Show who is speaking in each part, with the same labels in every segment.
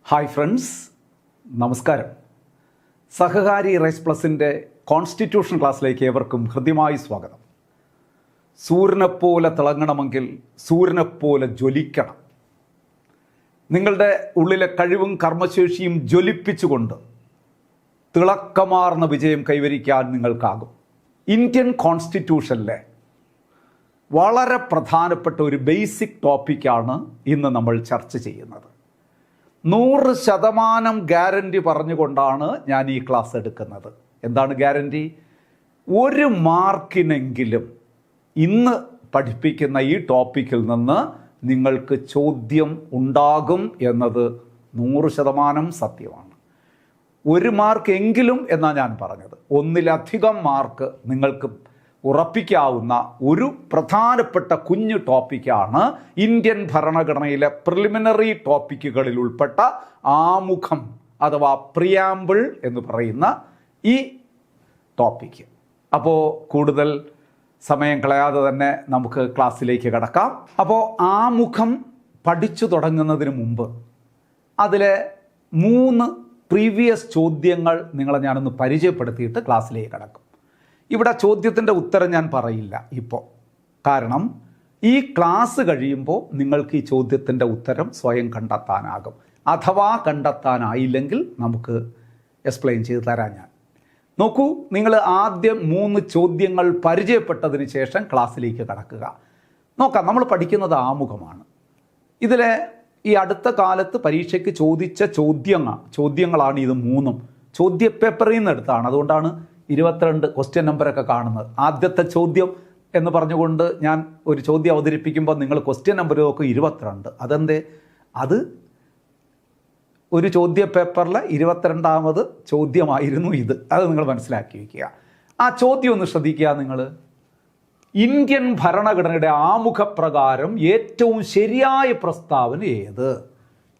Speaker 1: Hi friends, നമസ്കാരം. സഹകാരി rice പ്ലസിൻ്റെ constitution ക്ലാസ്സിലേക്ക് ഏവർക്കും ഹൃദ്യമായി സ്വാഗതം. സൂര്യനെപ്പോലെ തിളങ്ങണമെങ്കിൽ സൂര്യനെപ്പോലെ ജ്വലിക്കണം. നിങ്ങളുടെ ഉള്ളിലെ കഴിവും കർമ്മശേഷിയും ജ്വലിപ്പിച്ചുകൊണ്ട് തിളക്കമാർന്ന വിജയം കൈവരിക്കാൻ നിങ്ങൾക്കാകും. ഇന്ത്യൻ കോൺസ്റ്റിറ്റ്യൂഷനിലെ വളരെ പ്രധാനപ്പെട്ട ഒരു ബേസിക് ടോപ്പിക്കാണ് ഇന്ന് നമ്മൾ ചർച്ച ചെയ്യുന്നത്. 100% ഗ്യാരണ്ടി പറഞ്ഞുകൊണ്ടാണ് ഞാൻ ഈ ക്ലാസ് എടുക്കുന്നത്. എന്താണ് ഗ്യാരണ്ടി? 1 മാർക്കിനെങ്കിലും ഇന്ന് പഠിപ്പിക്കുന്ന ഈ ടോപ്പിക്കിൽ നിന്ന് നിങ്ങൾക്ക് ചോദ്യം ഉണ്ടാകും എന്നത് 100% സത്യമാണ്. 1 മാർക്ക് എങ്കിലും എന്നാണ് ഞാൻ പറഞ്ഞത്. 1-ലധികം മാർക്ക് നിങ്ങൾക്ക് ഉറപ്പിക്കാവുന്ന ഒരു പ്രധാനപ്പെട്ട കുഞ്ഞു ടോപ്പിക്കാണ് ഇന്ത്യൻ ഭരണഘടനയിലെ പ്രിലിമിനറി ടോപ്പിക്കുകളിൽ ഉൾപ്പെട്ട ആമുഖം അഥവാ പ്രിയാമ്പിൾ എന്ന് പറയുന്ന ഈ ടോപ്പിക്ക്. അപ്പോൾ കൂടുതൽ സമയം കളയാതെ തന്നെ നമുക്ക് ക്ലാസ്സിലേക്ക് കടക്കാം. അപ്പോൾ ആമുഖം പഠിച്ചു തുടങ്ങുന്നതിന് മുമ്പ് അതിലെ 3 പ്രീവിയസ് ചോദ്യങ്ങൾ നിങ്ങളെ ഞാനൊന്ന് പരിചയപ്പെടുത്തിയിട്ട് ക്ലാസ്സിലേക്ക് കടക്കും. ഇവിടെ ചോദ്യത്തിൻ്റെ ഉത്തരം ഞാൻ പറയില്ല ഇപ്പോൾ, കാരണം ഈ ക്ലാസ് കഴിയുമ്പോൾ നിങ്ങൾക്ക് ഈ ചോദ്യത്തിൻ്റെ ഉത്തരം സ്വയം കണ്ടെത്താനാകും. അഥവാ കണ്ടെത്താനായില്ലെങ്കിൽ നമുക്ക് എക്സ്പ്ലെയിൻ ചെയ്ത് തരാം ഞാൻ. നോക്കൂ, നിങ്ങൾ ആദ്യം 3 ചോദ്യങ്ങൾ പരിചയപ്പെട്ടതിന് ശേഷം ക്ലാസ്സിലേക്ക് കടക്കുക. നോക്കാം, നമ്മൾ പഠിക്കുന്നത് ആമുഖമാണ്. ഇതിലെ ഈ അടുത്ത കാലത്ത് പരീക്ഷയ്ക്ക് ചോദിച്ച ചോദ്യങ്ങളാണ് ഇത് 3. ചോദ്യപേപ്പറിൽ നിന്ന് എടുത്താണ്, അതുകൊണ്ടാണ് 22 ക്വസ്റ്റ്യൻ നമ്പറൊക്കെ കാണുന്നത്. ആദ്യത്തെ ചോദ്യം എന്ന് പറഞ്ഞുകൊണ്ട് ഞാൻ ഒരു ചോദ്യം അവതരിപ്പിക്കുമ്പോൾ നിങ്ങൾ ക്വസ്റ്റ്യൻ നമ്പർ നോക്കും 22. അതെന്തേ? അത് ഒരു ചോദ്യപേപ്പറിലെ 22ാമത് ചോദ്യമായിരുന്നു ഇത്. അത് നിങ്ങൾ മനസ്സിലാക്കി വയ്ക്കുക. ആ ചോദ്യം ഒന്ന് ശ്രദ്ധിക്കുക നിങ്ങൾ. ഇന്ത്യൻ ഭരണഘടനയുടെ ആമുഖപ്രകാരം ഏറ്റവും ശരിയായ പ്രസ്താവന ഏത്?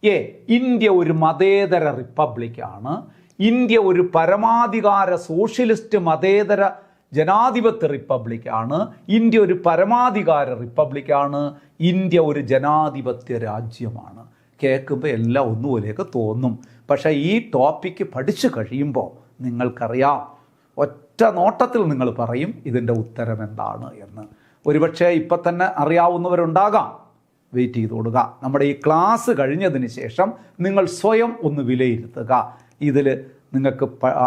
Speaker 1: എ, ഇന്ത്യ ഒരു മതേതര റിപ്പബ്ലിക്കാണ്. ഇന്ത്യ ഒരു പരമാധികാര സോഷ്യലിസ്റ്റ് മതേതര ജനാധിപത്യ റിപ്പബ്ലിക്കാണ്. ഇന്ത്യ ഒരു പരമാധികാര റിപ്പബ്ലിക്കാണ്. ഇന്ത്യ ഒരു ജനാധിപത്യ രാജ്യമാണ്. കേൾക്കുമ്പോൾ എല്ലാം ഒന്നുപോലെയൊക്കെ തോന്നും. പക്ഷേ ഈ ടോപ്പിക്ക് പഠിച്ചു കഴിയുമ്പോൾ നിങ്ങൾക്കറിയാം, ഒറ്റ നോട്ടത്തിൽ നിങ്ങൾ പറയും ഇതിൻ്റെ ഉത്തരം എന്താണ് എന്ന്. ഒരുപക്ഷെ ഇപ്പം തന്നെ അറിയാവുന്നവരുണ്ടാകാം. വെയിറ്റ് ചെയ്ത് കൊടുക്കുക. നമ്മുടെ ഈ ക്ലാസ് കഴിഞ്ഞതിന് ശേഷം നിങ്ങൾ സ്വയം ഒന്ന് വിലയിരുത്തുക. ഇതിൽ നിങ്ങൾക്ക്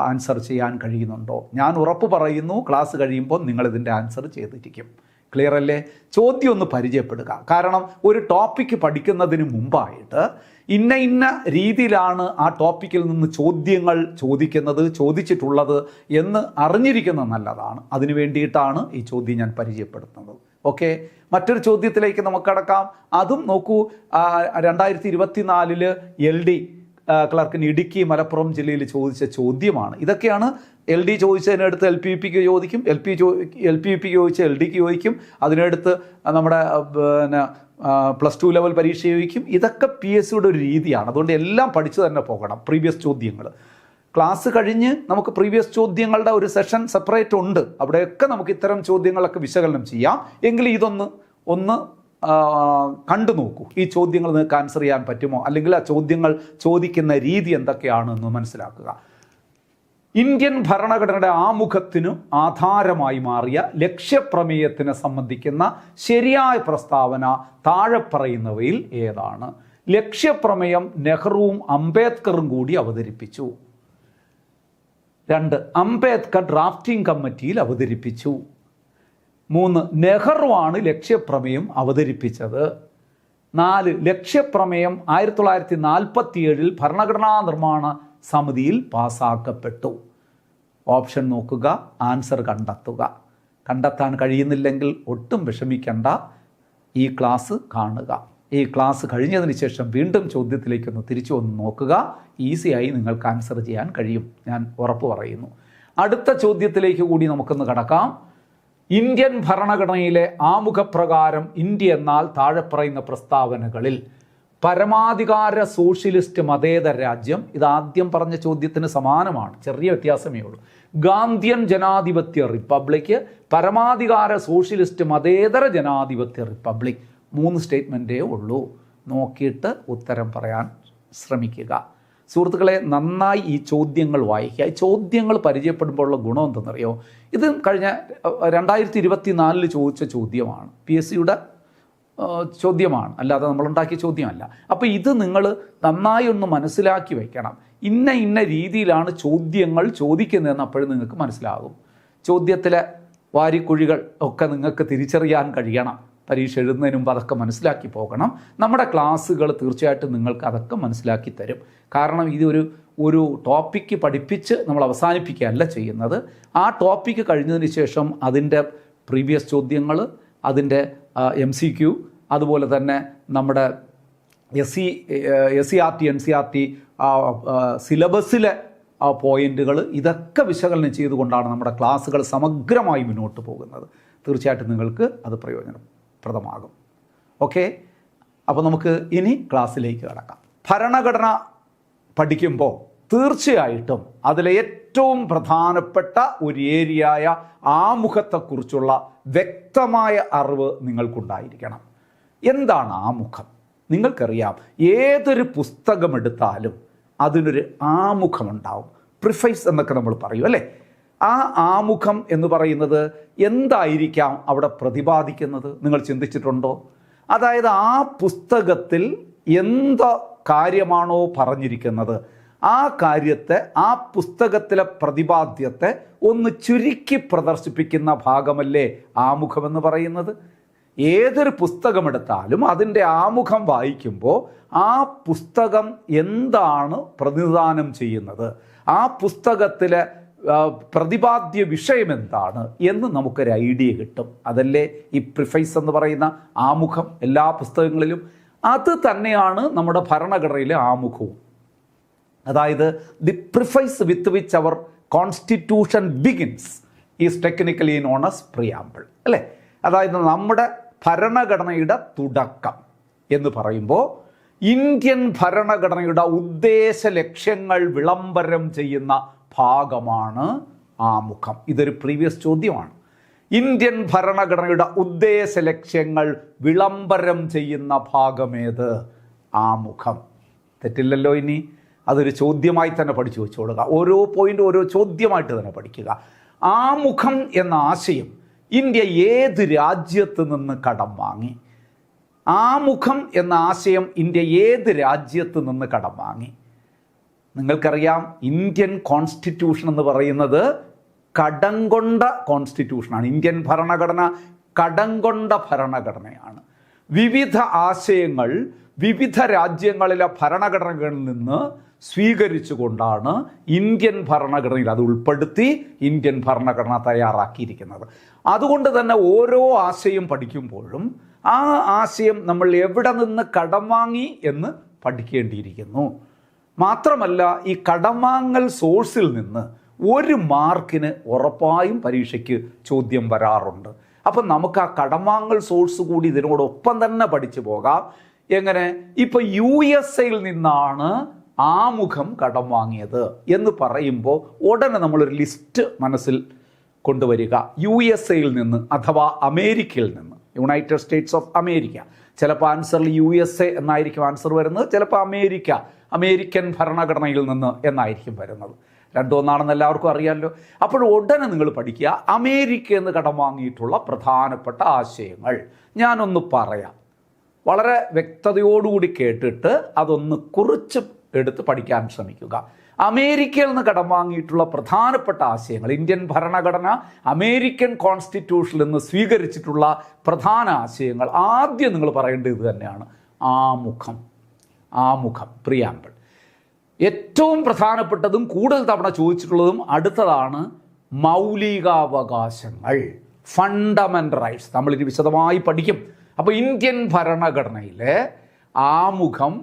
Speaker 1: ആൻസർ ചെയ്യാൻ കഴിയുന്നുണ്ടോ? ഞാൻ ഉറപ്പ് പറയുന്നു, ക്ലാസ് കഴിയുമ്പോൾ നിങ്ങളിതിൻ്റെ ആൻസർ ചെയ്തിരിക്കും. ക്ലിയർ അല്ലേ? ചോദ്യം ഒന്ന് പരിചയപ്പെടുക. കാരണം ഒരു ടോപ്പിക്ക് പഠിക്കുന്നതിന് മുമ്പായിട്ട് ഇന്ന രീതിയിലാണ് ആ ടോപ്പിക്കിൽ നിന്ന് ചോദ്യങ്ങൾ ചോദിച്ചിട്ടുള്ളത് എന്ന് അറിഞ്ഞിരിക്കുന്നത് നല്ലതാണ്. അതിനു വേണ്ടിയിട്ടാണ് ഈ ചോദ്യം ഞാൻ പരിചയപ്പെടുത്തുന്നത്. ഓക്കെ, മറ്റൊരു ചോദ്യത്തിലേക്ക് നമുക്ക് കടക്കാം. അതും നോക്കൂ, 2024 LD ക്ലർക്കിന് ഇടുക്കി മലപ്പുറം ജില്ലയിൽ ചോദിച്ച ചോദ്യമാണ്. ഇതൊക്കെയാണ് LD ചോദിച്ചതിനടുത്ത് LPUPക്ക് ചോദിക്കും, LPUPക്ക് ചോദിച്ച LDക്ക് ചോദിക്കും, അതിനടുത്ത് നമ്മുടെ +2 ലെവൽ പരീക്ഷ ചോദിക്കും. ഇതൊക്കെ PSCയുടെ ഒരു രീതിയാണ്. അതുകൊണ്ട് എല്ലാം പഠിച്ചു തന്നെ പോകണം. പ്രീവിയസ് ചോദ്യങ്ങൾ ക്ലാസ് കഴിഞ്ഞ് നമുക്ക് പ്രീവിയസ് ചോദ്യങ്ങളുടെ ഒരു സെഷൻ സെപ്പറേറ്റ് ഉണ്ട്. അവിടെയൊക്കെ നമുക്ക് ഇത്തരം ചോദ്യങ്ങളൊക്കെ വിശകലനം ചെയ്യാം. എങ്കിലും ഇതൊന്ന് കണ്ടു നോക്കൂ. ഈ ചോദ്യങ്ങൾ നിങ്ങൾക്ക് ആൻസർ ചെയ്യാൻ പറ്റുമോ, അല്ലെങ്കിൽ ആ ചോദ്യങ്ങൾ ചോദിക്കുന്ന രീതി എന്തൊക്കെയാണെന്ന് മനസ്സിലാക്കുക. ഇന്ത്യൻ ഭരണഘടനയുടെ ആമുഖത്തിനു ആധാരമായി മാറിയ ലക്ഷ്യപ്രമേയത്തിനെ സംബന്ധിക്കുന്ന ശരിയായ പ്രസ്താവന താഴെ പറയുന്നവയിൽ ഏതാണ്? ലക്ഷ്യപ്രമേയം നെഹ്റുവും അംബേദ്കറും കൂടി അവതരിപ്പിച്ചു. 2, അംബേദ്കർ ഡ്രാഫ്റ്റിംഗ് കമ്മിറ്റിയിൽ അവതരിപ്പിച്ചു. 3, നെഹ്റുവാണ് ലക്ഷ്യപ്രമേയം അവതരിപ്പിച്ചത്. 4, ലക്ഷ്യപ്രമേയം 1947 ഭരണഘടനാ നിർമ്മാണ സമിതിയിൽ പാസ്സാക്കപ്പെട്ടു. ഓപ്ഷൻ നോക്കുക, ആൻസർ കണ്ടെത്തുക. കണ്ടെത്താൻ കഴിയുന്നില്ലെങ്കിൽ ഒട്ടും വിഷമിക്കേണ്ട, ഈ ക്ലാസ് കാണുക. ഈ ക്ലാസ് കഴിഞ്ഞതിന് ശേഷം വീണ്ടും ചോദ്യത്തിലേക്കൊന്ന് തിരിച്ചു വന്ന് നോക്കുക. ഈസിയായി നിങ്ങൾക്ക് ആൻസർ ചെയ്യാൻ കഴിയും, ഞാൻ ഉറപ്പ് പറയുന്നു. അടുത്ത ചോദ്യത്തിലേക്ക് കൂടി നമുക്കൊന്ന് കടക്കാം. ഇന്ത്യൻ ഭരണഘടനയിലെ ആമുഖപ്രകാരം ഇന്ത്യ എന്നാൽ താഴെ പറയുന്ന പ്രസ്താവനകളിൽ പരമാധികാര സോഷ്യലിസ്റ്റ് മതേതര രാജ്യം, ഇതാദ്യം പറഞ്ഞ ചോദ്യത്തിന് സമാനമാണ്, ചെറിയ വ്യത്യാസമേ ഉള്ളൂ. ഗാന്ധിയൻ ജനാധിപത്യ റിപ്പബ്ലിക്, പരമാധികാര സോഷ്യലിസ്റ്റ് മതേതര ജനാധിപത്യ റിപ്പബ്ലിക്, 3 സ്റ്റേറ്റ്മെൻറ്റേ ഉള്ളൂ. നോക്കിയിട്ട് ഉത്തരം പറയാൻ ശ്രമിക്കുക. സുഹൃത്തുക്കളെ, നന്നായി ഈ ചോദ്യങ്ങൾ വായിക്കുക. ഈ ചോദ്യങ്ങൾ പരിചയപ്പെടുമ്പോഴുള്ള ഗുണം എന്തെന്നറിയോ? ഇത് കഴിഞ്ഞ 2024 ചോദിച്ച ചോദ്യമാണ്, PSCയുടെ ചോദ്യമാണ്, അല്ലാതെ നമ്മളുണ്ടാക്കിയ ചോദ്യമല്ല. അപ്പോൾ ഇത് നിങ്ങൾ നന്നായി ഒന്ന് മനസ്സിലാക്കി വയ്ക്കണം. ഇന്ന രീതിയിലാണ് ചോദ്യങ്ങൾ ചോദിക്കുന്നതെന്ന് അപ്പോഴും നിങ്ങൾക്ക് മനസ്സിലാകും. ചോദ്യത്തിലെ വാരിക്കുഴികൾ ഒക്കെ നിങ്ങൾക്ക് തിരിച്ചറിയാൻ കഴിയണം. പരീക്ഷ എഴുതുന്നതിന് മുമ്പ് അതൊക്കെ മനസ്സിലാക്കി പോകണം. നമ്മുടെ ക്ലാസ്സുകൾ തീർച്ചയായിട്ടും നിങ്ങൾക്ക് അതൊക്കെ മനസ്സിലാക്കി തരും. കാരണം ഒരു ടോപ്പിക്ക് പഠിപ്പിച്ച് നമ്മൾ അവസാനിപ്പിക്കുകയല്ല ചെയ്യുന്നത്. ആ ടോപ്പിക്ക് കഴിഞ്ഞതിന് ശേഷം അതിൻ്റെ പ്രീവിയസ് ചോദ്യങ്ങൾ, അതിൻ്റെ MCQ, അതുപോലെ തന്നെ നമ്മുടെ SCERT NCERT സിലബസിലെ പോയിന്റുകൾ, ഇതൊക്കെ വിശകലനം ചെയ്തുകൊണ്ടാണ് നമ്മുടെ ക്ലാസ്സുകൾ സമഗ്രമായി മുന്നോട്ട് പോകുന്നത്. തീർച്ചയായിട്ടും നിങ്ങൾക്ക് അത് പ്രയോജനപ്രദമാകും. ഓക്കെ, അപ്പോൾ നമുക്ക് ഇനി ക്ലാസ്സിലേക്ക് കടക്കാം. ഭരണഘടന പഠിക്കുമ്പോൾ തീർച്ചയായിട്ടും അതിലെ ഏറ്റവും പ്രധാനപ്പെട്ട ഒരു ഏരിയയായ ആമുഖത്തെക്കുറിച്ചുള്ള വ്യക്തമായ അറിവ് നിങ്ങൾക്കുണ്ടായിരിക്കണം. എന്താണ് ആമുഖം? നിങ്ങൾക്കറിയാം, ഏതൊരു പുസ്തകമെടുത്താലും അതിനൊരു ആമുഖമുണ്ടാവും. പ്രിഫൈസ് എന്നൊക്കെ നമ്മൾ പറയും അല്ലേ? ആ ആമുഖം എന്ന് പറയുന്നത് എന്തായിരിക്കാം അവിടെ പ്രതിപാദിക്കുന്നത്? നിങ്ങൾ ചിന്തിച്ചിട്ടുണ്ടോ? അതായത് ആ പുസ്തകത്തിൽ എന്ത് കാര്യമാണോ പറഞ്ഞിരിക്കുന്നത്, ആ കാര്യത്തെ, ആ പുസ്തകത്തിലെ പ്രതിപാദ്യത്തെ ഒന്ന് ചുരുക്കി പ്രദർശിപ്പിക്കുന്ന ഭാഗമല്ലേ ആമുഖമെന്ന് പറയുന്നത്? ഏതൊരു പുസ്തകമെടുത്താലും അതിൻ്റെ ആമുഖം വായിക്കുമ്പോൾ ആ പുസ്തകം എന്താണ് പ്രതിനിധാനം ചെയ്യുന്നത്, ആ പുസ്തകത്തിലെ പ്രതിപാദ്യ വിഷയം എന്താണ് എന്ന് നമുക്കൊരു ഐഡിയ കിട്ടും. അതല്ലേ ഈ പ്രിഫൈസ് എന്ന് പറയുന്ന ആമുഖം എല്ലാ പുസ്തകങ്ങളിലും? അത് തന്നെയാണ് നമ്മുടെ ഭരണഘടനയിലെ ആമുഖവും. അതായത് the preface with which our constitution begins is technically known as preamble അല്ലേ? അതായത് നമ്മുടെ ഭരണഘടനയുടെ തുടക്കം എന്ന് പറയുമ്പോൾ ഇന്ത്യൻ ഭരണഘടനയുടെ ഉദ്ദേശ ലക്ഷ്യങ്ങൾ വിളംബരം ചെയ്യുന്ന ഭാഗമാണ് ആമുഖം. ഇതൊരു പ്രീവിയസ് ചോദ്യമാണ്. ഇന്ത്യൻ ഭരണഘടനയുടെ ഉദ്ദേശ ലക്ഷ്യങ്ങൾ വിളംബരം ചെയ്യുന്ന ഭാഗമേത്? ആമുഖം. തെറ്റില്ലല്ലോ? ഇനി അതൊരു ചോദ്യമായി തന്നെ പഠിച്ചു വെച്ചോളുക. ഓരോ പോയിന്റ് ഓരോ ചോദ്യമായിട്ട് തന്നെ പഠിക്കുക. ആമുഖം എന്ന ആശയം ഇന്ത്യ ഏത് രാജ്യത്ത് നിന്ന് കടം വാങ്ങി? ആമുഖം എന്ന ആശയം ഇന്ത്യ ഏത് രാജ്യത്ത് നിന്ന് കടം വാങ്ങി? നിങ്ങൾക്കറിയാം, ഇന്ത്യൻ കോൺസ്റ്റിറ്റ്യൂഷൻ എന്ന് പറയുന്നത് കടം കൊണ്ട കോൺസ്റ്റിറ്റ്യൂഷനാണ്. ഇന്ത്യൻ ഭരണഘടന കടം കൊണ്ട ഭരണഘടനയാണ്. വിവിധ ആശയങ്ങൾ വിവിധ രാജ്യങ്ങളിലെ ഭരണഘടനകളിൽ നിന്ന് സ്വീകരിച്ചുകൊണ്ടാണ് ഇന്ത്യൻ ഭരണഘടനയിൽ അത് ഉൾപ്പെടുത്തി ഇന്ത്യൻ ഭരണഘടന തയ്യാറാക്കിയിരിക്കുന്നത്. അതുകൊണ്ട് തന്നെ ഓരോ ആശയം പഠിക്കുമ്പോഴും ആ ആശയം നമ്മൾ എവിടെ നിന്ന് കടം വാങ്ങി എന്ന് പഠിക്കേണ്ടിയിരിക്കുന്നു. മാത്രമല്ല, ഈ കടം വാങ്ങൽ സോഴ്സിൽ നിന്ന് 1 മാർക്കിന് ഉറപ്പായും പരീക്ഷയ്ക്ക് ചോദ്യം വരാറുണ്ട്. അപ്പം നമുക്ക് ആ കടം വാങ്ങൽ സോഴ്സ് കൂടി ഇതിനോടൊപ്പം തന്നെ പഠിച്ചു പോകാം. എങ്ങനെ? ഇപ്പം USA നിന്നാണ് ആമുഖം കടം വാങ്ങിയത് എന്ന് പറയുമ്പോൾ ഉടനെ നമ്മളൊരു ലിസ്റ്റ് മനസ്സിൽ കൊണ്ടുവരിക. USA നിന്ന് അഥവാ അമേരിക്കയിൽ നിന്ന്, യുണൈറ്റഡ് സ്റ്റേറ്റ്സ് ഓഫ് അമേരിക്ക. ചിലപ്പോൾ ആൻസറിൽ USA എന്നായിരിക്കും ആൻസർ വരുന്നത്, ചിലപ്പോൾ അമേരിക്കൻ ഭരണഘടനയിൽ നിന്ന് എന്നായിരിക്കും വരുന്നത്. രണ്ടും ഒന്നാണെന്ന് എല്ലാവർക്കും അറിയാമല്ലോ. അപ്പോൾ ഉടനെ നിങ്ങൾ പഠിക്കുക, അമേരിക്കയിൽ നിന്ന് കടം വാങ്ങിയിട്ടുള്ള പ്രധാനപ്പെട്ട ആശയങ്ങൾ ഞാനൊന്ന് പറയാം. വളരെ വ്യക്തതയോടുകൂടി കേട്ടിട്ട് അതൊന്ന് കുറിച്ച് എടുത്ത് പഠിക്കാൻ ശ്രമിക്കുക. അമേരിക്കയിൽ നിന്ന് കടം വാങ്ങിയിട്ടുള്ള പ്രധാനപ്പെട്ട ആശയങ്ങൾ, ഇന്ത്യൻ ഭരണഘടന അമേരിക്കൻ കോൺസ്റ്റിറ്റ്യൂഷനിൽ നിന്ന് സ്വീകരിച്ചിട്ടുള്ള പ്രധാന ആശയങ്ങൾ. ആദ്യം നിങ്ങൾ പറയേണ്ടത് ഇത് തന്നെയാണ്, ആമുഖം, പ്രിയാമ്പിൾ. ഏറ്റവും പ്രധാനപ്പെട്ടതും കൂടുതൽ തവണ ചോദിച്ചിട്ടുള്ളതും അടുത്തതാണ് മൗലികാവകാശങ്ങൾ, ഫണ്ടമെൻ്റൽ റൈറ്റ്സ്. നമ്മളിത് വിശദമായി പഠിക്കും. അപ്പോൾ ഇന്ത്യൻ ഭരണഘടനയിലെ ആമുഖം,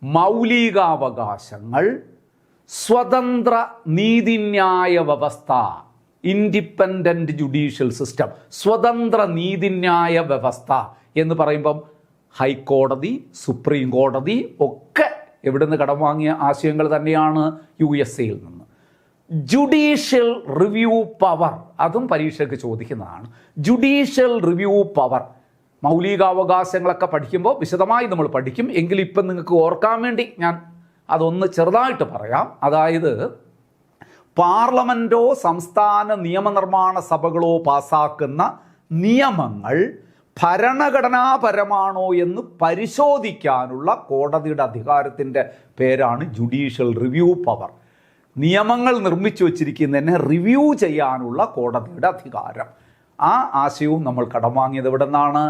Speaker 1: മൗലികാവകാശങ്ങൾ, സ്വതന്ത്ര നീതിന്യായ വ്യവസ്ഥ, ഇൻഡിപെൻഡൻറ്റ് ജുഡീഷ്യൽ സിസ്റ്റം, സ്വതന്ത്ര നീതിന്യായ വ്യവസ്ഥ എന്ന് പറയുമ്പം ഹൈക്കോടതി, സുപ്രീം കോടതി ഒക്കെ എവിടുന്ന് കടം വാങ്ങിയ ആശയങ്ങൾ തന്നെയാണ് USA നിന്ന്. ജുഡീഷ്യൽ റിവ്യൂ പവർ, അതും പരീക്ഷയ്ക്ക് ചോദിക്കുന്നതാണ്. ജുഡീഷ്യൽ റിവ്യൂ പവർ, മൗലികാവകാശങ്ങളൊക്കെ പഠിക്കുമ്പോൾ വിശദമായി നമ്മൾ പഠിക്കും. എങ്കിലും ഇപ്പം നിങ്ങൾക്ക് ഓർക്കാൻ വേണ്ടി ഞാൻ അതൊന്ന് ചെറുതായിട്ട് പറയാം. അതായത് പാർലമെൻറ്റോ സംസ്ഥാന നിയമനിർമ്മാണ സഭകളോ പാസാക്കുന്ന നിയമങ്ങൾ ഭരണഘടനാപരമാണോ എന്ന് പരിശോധിക്കാനുള്ള കോടതിയുടെ അധികാരത്തിൻ്റെ പേരാണ് ജുഡീഷ്യൽ റിവ്യൂ പവർ. നിയമങ്ങൾ നിർമ്മിച്ചു വച്ചിരിക്കുന്നതിനെ റിവ്യൂ ചെയ്യാനുള്ള കോടതിയുടെ അധികാരം. ആ ആശയവും നമ്മൾ കടം വാങ്ങിയത് എവിടെ നിന്നാണ്?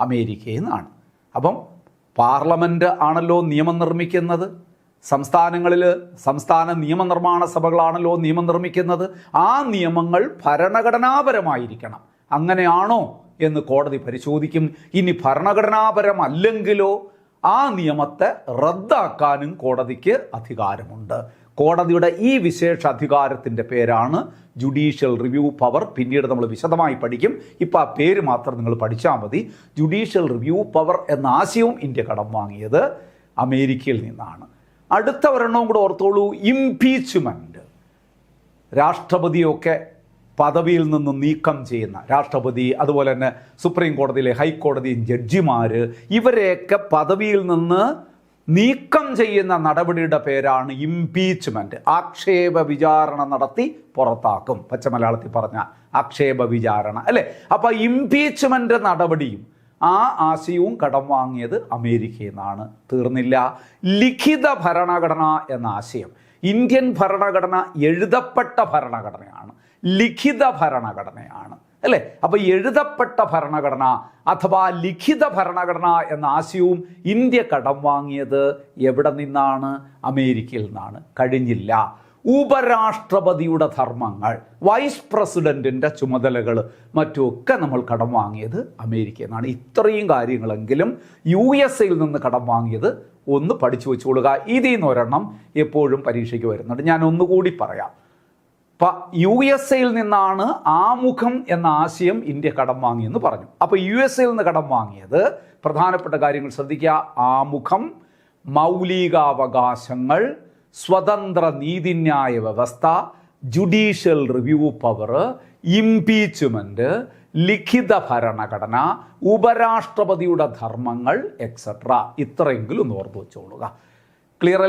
Speaker 1: അമേരിക്കയിൽ നിന്നാണ്. അപ്പം പാർലമെൻറ്റ് ആണല്ലോ നിയമം നിർമ്മിക്കുന്നത്, സംസ്ഥാനങ്ങളിൽ സംസ്ഥാന നിയമനിർമ്മാണ സഭകളാണല്ലോ നിയമം നിർമ്മിക്കുന്നത്. ആ നിയമങ്ങൾ ഭരണഘടനാപരമായിരിക്കണം. അങ്ങനെയാണോ എന്ന് കോടതി പരിശോധിക്കും. ഇനി ഭരണഘടനാപരമല്ലെങ്കിലോ ആ നിയമത്തെ റദ്ദാക്കാനും കോടതിക്ക് അധികാരമുണ്ട്. കോടതിയുടെ ഈ വിശേഷ അധികാരത്തിൻ്റെ പേരാണ് ജുഡീഷ്യൽ റിവ്യൂ പവർ. പിന്നീട് നമ്മൾ വിശദമായി പഠിക്കും. ഇപ്പോൾ ആ പേര് മാത്രം നിങ്ങൾ പഠിച്ചാൽ മതി. ജുഡീഷ്യൽ റിവ്യൂ പവർ എന്ന ആശയവും ഇന്ത്യ കടം വാങ്ങിയത് അമേരിക്കയിൽ നിന്നാണ്. അടുത്ത ഒരെണ്ണവും കൂടെ ഓർത്തോളൂ, ഇംപീച്ച്മെൻറ്റ്. രാഷ്ട്രപതിയൊക്കെ പദവിയിൽ നിന്ന് നീക്കം ചെയ്യുന്ന രാഷ്ട്രപതി, അതുപോലെ തന്നെ സുപ്രീം കോടതിയിലെ ഹൈക്കോടതി ജഡ്ജിമാർ, ഇവരെയൊക്കെ പദവിയിൽ നിന്ന് നീക്കം ചെയ്യുന്ന നടപടിയുടെ പേരാണ് ഇംപീച്ച്മെൻറ്റ്. ആക്ഷേപ വിചാരണ നടത്തി പുറത്താക്കും. പച്ചമലയാളത്തിൽ പറഞ്ഞാൽ ആക്ഷേപ വിചാരണ അല്ലേ. അപ്പോൾ ഇംപീച്ച്മെൻറ്റ് നടപടിയും ആ ആശയവും കടം വാങ്ങിയത് അമേരിക്കയിൽ നിന്നാണ്. തീർന്നില്ല. ലിഖിത ഭരണഘടന എന്ന ആശയം. ഇന്ത്യൻ ഭരണഘടന എഴുതപ്പെട്ട ഭരണഘടനയാണ്, ലിഖിത ഭരണഘടനയാണ് അല്ലേ. അപ്പോൾ എഴുതപ്പെട്ട ഭരണഘടന അഥവാ ലിഖിത ഭരണഘടന എന്ന ആശയവും ഇന്ത്യ കടം വാങ്ങിയത് എവിടെ നിന്നാണ്? അമേരിക്കയിൽ നിന്നാണ്. കഴിഞ്ഞില്ല. ഉപരാഷ്ട്രപതിയുടെ ധർമ്മങ്ങൾ, വൈസ് പ്രസിഡന്റിൻ്റെ ചുമതലകൾ, മറ്റുമൊക്കെ നമ്മൾ കടം വാങ്ങിയത് അമേരിക്കയിൽ നിന്നാണ്. ഇത്രയും കാര്യങ്ങളെങ്കിലും USA നിന്ന് കടം വാങ്ങിയത് ഒന്ന് പഠിച്ചു വെച്ചുകൊള്ളുക. ഇതിൽ നിന്നൊരെണ്ണം എപ്പോഴും പരീക്ഷയ്ക്ക് വരുന്നുണ്ട്. ഞാൻ ഒന്നുകൂടി പറയാം. USA നിന്നാണ് ആമുഖം എന്ന ആശയം ഇന്ത്യ കടം വാങ്ങിയെന്ന് പറഞ്ഞു. അപ്പോൾ USA നിന്ന് കടം വാങ്ങിയത് പ്രധാനപ്പെട്ട കാര്യങ്ങൾ ശ്രദ്ധിക്കുക. ആമുഖം, മൗലികാവകാശങ്ങൾ, സ്വതന്ത്ര നീതിന്യായ വ്യവസ്ഥ, ജുഡീഷ്യൽ റിവ്യൂ പവർ, ഇംപീച്ച്മെൻറ്റ്, ലിഖിത ഭരണഘടന, ഉപരാഷ്ട്രപതിയുടെ ധർമ്മങ്ങൾ എക്സെട്ര. ഇത്രയെങ്കിലും ഒന്ന് ഓർത്ത് വെച്ചോളുക. ക്ലിയർ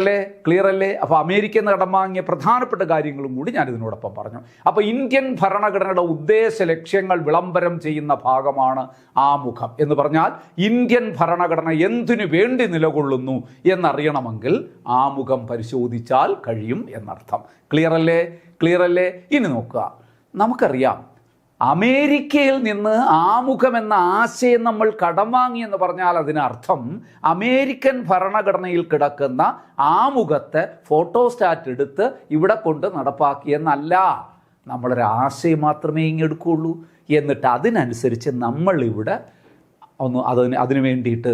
Speaker 1: അല്ലേ? അപ്പോൾ അമേരിക്കയിൽ നിന്ന് കടം വാങ്ങിയ പ്രധാനപ്പെട്ട കാര്യങ്ങളും കൂടി ഞാൻ ഇതിനോടൊപ്പം പറഞ്ഞു. അപ്പോൾ ഇന്ത്യൻ ഭരണഘടനയുടെ ഉദ്ദേശ ലക്ഷ്യങ്ങൾ വിളംബരം ചെയ്യുന്ന ഭാഗമാണ് ആമുഖം. എന്ന് പറഞ്ഞാൽ ഇന്ത്യൻ ഭരണഘടന എന്തിനു വേണ്ടി നിലകൊള്ളുന്നു എന്നറിയണമെങ്കിൽ ആമുഖം പരിശോധിച്ചാൽ കഴിയും എന്നർത്ഥം. ക്ലിയർ അല്ലേ? ഇനി നോക്കുക. നമുക്കറിയാം അമേരിക്കയിൽ നിന്ന് ആമുഖം എന്ന ആശയം നമ്മൾ കടം വാങ്ങി എന്ന് പറഞ്ഞാൽ അതിനർത്ഥം അമേരിക്കൻ ഭരണഘടനയിൽ കിടക്കുന്ന ആമുഖത്തെ ഫോട്ടോസ്റ്റാറ്റ് എടുത്ത് ഇവിടെ കൊണ്ട് നടപ്പാക്കിയെന്നല്ല. നമ്മളൊരു ആശയം മാത്രമേ ഇങ്ങെടുക്കുള്ളൂ. എന്നിട്ട് അതിനനുസരിച്ച് നമ്മളിവിടെ അതിന് വേണ്ടിയിട്ട്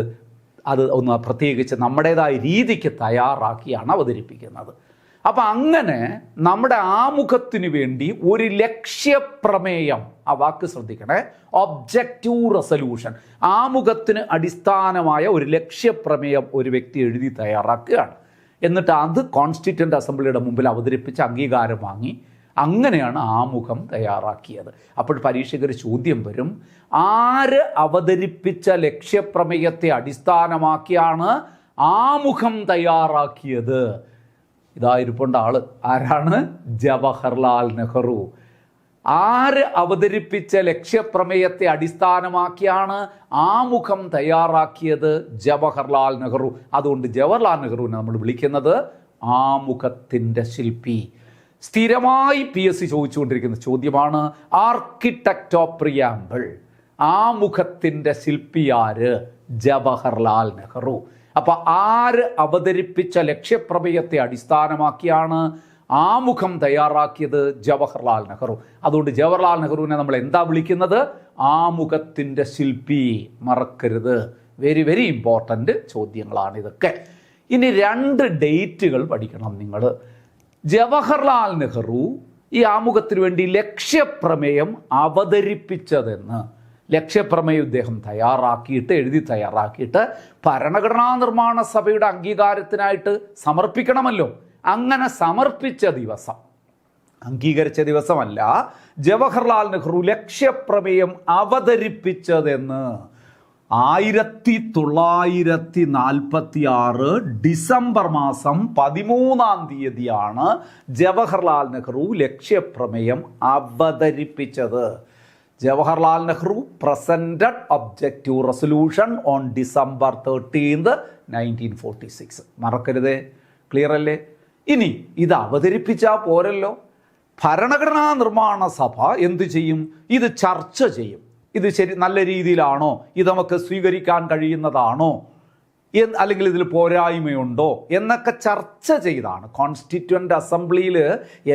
Speaker 1: ഒന്ന് പ്രത്യേകിച്ച് നമ്മുടേതായ രീതിക്ക് തയ്യാറാക്കിയാണ് അവതരിപ്പിക്കുന്നത്. അപ്പം അങ്ങനെ നമ്മുടെ ആമുഖത്തിന് വേണ്ടി ഒരു ലക്ഷ്യപ്രമേയം, ആ വാക്ക് ശ്രദ്ധിക്കണേ, ഒബ്ജക്റ്റീവ് റെസൊല്യൂഷൻ, ആമുഖത്തിന് അടിസ്ഥാനമായ ഒരു ലക്ഷ്യപ്രമേയം ഒരു വ്യക്തി എഴുതി തയ്യാറാക്കുകയാണ്. എന്നിട്ട് അത് കോൺസ്റ്റിറ്റ്യൂവൻ്റ് അസംബ്ലിയുടെ മുമ്പിൽ അവതരിപ്പിച്ച് അംഗീകാരം വാങ്ങി. അങ്ങനെയാണ് ആമുഖം തയ്യാറാക്കിയത്. അപ്പോൾ പരീക്ഷയ്ക്കൊരു ചോദ്യം വരും, ആര് അവതരിപ്പിച്ച ലക്ഷ്യപ്രമേയത്തെ അടിസ്ഥാനമാക്കിയാണ് ആമുഖം തയ്യാറാക്കിയത്? ഇതായിരിപ്പുണ്ട ആള് ആരാണ്? ജവഹർലാൽ നെഹ്റു. ആര് അവതരിപ്പിച്ച ലക്ഷ്യപ്രമേയത്തെ അടിസ്ഥാനമാക്കിയാണ് ആമുഖം തയ്യാറാക്കിയത്? ജവഹർലാൽ നെഹ്റു. അതുകൊണ്ട് ജവഹർലാൽ നെഹ്റുവിനെ നമ്മൾ വിളിക്കുന്നത് ആമുഖത്തിൻ്റെ ശില്പി. സ്ഥിരമായി PSC ചോദിച്ചുകൊണ്ടിരിക്കുന്ന ചോദ്യമാണ് ആർക്കിടെക്റ്റ് ഓഫ് പ്രിയാമ്പിൾ. ആമുഖത്തിൻ്റെ ശില്പി ആര്? ജവഹർലാൽ നെഹ്റു. അപ്പോൾ ആര് അവതരിപ്പിച്ച ലക്ഷ്യപ്രമേയത്തെ അടിസ്ഥാനമാക്കിയാണ് ആമുഖം തയ്യാറാക്കിയത്? ജവഹർലാൽ നെഹ്റു. അതുകൊണ്ട് ജവഹർലാൽ നെഹ്റുവിനെ നമ്മൾ എന്താ വിളിക്കുന്നത്? ആമുഖത്തിൻ്റെ ശില്പി. മറക്കരുത്. വെരി വെരി ഇമ്പോർട്ടൻ്റ് ചോദ്യങ്ങളാണ് ഇതൊക്കെ. ഇനി 2 ഡേറ്റുകൾ പഠിക്കണം നിങ്ങൾ. ജവഹർലാൽ നെഹ്റു ഈ ആമുഖത്തിന് വേണ്ടി ലക്ഷ്യപ്രമേയം അവതരിപ്പിച്ചതെന്ന്, ലക്ഷ്യപ്രമേയം ഇദ്ദേഹം എഴുതി തയ്യാറാക്കിയിട്ട് ഭരണഘടനാ നിർമ്മാണ സഭയുടെ അംഗീകാരത്തിനായിട്ട് സമർപ്പിക്കണമല്ലോ. അങ്ങനെ സമർപ്പിച്ച ദിവസം, അംഗീകരിച്ച ദിവസമല്ല, ജവഹർലാൽ നെഹ്റു ലക്ഷ്യപ്രമേയം അവതരിപ്പിച്ചതെന്ന് 1946 ഡിസംബർ മാസം 13-ാം തീയതിയാണ് ജവഹർലാൽ നെഹ്റു ലക്ഷ്യപ്രമേയം അവതരിപ്പിച്ചത്. Jawaharlal Nehru presented objective resolution on December 13, 1946. മറക്കരുതേ. ക്ലിയർ അല്ലേ? ഇനി ഇത് അവതരിപ്പിച്ചാൽ പോരല്ലോ. ഭരണഘടനാ നിർമ്മാണ സഭ എന്തു ചെയ്യും? ഇത് ചർച്ച ചെയ്യും. ഇത് ശരി, നല്ല രീതിയിലാണോ, ഇത് നമുക്ക് സ്വീകരിക്കാൻ കഴിയുന്നതാണോ, അല്ലെങ്കിൽ ഇതിൽ പോരായ്മയുണ്ടോ എന്നൊക്കെ ചർച്ച ചെയ്താണ്. കോൺസ്റ്റിറ്റ്യൂവൻ്റ് അസംബ്ലിയിൽ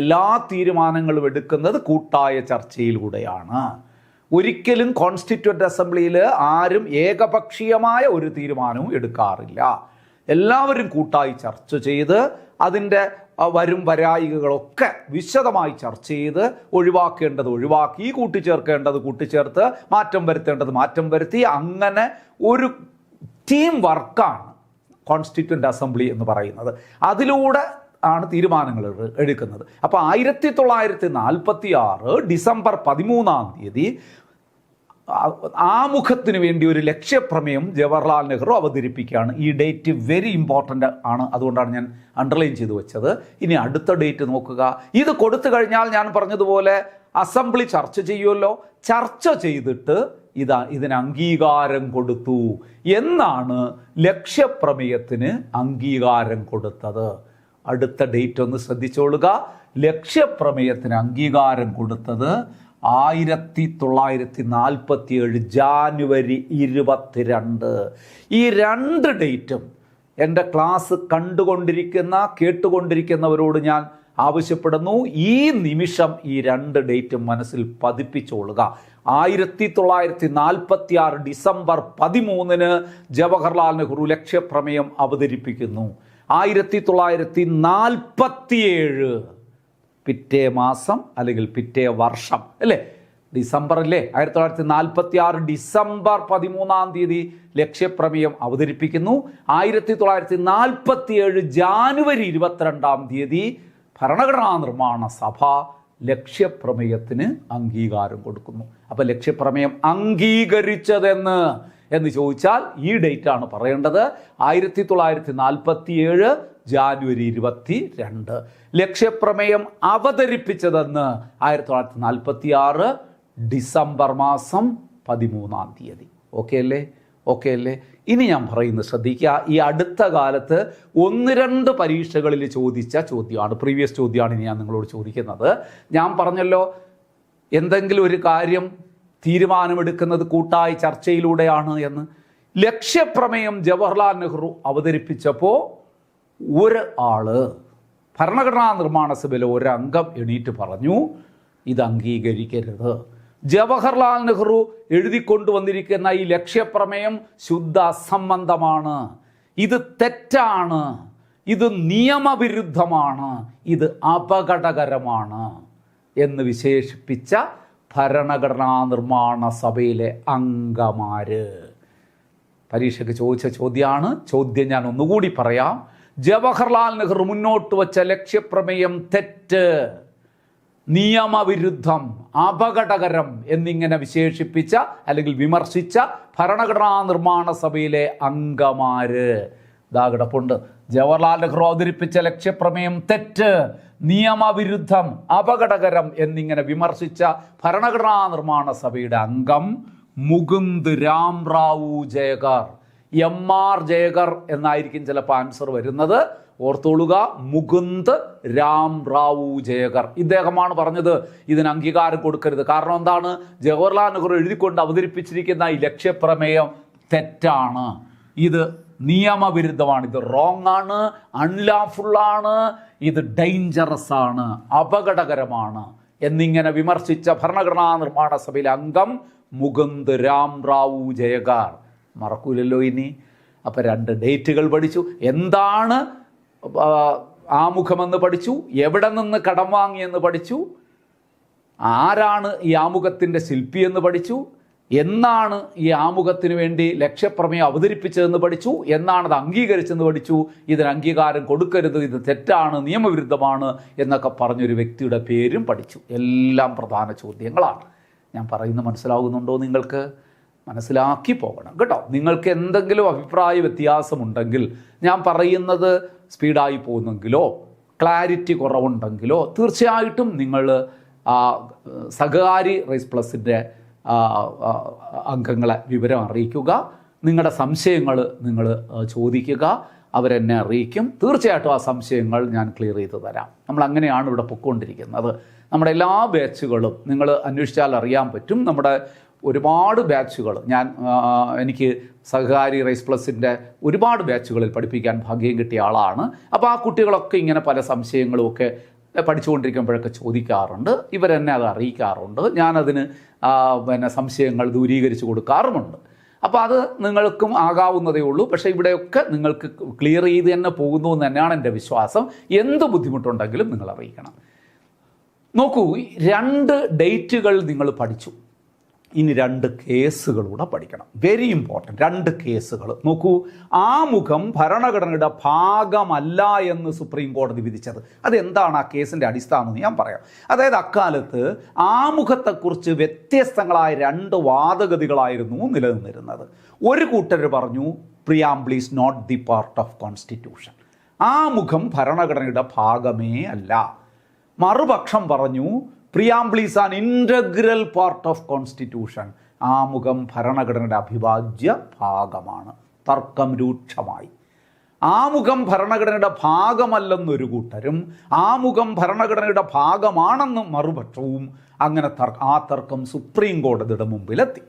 Speaker 1: എല്ലാ തീരുമാനങ്ങളും എടുക്കുന്നത് കൂട്ടായ ചർച്ചയിലൂടെയാണ്. ഒരിക്കലും കോൺസ്റ്റിറ്റ്യൂവൻ്റ് അസംബ്ലിയിൽ ആരും ഏകപക്ഷീയമായ ഒരു തീരുമാനവും എടുക്കാറില്ല. എല്ലാവരും കൂട്ടായി ചർച്ച ചെയ്ത് അതിൻ്റെ വരും വരായികകളൊക്കെ വിശദമായി ചർച്ച ചെയ്ത് ഒഴിവാക്കേണ്ടത് ഒഴിവാക്കി, കൂട്ടിച്ചേർക്കേണ്ടത് കൂട്ടിച്ചേർത്ത്, മാറ്റം വരുത്തേണ്ടത് മാറ്റം വരുത്തി, അങ്ങനെ ഒരു ടീം വർക്കാണ് കോൺസ്റ്റിറ്റ്യൂവൻ്റ് അസംബ്ലി എന്ന് പറയുന്നത്. അതിലൂടെ ആണ് തീരുമാനങ്ങൾ എടുക്കുന്നത്. അപ്പോൾ 1946 ഡിസംബർ 13-ാം തീയതി ആമുഖത്തിന് വേണ്ടി ഒരു ലക്ഷ്യപ്രമേയം ജവഹർലാൽ നെഹ്റു അവതരിപ്പിക്കുകയാണ്. ഈ ഡേറ്റ് വെരി ഇമ്പോർട്ടൻ്റ് ആണ്, അതുകൊണ്ടാണ് ഞാൻ അണ്ടർലൈൻ ചെയ്തു വെച്ചത്. ഇനി അടുത്ത ഡേറ്റ് നോക്കുക. ഇത് കൊടുത്തു കഴിഞ്ഞാൽ ഞാൻ പറഞ്ഞതുപോലെ അസംബ്ലി ചർച്ച ചെയ്യുമല്ലോ. ചർച്ച ചെയ്തിട്ട് ഇതിന് അംഗീകാരം കൊടുത്തു എന്നാണ് ലക്ഷ്യപ്രമേയത്തിന് അംഗീകാരം കൊടുത്തത്. അടുത്ത ഡേറ്റ് ഒന്ന് ശ്രദ്ധിച്ചോളുക. ലക്ഷ്യപ്രമേയത്തിന് അംഗീകാരം കൊടുത്തത് 1947 ജാനുവരി 22. ഈ രണ്ട് ഡേറ്റും എൻ്റെ ക്ലാസ് കേട്ടുകൊണ്ടിരിക്കുന്നവരോട് ഞാൻ ആവശ്യപ്പെടുന്നു, ഈ നിമിഷം ഈ രണ്ട് ഡേറ്റും മനസ്സിൽ പതിപ്പിച്ചോളുക. 1946 ഡിസംബർ 13 ജവഹർലാൽ നെഹ്റു ലക്ഷ്യപ്രമേയം അവതരിപ്പിക്കുന്നു. 1947 പിറ്റേ മാസം അല്ലെങ്കിൽ പിറ്റേ വർഷം അല്ലേ, ഡിസംബർ അല്ലേ, 1946 ഡിസംബർ 13-ാം തീയതി ലക്ഷ്യപ്രമേയം അവതരിപ്പിക്കുന്നു. 1947 ജാനുവരി 22-ാം തീയതി ഭരണഘടനാ നിർമ്മാണ സഭ ലക്ഷ്യപ്രമേയത്തിന് അംഗീകാരം കൊടുക്കുന്നു. അപ്പോൾ ലക്ഷ്യപ്രമേയം എന്ന് ചോദിച്ചാൽ ഈ ഡേറ്റാണ് പറയേണ്ടത്. 1947 ജാനുവരി 22. ലക്ഷ്യപ്രമേയം അവതരിപ്പിച്ചതെന്ന് 1946 ഡിസംബർ മാസം 13-ാം തീയതി. ഓക്കെ അല്ലേ? ഇനി ഞാൻ പറയുന്നത് ശ്രദ്ധിക്കുക. ഈ അടുത്ത കാലത്ത് 1-2 പരീക്ഷകളിൽ ചോദിച്ച ചോദ്യമാണ്, പ്രീവിയസ് ചോദ്യമാണ് ഇനി ഞാൻ നിങ്ങളോട് ചോദിക്കുന്നത്. ഞാൻ പറഞ്ഞല്ലോ, എന്തെങ്കിലും ഒരു കാര്യം തീരുമാനമെടുക്കുന്നത് കൂട്ടായ ചർച്ചയിലൂടെയാണ് എന്ന്. ലക്ഷ്യപ്രമേയം ജവഹർലാൽ നെഹ്റു അവതരിപ്പിച്ചപ്പോൾ ഭരണഘടനാ നിർമ്മാണ സഭയിലെ ഒരംഗം എണീറ്റ് പറഞ്ഞു, ഇത് അംഗീകരിക്കരുത്. ജവഹർലാൽ നെഹ്റു എഴുതിക്കൊണ്ടുവന്നിരിക്കുന്ന ഈ ലക്ഷ്യപ്രമേയം ശുദ്ധ അസംബന്ധമാണ്, ഇത് തെറ്റാണ്, ഇത് നിയമവിരുദ്ധമാണ്, ഇത് അപകടകരമാണ് എന്ന് വിശേഷിപ്പിച്ച ഭരണഘടനാ നിർമ്മാണ സഭയിലെ അംഗമാര്. പരീക്ഷയ്ക്ക് ചോദിച്ച ചോദ്യമാണ്. ചോദ്യം ഞാൻ ഒന്നുകൂടി പറയാം. ജവഹർലാൽ നെഹ്റു മുന്നോട്ട് വച്ച ലക്ഷ്യപ്രമേയം തെറ്റ്, നിയമവിരുദ്ധം, അപകടകരം എന്നിങ്ങനെ വിശേഷിപ്പിച്ച അല്ലെങ്കിൽ വിമർശിച്ച ഭരണഘടനാ നിർമ്മാണ സഭയിലെ അംഗമാര് ഇതാ കിടപ്പുണ്ട്. ജവഹർലാൽ നെഹ്റു അവതരിപ്പിച്ച ലക്ഷ്യപ്രമേയം തെറ്റ്, നിയമവിരുദ്ധം, അപകടകരം എന്നിങ്ങനെ വിമർശിച്ച ഭരണഘടനാ നിർമ്മാണ സഭയുടെ അംഗം മുകുന്ദ് രാം റാവു ജയകർ. MR ജയകർ എന്നായിരിക്കും ചിലപ്പോൾ ആൻസർ വരുന്നത്. ഓർത്തോളുക, മുകുന്ദ് രാം റാവു ജയകർ. ഇദ്ദേഹമാണ് പറഞ്ഞത് ഇതിന് അംഗീകാരം കൊടുക്കരുത്. കാരണം എന്താണ്? ജവഹർലാൽ നെഹ്റു എഴുതിക്കൊണ്ട് അവതരിപ്പിച്ചിരിക്കുന്ന ഈ ലക്ഷ്യപ്രമേയം തെറ്റാണ്, ഇത് നിയമവിരുദ്ധമാണ്, ഇത് റോങ് ആണ്, അൺലാഫുള്ളാണ്, ഇത് ഡേഞ്ചറസ് ആണ്, അപകടകരമാണ് എന്നിങ്ങനെ വിമർശിച്ച ഭരണഘടനാ നിർമ്മാണ സഭയിലെ അംഗം മുകുന്ദ് രാം റാവു ജയകർ. മറക്കൂലല്ലോ ഇനി. അപ്പം 2 ഡേറ്റുകൾ പഠിച്ചു. എന്താണ് ആമുഖമെന്ന് പഠിച്ചു, എവിടെ നിന്ന് കടം വാങ്ങിയെന്ന് പഠിച്ചു, ആരാണ് ഈ ആമുഖത്തിൻ്റെ ശില്പി എന്ന് പഠിച്ചു, എന്നാണ് ഈ ആമുഖത്തിന് വേണ്ടി ലക്ഷ്യപ്രമേയം അവതരിപ്പിച്ചതെന്ന് പഠിച്ചു, എന്നാണത് അംഗീകരിച്ചെന്ന് പഠിച്ചു, ഇതിന് അംഗീകാരം കൊടുക്കരുത്, ഇത് തെറ്റാണ്, നിയമവിരുദ്ധമാണ് എന്നൊക്കെ പറഞ്ഞൊരു വ്യക്തിയുടെ പേരും പഠിച്ചു. എല്ലാം പ്രധാന ചോദ്യങ്ങളാണ്. ഞാൻ പറയുന്നത് മനസ്സിലാകുന്നുണ്ടോ നിങ്ങൾക്ക്? മനസ്സിലാക്കി പോകണം കേട്ടോ. നിങ്ങൾക്ക് എന്തെങ്കിലും അഭിപ്രായ വ്യത്യാസമുണ്ടെങ്കിൽ, ഞാൻ പറയുന്നത് സ്പീഡായി പോകുന്നെങ്കിലോ ക്ലാരിറ്റി കുറവുണ്ടെങ്കിലോ തീർച്ചയായിട്ടും നിങ്ങൾ സഹകാരി റൈസ് പ്ലസിൻ്റെ അംഗങ്ങളെ വിവരം അറിയിക്കുക. നിങ്ങളുടെ സംശയങ്ങൾ നിങ്ങൾ ചോദിക്കുക, അവരെന്നെ അറിയിക്കും. തീർച്ചയായിട്ടും ആ സംശയങ്ങൾ ഞാൻ ക്ലിയർ ചെയ്ത് തരാം. നമ്മൾ അങ്ങനെയാണ് ഇവിടെ പൊയ്ക്കൊണ്ടിരിക്കുന്നത്. നമ്മുടെ എല്ലാ ബാച്ചുകളും നിങ്ങൾ അന്വേഷിച്ചാൽ അറിയാൻ പറ്റും. നമ്മുടെ ഒരുപാട് ബാച്ചുകൾ എനിക്ക് സഹകാരി റൈസ് പ്ലസിൻ്റെ ഒരുപാട് ബാച്ചുകളിൽ പഠിപ്പിക്കാൻ ഭാഗ്യം കിട്ടിയ ആളാണ്. അപ്പോൾ ആ കുട്ടികളൊക്കെ ഇങ്ങനെ പല സംശയങ്ങളും ഒക്കെ പഠിച്ചുകൊണ്ടിരിക്കുമ്പോഴൊക്കെ ചോദിക്കാറുണ്ട്. ഇവരെന്നെ അത് അറിയിക്കാറുണ്ട്. ഞാനതിന് സംശയങ്ങൾ ദൂരീകരിച്ച് കൊടുക്കാറുമുണ്ട്. അപ്പോൾ അത് നിങ്ങൾക്കും ആകാവുന്നതേ ഉള്ളൂ. പക്ഷേ ഇവിടെയൊക്കെ നിങ്ങൾക്ക് ക്ലിയർ ചെയ്ത് തന്നെ പോകുന്നു എന്ന് തന്നെയാണ് എൻ്റെ വിശ്വാസം. എന്ത് ബുദ്ധിമുട്ടുണ്ടെങ്കിലും നിങ്ങൾ അറിയിക്കണം. നോക്കൂ, 2 ഡേറ്റുകൾ നിങ്ങൾ പഠിച്ചു. ഇനി 2 കേസുകളൂടെ പഠിക്കണം. Very important. 2 കേസുകൾ നോക്കൂ. ആമുഖം ഭരണഘടനയുടെ ഭാഗമല്ല എന്ന് സുപ്രീം കോടതി വിധിച്ചത്. അതെന്താണ് ആ കേസിൻ്റെ അടിസ്ഥാനം എന്ന് ഞാൻ പറയാം. അതായത് അക്കാലത്ത് ആമുഖത്തെക്കുറിച്ച് വ്യത്യസ്തങ്ങളായ 2 വാദഗതികളായിരുന്നു നിലനിന്നിരുന്നത്. ഒരു കൂട്ടർ പറഞ്ഞു preamble is not the part of constitution, ആമുഖം ഭരണഘടനയുടെ ഭാഗമേ അല്ല. മറുപക്ഷം പറഞ്ഞു preamble is an integral part of constitution, ആമുഖം ഭരണഘടനയുടെ അവിഭാജ്യ ഭാഗമാണ്. തർക്കം രൂക്ഷമായി. ആമുഖം ഭരണഘടനയുടെ ഭാഗമല്ലെന്നൊരു കൂട്ടരും ആമുഖം ഭരണഘടനയുടെ ഭാഗമാണെന്ന് മറുപക്ഷവും. അങ്ങനെ ആ തർക്കം സുപ്രീം കോടതിയുടെ മുമ്പിലെത്തി.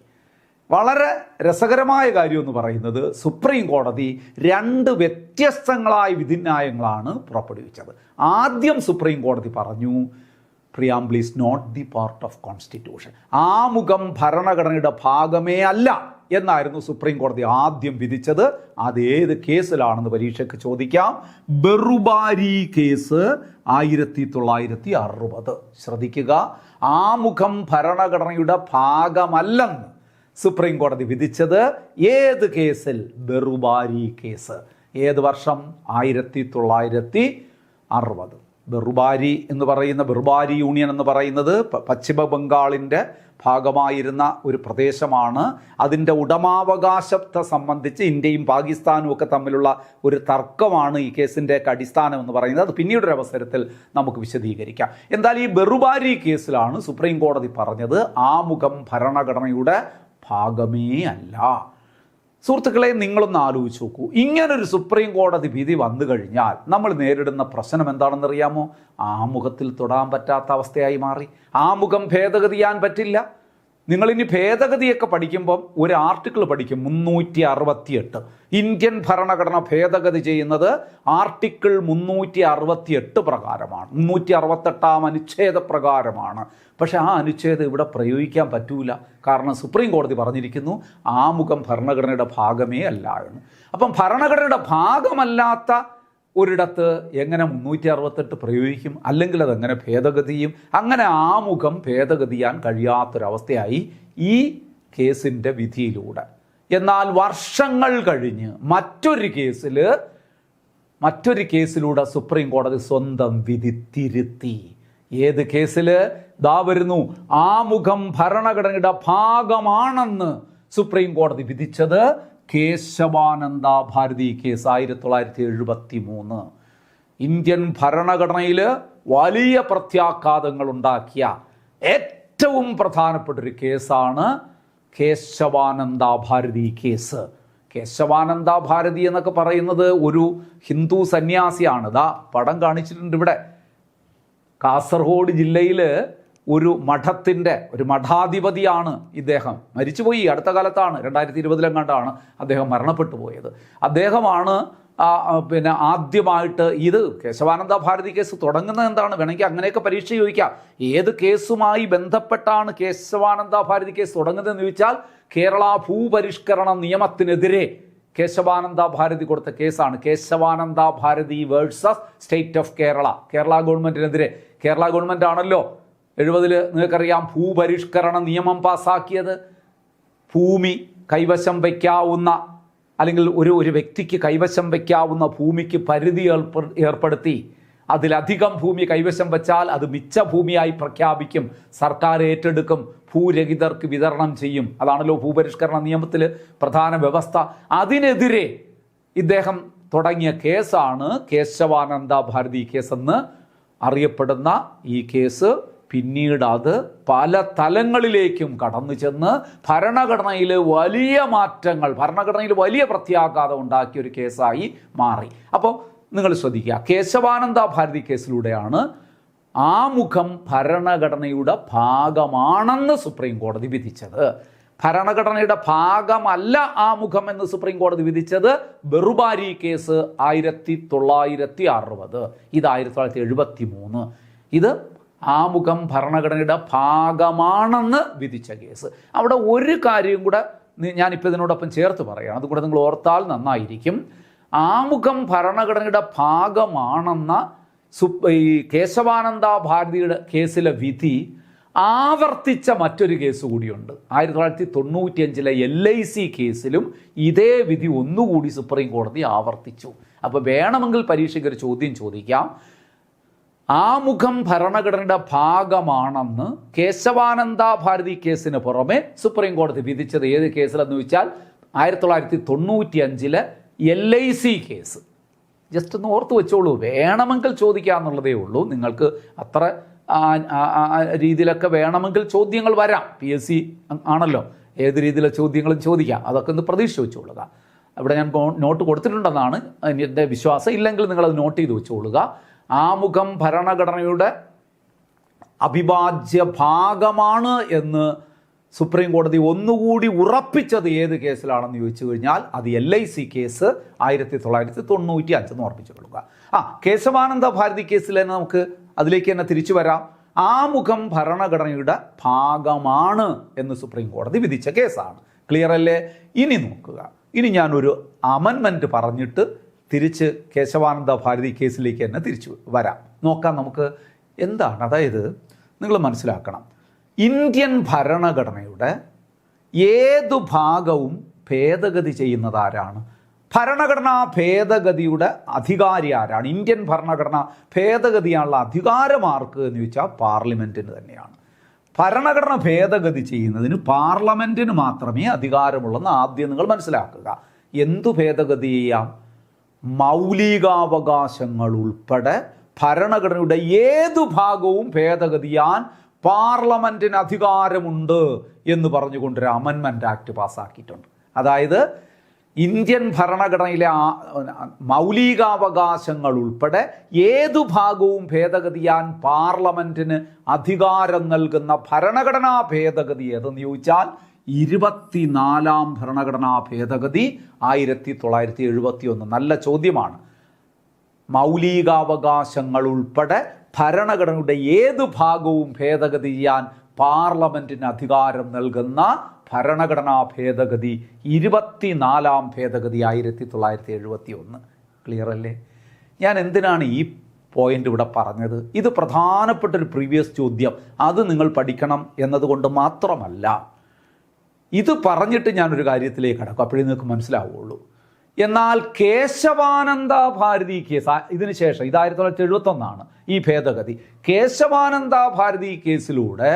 Speaker 1: വളരെ രസകരമായ കാര്യമെന്ന് പറയുന്നത് സുപ്രീം കോടതി 2 വ്യത്യസ്തങ്ങളായ വിധിന്യായങ്ങളാണ് പുറപ്പെടുവിച്ചത്. ആദ്യം സുപ്രീം കോടതി പറഞ്ഞു preamble is not the part of constitution, ആമുഖം ഭരണഘടനയുടെ ഭാഗമേ അല്ല എന്നായിരുന്നു സുപ്രീം കോടതി ആദ്യം വിധിച്ചത്. അതേത് കേസിലാണെന്ന് പരീക്ഷയ്ക്ക് ചോദിക്കാം. ബെറുബാരി കേസ് 1960. ശ്രദ്ധിക്കുക, ആമുഖം ഭരണഘടനയുടെ ഭാഗമല്ലെന്ന് സുപ്രീം കോടതി വിധിച്ചത് ഏത് കേസിൽ? ബെറുബാരി കേസ്. ഏത് വർഷം? 1960. ബെറുബാരി യൂണിയൻ എന്ന് പറയുന്നത് പശ്ചിമ ബംഗാളിൻ്റെ ഭാഗമായിരുന്ന ഒരു പ്രദേശമാണ്. അതിൻ്റെ ഉടമാവകാശത്തെ സംബന്ധിച്ച് ഇന്ത്യയും പാകിസ്ഥാനും ഒക്കെ തമ്മിലുള്ള ഒരു തർക്കമാണ് ഈ കേസിൻ്റെയൊക്കെ അടിസ്ഥാനം എന്ന് പറയുന്നത്. അത് പിന്നീടൊരു അവസരത്തിൽ നമുക്ക് വിശദീകരിക്കാം. എന്തായാലും ഈ ബെറുബാരി കേസിലാണ് സുപ്രീം കോടതി പറഞ്ഞത് ആമുഖം ഭരണഘടനയുടെ ഭാഗമേ അല്ല. സുഹൃത്തുക്കളെ, നിങ്ങളൊന്ന് ആലോചിച്ച് നോക്കൂ. ഇങ്ങനൊരു സുപ്രീം കോടതി വിധി വന്നു കഴിഞ്ഞാൽ നമ്മൾ നേരിടുന്ന പ്രശ്നം എന്താണെന്നറിയാമോ? ആമുഖത്തിൽ തൊടാൻ പറ്റാത്ത അവസ്ഥയായി മാറി. ആമുഖം ഭേദഗതി ചെയ്യാൻ പറ്റില്ല. നിങ്ങളിനി ഭേദഗതിയൊക്കെ പഠിക്കുമ്പം ഒരു ആർട്ടിക്കിൾ പഠിക്കും 368. ഇന്ത്യൻ ഭരണഘടന ഭേദഗതി ചെയ്യുന്നത് ആർട്ടിക്കിൾ 368 പ്രകാരമാണ്, 368 അനുച്ഛേദ പ്രകാരമാണ്. പക്ഷെ ആ അനുച്ഛേദം ഇവിടെ പ്രയോഗിക്കാൻ പറ്റൂല. കാരണം സുപ്രീം കോടതി പറഞ്ഞിരിക്കുന്നു ആമുഖം ഭരണഘടനയുടെ ഭാഗമേ അല്ല എന്ന്. അപ്പം ഭരണഘടനയുടെ ഭാഗമല്ലാത്ത ഒരിടത്ത് എങ്ങനെ 368 പ്രയോഗിക്കും? അല്ലെങ്കിൽ അതെങ്ങനെ ഭേദഗതി ചെയ്യും? അങ്ങനെ ആമുഖം ഭേദഗതി ചെയ്യാൻ കഴിയാത്തൊരവസ്ഥയായി ഈ കേസിൻ്റെ വിധിയിലൂടെ. എന്നാൽ വർഷങ്ങൾ കഴിഞ്ഞ് മറ്റൊരു കേസിലൂടെ സുപ്രീം കോടതി സ്വന്തം വിധി തിരുത്തി. ഏത് കേസിൽ? ദാ വരുന്നു, ആമുഖം ഭരണഘടനയുടെ ഭാഗമാണെന്ന് സുപ്രീം കോടതി വിധിച്ചത് കേശവാനന്ദ ഭാരതി കേസ് 1973. ഇന്ത്യൻ ഭരണഘടനയിൽ വലിയ പ്രത്യാഘാതങ്ങൾ ഉണ്ടാക്കിയ ഏറ്റവും പ്രധാനപ്പെട്ടൊരു കേസാണ് കേശവാനന്ദ ഭാരതി കേസ്. കേശവാനന്ദ ഭാരതി എന്നൊക്കെ പറയുന്നത് ഒരു ഹിന്ദു സന്യാസിയാണ്. ദാ പടം കാണിച്ചിട്ടുണ്ട് ഇവിടെ. കാസർഗോഡ് ജില്ലയിൽ ഒരു മഠാധിപതിയാണ് ഇദ്ദേഹം. മരിച്ചുപോയി, അടുത്ത കാലത്താണ്, 2020 അദ്ദേഹം മരണപ്പെട്ടു പോയത്. അദ്ദേഹമാണ് ആദ്യമായിട്ട് ഇത് കേശവാനന്ദ ഭാരതി കേസ് തുടങ്ങുന്നത് എന്താണ്? വേണമെങ്കിൽ അങ്ങനെയൊക്കെ പരീക്ഷ ചോദിക്കാം. ഏത് കേസുമായി ബന്ധപ്പെട്ടാണ് കേശവാനന്ദ ഭാരതി കേസ് തുടങ്ങുന്നതെന്ന് ചോദിച്ചാൽ കേരള ഭൂപരിഷ്കരണ നിയമത്തിനെതിരെ കേശവാനന്ദ ഭാരതി കൊടുത്ത കേസാണ്. Keshavananda Bharati versus state of Kerala. Kerala ഗവൺമെൻറ്റിനെതിരെ. കേരള ഗവൺമെൻറ് ആണല്ലോ 70 നിങ്ങൾക്കറിയാം ഭൂപരിഷ്കരണ നിയമം പാസ്സാക്കിയത്. ഭൂമി കൈവശം വയ്ക്കാവുന്ന അല്ലെങ്കിൽ ഒരു വ്യക്തിക്ക് കൈവശം വയ്ക്കാവുന്ന ഭൂമിക്ക് പരിധി ഏർപ്പെടുത്തി അതിലധികം ഭൂമി കൈവശം വച്ചാൽ അത് മിച്ച ഭൂമിയായി പ്രഖ്യാപിക്കും, സർക്കാർ ഏറ്റെടുക്കും, ഭൂരഹിതർക്ക് വിതരണം ചെയ്യും. അതാണല്ലോ ഭൂപരിഷ്കരണ നിയമത്തിൽ പ്രധാന വ്യവസ്ഥ. അതിനെതിരെ ഇദ്ദേഹം തുടങ്ങിയ കേസാണ് കേശവാനന്ദ ഭാരതി കേസെന്ന് അറിയപ്പെടുന്ന ഈ കേസ്. പിന്നീട് അത് പല തലങ്ങളിലേക്കും കടന്നു ചെന്ന് ഭരണഘടനയിൽ വലിയ മാറ്റങ്ങൾ, ഭരണഘടനയിൽ വലിയ പ്രത്യാഘാതം ഉണ്ടാക്കിയ ഒരു കേസായി മാറി. അപ്പോൾ നിങ്ങൾ ശ്രദ്ധിക്കുക, കേശവാനന്ദ ഭാരതി കേസിലൂടെയാണ് ആമുഖം ഭരണഘടനയുടെ ഭാഗമാണെന്ന് സുപ്രീം കോടതി വിധിച്ചത്. ഭരണഘടനയുടെ ഭാഗമല്ല ആമുഖം എന്ന് സുപ്രീം കോടതി വിധിച്ചത് ബെറുബാരി കേസ് 1960, ഇത് 1973. ഇത് ആമുഖം ഭരണഘടനയുടെ ഭാഗമാണെന്ന് വിധിച്ച കേസ്. അവിടെ ഒരു കാര്യം കൂടെ ഞാനിപ്പോൾ ഇതിനോടൊപ്പം ചേർത്ത് പറയുകയാണ്, അതുകൂടെ നിങ്ങൾ ഓർത്താൽ നന്നായിരിക്കും. ആമുഖം ഭരണഘടനയുടെ ഭാഗമാണെന്ന ഈ കേശവാനന്ദ ഭാരതിയുടെ കേസിലെ വിധി ആവർത്തിച്ച മറ്റൊരു കേസ് കൂടിയുണ്ട്. 1995 LIC കേസിലും ഇതേ വിധി ഒന്നുകൂടി സുപ്രീം കോടതി ആവർത്തിച്ചു. അപ്പോൾ വേണമെങ്കിൽ പരീക്ഷയ്ക്ക് ഒരു ചോദ്യം ചോദിക്കാം, ആമുഖം ഭരണഘടനയുടെ ഭാഗമാണെന്ന് കേശവാനന്ദ ഭാരതി കേസിന് പുറമെ സുപ്രീം കോടതി വിധിച്ചത് ഏത് കേസിലെന്ന് വെച്ചാൽ 1995 LIC കേസ്. ജസ്റ്റ് ഒന്ന് ഓർത്ത് വെച്ചോളൂ, വേണമെങ്കിൽ ചോദിക്കാമെന്നുള്ളതേ ഉള്ളൂ. നിങ്ങൾക്ക് അത്ര രീതിയിലൊക്കെ വേണമെങ്കിൽ ചോദ്യങ്ങൾ വരാം. PSC ആണല്ലോ, ഏത് രീതിയിലെ ചോദ്യങ്ങളും ചോദിക്കാം. അതൊക്കെ ഒന്ന് പ്രതീക്ഷിച്ച് വെച്ചോളുക. ഇവിടെ ഞാൻ നോട്ട് കൊടുത്തിട്ടുണ്ടെന്നാണ് എൻ്റെ വിശ്വാസം. ഇല്ലെങ്കിൽ നിങ്ങളത് നോട്ട് ചെയ്ത് വെച്ചോളുക. ആമുഖം ഭരണഘടനയുടെ അവിഭാജ്യ ഭാഗമാണ് എന്ന് സുപ്രീം കോടതി ഒന്നുകൂടി ഉറപ്പിച്ചത് ഏത് കേസിലാണെന്ന് ചോദിച്ചു കഴിഞ്ഞാൽ അത് LIC കേസ് 1995 എന്ന് ഓർപ്പിച്ചുകൊള്ളുക. കേശവാനന്ദ ഭാരതി കേസിൽ തന്നെ നമുക്ക് അതിലേക്ക് തന്നെ തിരിച്ചു വരാം. ആമുഖം ഭരണഘടനയുടെ ഭാഗമാണ് എന്ന് സുപ്രീം കോടതി വിധിച്ച കേസാണ്. ക്ലിയർ അല്ലേ? ഇനി നോക്കുക, ഇനി ഞാനൊരു അമെൻമെൻറ്റ് പറഞ്ഞിട്ട് തിരിച്ച് കേശവാനന്ദ ഭാരതി കേസിലേക്ക് തന്നെ തിരിച്ചു വരാം. നോക്കാം നമുക്ക് എന്താണ്. അതായത് നിങ്ങൾ മനസ്സിലാക്കണം, ഇന്ത്യൻ ഭരണഘടനയുടെ ഏതു ഭാഗവും ഭേദഗതി ചെയ്യുന്നത് ആരാണ്? ഭരണഘടനാ ഭേദഗതിയുടെ അധികാരി ആരാണ്? ഇന്ത്യൻ ഭരണഘടന ഭേദഗതിയാനുള്ള അധികാരം ആർക്ക് എന്ന് ചോദിച്ചാൽ പാർലമെൻറ്റിന് തന്നെയാണ്. ഭരണഘടന ഭേദഗതി ചെയ്യുന്നതിന് പാർലമെൻറ്റിന് മാത്രമേ അധികാരമുള്ളെന്ന് ആദ്യം നിങ്ങൾ മനസ്സിലാക്കുക. എന്തു ഭേദഗതി ചെയ്യാം? മൗലികാവകാശങ്ങൾ ഉൾപ്പെടെ ഭരണഘടനയുടെ ഏതു ഭാഗവും ഭേദഗതി ചെയ്യാൻ പാർലമെൻറ്റിന് അധികാരമുണ്ട് എന്ന് പറഞ്ഞുകൊണ്ടൊരു അമെൻമെൻറ്റ് ആക്ട് പാസ്സാക്കിയിട്ടുണ്ട്. അതായത് ഇന്ത്യൻ ഭരണഘടനയിലെ മൗലികാവകാശങ്ങൾ ഉൾപ്പെടെ ഏതു ഭാഗവും ഭേദഗതി ചെയ്യാൻ പാർലമെൻറ്റിന് അധികാരം നൽകുന്ന ഭരണഘടനാ ഭേദഗതി ഏതെന്ന് ചോദിച്ചാൽ 24ാം ഭരണഘടനാ ഭേദഗതി 1971. നല്ല ചോദ്യമാണ്. മൗലികാവകാശങ്ങൾ ഉൾപ്പെടെ ഭരണഘടനയുടെ ഏതു ഭാഗവും ഭേദഗതി ചെയ്യാൻ പാർലമെൻറ്റിന് അധികാരം നൽകുന്ന ഭരണഘടനാ ഭേദഗതി 24ാം ഭേദഗതി 1971. ക്ലിയർ അല്ലേ? ഞാൻ എന്തിനാണ് ഈ പോയിന്റ് ഇവിടെ പറഞ്ഞത്? ഇത് പ്രധാനപ്പെട്ടൊരു പ്രീവിയസ് ചോദ്യം, അത് നിങ്ങൾ പഠിക്കണം എന്നതുകൊണ്ട് മാത്രമല്ല. ഇത് പറഞ്ഞിട്ട് ഞാനൊരു കാര്യത്തിലേക്ക് കടക്കും, അപ്പോഴേ നിങ്ങൾക്ക് മനസ്സിലാവുള്ളൂ. എന്നാൽ കേശവാനന്ദ ഭാരതി കേസ് ഇതിന് ശേഷം, ഇത് 1971 ഈ ഭേദഗതി. കേശവാനന്ദ ഭാരതി കേസിലൂടെ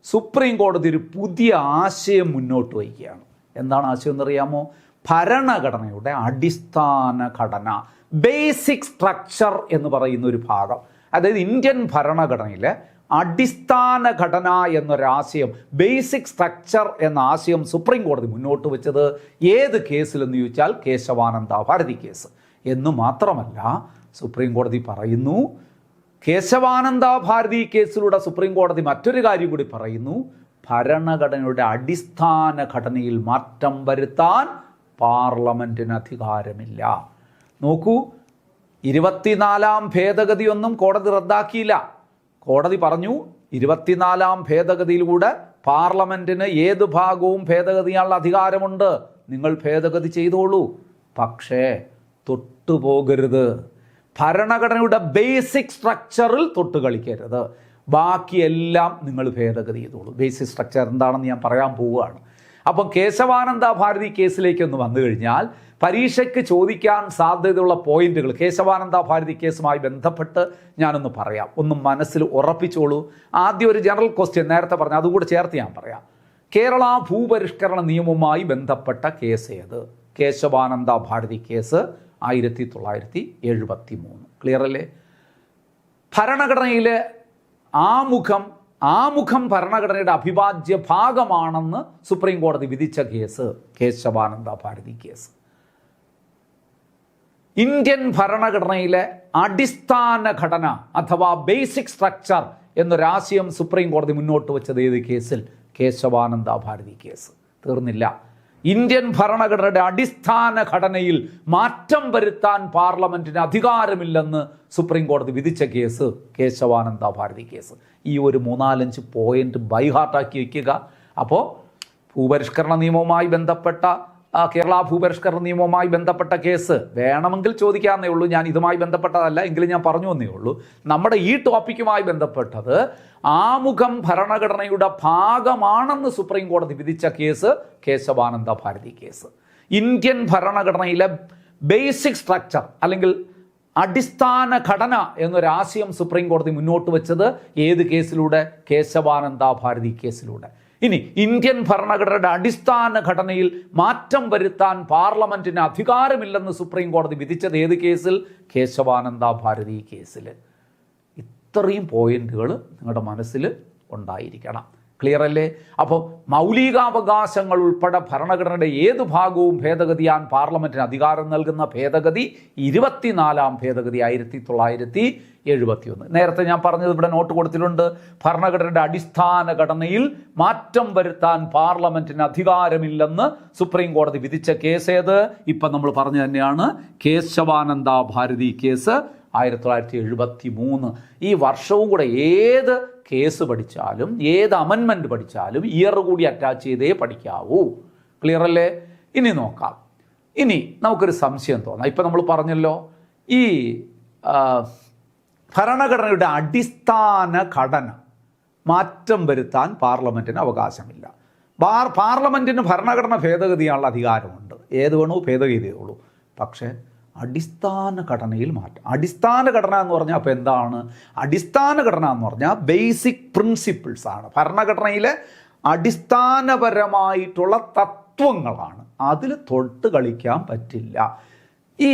Speaker 1: സുപ്രീം കോടതി ഒരു പുതിയ ആശയം മുന്നോട്ട് വയ്ക്കുകയാണ്. എന്താണ് ആശയം എന്നറിയാമോ? ഭരണഘടനയുടെ അടിസ്ഥാന ഘടന, ബേസിക് സ്ട്രക്ചർ എന്ന് പറയുന്ന ഒരു ഭാഗം, അതായത് ഇന്ത്യൻ ഭരണഘടനയിലെ അടിസ്ഥാന ഘടന എന്നൊരാശയം, ബേസിക് സ്ട്രക്ചർ എന്ന ആശയം സുപ്രീം കോടതി മുന്നോട്ട് വെച്ചത് ഏത് കേസിലെന്ന് ചോദിച്ചാൽ കേശവാനന്ദ ഭാരതി കേസ്. എന്ന് മാത്രമല്ല, സുപ്രീം കോടതി പറയുന്നു, കേശവാനന്ദ ഭാരതി കേസിലൂടെ സുപ്രീം കോടതി മറ്റൊരു കാര്യം കൂടി പറയുന്നു, ഭരണഘടനയുടെ അടിസ്ഥാന ഘടനയിൽ മാറ്റം വരുത്താൻ പാർലമെൻറ്റിന് അധികാരമില്ല. നോക്കൂ, 24ാം ഭേദഗതിയൊന്നും കോടതി റദ്ദാക്കിയില്ല. കോടതി പറഞ്ഞു 24ാം ഭേദഗതിയിലൂടെ പാർലമെൻറ്റിന് ഏത് ഭാഗവും ഭേദഗതി ചെയ്യാനുള്ള അധികാരമുണ്ട്, നിങ്ങൾ ഭേദഗതി ചെയ്തോളൂ. പക്ഷേ തൊട്ടുപോകരുത്, ഭരണഘടനയുടെ ബേസിക് സ്ട്രക്ചറിൽ തൊട്ട് കളിക്കരുത്, ബാക്കിയെല്ലാം നിങ്ങൾ ഭേദഗതി ചെയ്തോളൂ. ബേസിക് സ്ട്രക്ചർ എന്താണെന്ന് ഞാൻ പറയാൻ പോവുകയാണ്. അപ്പം കേശവാനന്ദ ഭാരതി കേസിലേക്കൊന്ന് വന്നു കഴിഞ്ഞാൽ, പരീക്ഷയ്ക്ക് ചോദിക്കാൻ സാധ്യതയുള്ള പോയിന്റുകൾ കേശവാനന്ദ ഭാരതി കേസുമായി ബന്ധപ്പെട്ട് ഞാനൊന്ന് പറയാം, ഒന്ന് മനസ്സിൽ ഉറപ്പിച്ചോളൂ. ആദ്യം ഒരു ജനറൽ ക്വസ്റ്റ്യൻ നേരത്തെ പറഞ്ഞു, അതുകൂടെ ചേർത്ത് ഞാൻ പറയാം. കേരള ഭൂപരിഷ്കരണ നിയമവുമായി ബന്ധപ്പെട്ട കേസ് ഏത്? കേശവാനന്ദ ഭാരതി കേസ് 1973. ക്ലിയർ അല്ലേ? ഭരണഘടനയിലെ ആമുഖം ഭരണഘടനയുടെ അവിഭാജ്യ ഭാഗമാണെന്ന് സുപ്രീം കോടതി വിധിച്ച കേസ് കേശവാനന്ദ ഭാരതി കേസ്. ഇന്ത്യൻ ഭരണഘടനയിലെ അടിസ്ഥാന ഘടന അഥവാ ബേസിക് സ്ട്രക്ചർ എന്നൊരാശയം സുപ്രീം കോടതി മുന്നോട്ട് വെച്ചത് ഏത് കേസിൽ? കേശവാനന്ദ ഭാരതി കേസ്. തീർന്നില്ല. ഇന്ത്യൻ ഭരണഘടനയുടെ അടിസ്ഥാന ഘടനയിൽ മാറ്റം വരുത്താൻ പാർലമെന്റിന് അധികാരമില്ലെന്ന് സുപ്രീം കോടതി വിധിച്ച കേസ് കേശവാനന്ദ ഭാരതി കേസ്. ഈ ഒരു 3-4 പോയിന്റ് ബൈഹാർട്ടാക്കി വയ്ക്കുക. അപ്പോൾ ഭൂപരിഷ്കരണ നിയമവുമായി ബന്ധപ്പെട്ട കേരള ഭൂപരിഷ്കരണ നിയമവുമായി ബന്ധപ്പെട്ട കേസ് വേണമെങ്കിൽ ചോദിക്കാമെന്നേ ഉള്ളൂ. ഞാൻ ഇതുമായി ബന്ധപ്പെട്ടതല്ല, എങ്കിലും ഞാൻ പറഞ്ഞു എന്നേ ഉള്ളൂ. നമ്മുടെ ഈ ടോപ്പിക്കുമായി ബന്ധപ്പെട്ടത് ആമുഖം ഭരണഘടനയുടെ ഭാഗമാണെന്ന് സുപ്രീം കോടതി വിധിച്ച കേസ് കേശവാനന്ദ ഭാരതി കേസ്. ഇന്ത്യൻ ഭരണഘടനയിലെ ബേസിക് സ്ട്രക്ചർ അല്ലെങ്കിൽ അടിസ്ഥാന ഘടന എന്നൊരാശയം സുപ്രീം കോടതി മുന്നോട്ട് വെച്ചത് ഏത് കേസിലൂടെ? കേശവാനന്ദ ഭാരതി കേസിലൂടെ. ഇനി ഇന്ത്യൻ ഭരണഘടനയുടെ അടിസ്ഥാന ഘടനയിൽ മാറ്റം വരുത്താൻ പാർലമെന്റിന് അധികാരമില്ലെന്ന് സുപ്രീം കോടതി വിധിച്ചത് ഏത് കേസിൽ? കേശവാനന്ദ ഭാരതി കേസിൽ. ഇത്രയും പോയിന്റുകൾ നിങ്ങളുടെ മനസ്സിൽ ഉണ്ടായിരിക്കണം. ക്ലിയർ അല്ലേ? അപ്പോൾ മൗലികാവകാശങ്ങൾ ഉൾപ്പെടെ ഭരണഘടനയുടെ ഏത് ഭാഗവും ഭേദഗതി ചെയ്യാൻ പാർലമെന്റിന് അധികാരം നൽകുന്ന ഭേദഗതി 24-ാം ഭേദഗതി 1971. നേരത്തെ ഞാൻ പറഞ്ഞത് ഇവിടെ നോട്ട് കൊടുത്തിട്ടുണ്ട്. ഭരണഘടനയുടെ അടിസ്ഥാന ഘടനയിൽ മാറ്റം വരുത്താൻ പാർലമെന്റിന് അധികാരമില്ലെന്ന് സുപ്രീം കോടതി വിധിച്ച കേസ് ഏത്? ഇപ്പം നമ്മൾ പറഞ്ഞു തന്നെയാണ്, കേശവാനന്ദ ഭാരതി കേസ് 1973. ഈ വർഷവും കൂടെ ഏത് കേസ് പഠിച്ചാലും ഏത് അമെൻമെൻറ്റ് പഠിച്ചാലും ഇയർ കൂടി അറ്റാച്ച് ചെയ്തേ പഠിക്കാവൂ. ക്ലിയർ അല്ലേ? ഇനി നോക്കാം. ഇനി നമുക്കൊരു സംശയം തോന്നാം. ഇപ്പം നമ്മൾ പറഞ്ഞല്ലോ, ഈ ഭരണഘടനയുടെ അടിസ്ഥാന ഘടന മാറ്റം വരുത്താൻ പാർലമെൻറ്റിന് അവകാശമില്ല. പാർലമെൻറ്റിന് ഭരണഘടന ഭേദഗതി ചെയ്യാനുള്ള അധികാരമുണ്ട്. ഏത് വേണോ ഭേദഗതി ചെയ്തോളൂ. പക്ഷേ അടിസ്ഥാന ഘടനയിൽ മാറ്റം. അടിസ്ഥാന ഘടന എന്ന് പറഞ്ഞാൽ അപ്പോൾ എന്താണ്? അടിസ്ഥാന ഘടന എന്ന് പറഞ്ഞാൽ ബേസിക് പ്രിൻസിപ്പിൾസ് ആണ്. ഭരണഘടനയിലെ അടിസ്ഥാനപരമായിട്ടുള്ള തത്വങ്ങളാണ്. അതിൽ തൊട്ട് കളിക്കാൻ പറ്റില്ല. ഈ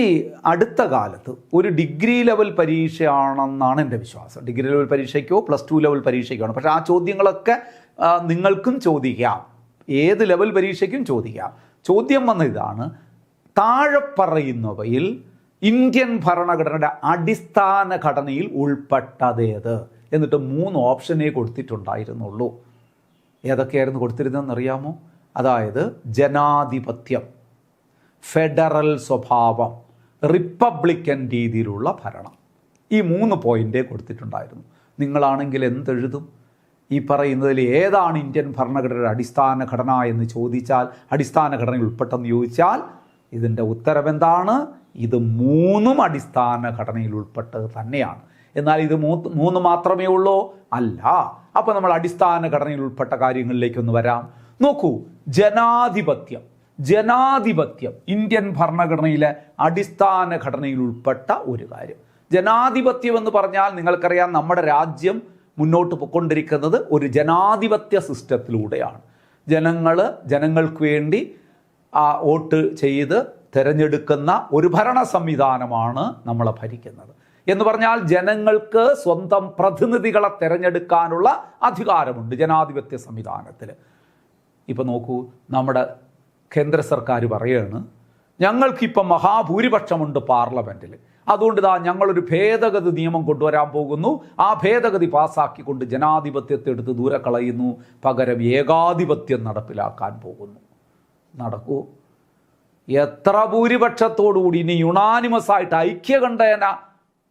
Speaker 1: അടുത്ത കാലത്ത് ഒരു ഡിഗ്രി ലെവൽ പരീക്ഷയാണെന്നാണ് എൻ്റെ വിശ്വാസം. ഡിഗ്രി ലെവൽ പരീക്ഷയ്ക്കോ +2 ലെവൽ പരീക്ഷയ്ക്കോ ആണ്. പക്ഷേ ആ ചോദ്യങ്ങളൊക്കെ നിങ്ങൾക്കും ചോദിക്കാം, ഏത് ലെവൽ പരീക്ഷയ്ക്കും ചോദിക്കാം. ചോദ്യം വന്ന ഇതാണ്: താഴെ പറയുന്നവയിൽ ഇന്ത്യൻ ഭരണഘടനയുടെ അടിസ്ഥാന ഘടനയിൽ ഉൾപ്പെട്ടതേത്? എന്നിട്ട് 3 ഓപ്ഷനേ കൊടുത്തിട്ടുണ്ടായിരുന്നുള്ളൂ. ഏതൊക്കെയായിരുന്നു കൊടുത്തിരുന്നതെന്ന് അറിയാമോ? അതായത് ജനാധിപത്യം, ഫെഡറൽ സ്വഭാവം, റിപ്പബ്ലിക്കൻ രീതിയിലുള്ള ഭരണം. ഈ 3 പോയിന്റേ കൊടുത്തിട്ടുണ്ടായിരുന്നു. നിങ്ങളാണെങ്കിൽ എന്തെഴുതും? ഈ പറയുന്നതിൽ ഏതാണ് ഇന്ത്യൻ ഭരണഘടനയുടെ അടിസ്ഥാന ഘടന എന്ന് ചോദിച്ചാൽ, അടിസ്ഥാന ഘടനയിൽ ഉൾപ്പെട്ടെന്ന് ചോദിച്ചാൽ ഇതിൻ്റെ ഉത്തരം എന്താണ്? ഇത് 3ഉം അടിസ്ഥാന ഘടനയിൽ ഉൾപ്പെട്ടത് തന്നെയാണ്. എന്നാൽ ഇത് 3 മാത്രമേ ഉള്ളൂ? അല്ല. അപ്പോൾ നമ്മൾ അടിസ്ഥാന ഘടനയിൽ ഉൾപ്പെട്ട കാര്യങ്ങളിലേക്കൊന്ന് വരാം. നോക്കൂ, ജനാധിപത്യം ഇന്ത്യൻ ഭരണഘടനയിലെ അടിസ്ഥാന ഘടനയിൽ ഉൾപ്പെട്ട ഒരു കാര്യം. ജനാധിപത്യം എന്ന് പറഞ്ഞാൽ നിങ്ങൾക്കറിയാം, നമ്മുടെ രാജ്യം മുന്നോട്ട് പോയിക്കൊണ്ടിരിക്കുന്നത് ഒരു ജനാധിപത്യ സിസ്റ്റത്തിലൂടെയാണ്. ജനങ്ങൾക്ക് വേണ്ടി വോട്ട് ചെയ്ത് തിരഞ്ഞെടുക്കുന്ന ഒരു ഭരണ സംവിധാനമാണ് നമ്മളെ ഭരിക്കുന്നത്. എന്ന് പറഞ്ഞാൽ ജനങ്ങൾക്ക് സ്വന്തം പ്രതിനിധികളെ തിരഞ്ഞെടുക്കാനുള്ള അധികാരമുണ്ട് ജനാധിപത്യ സംവിധാനത്തിൽ. ഇപ്പം നോക്കൂ, നമ്മുടെ കേന്ദ്ര സർക്കാർ പറയുകയാണ്, ഞങ്ങൾക്കിപ്പം മഹാഭൂരിപക്ഷമുണ്ട് പാർലമെൻറ്റിൽ, അതുകൊണ്ട് ഞങ്ങളൊരു ഭേദഗതി നിയമം കൊണ്ടുവരാൻ പോകുന്നു. ആ ഭേദഗതി പാസ്സാക്കിക്കൊണ്ട് ജനാധിപത്യത്തെ എടുത്ത് ദൂരെ കളയുന്നു, പകരം ഏകാധിപത്യം നടപ്പിലാക്കാൻ പോകുന്നു. നടക്കൂ? എത്ര ഭൂരിപക്ഷത്തോടുകൂടി ഇനി യുണാനിമസ് ആയിട്ട് ഐക്യകണ്ഠേന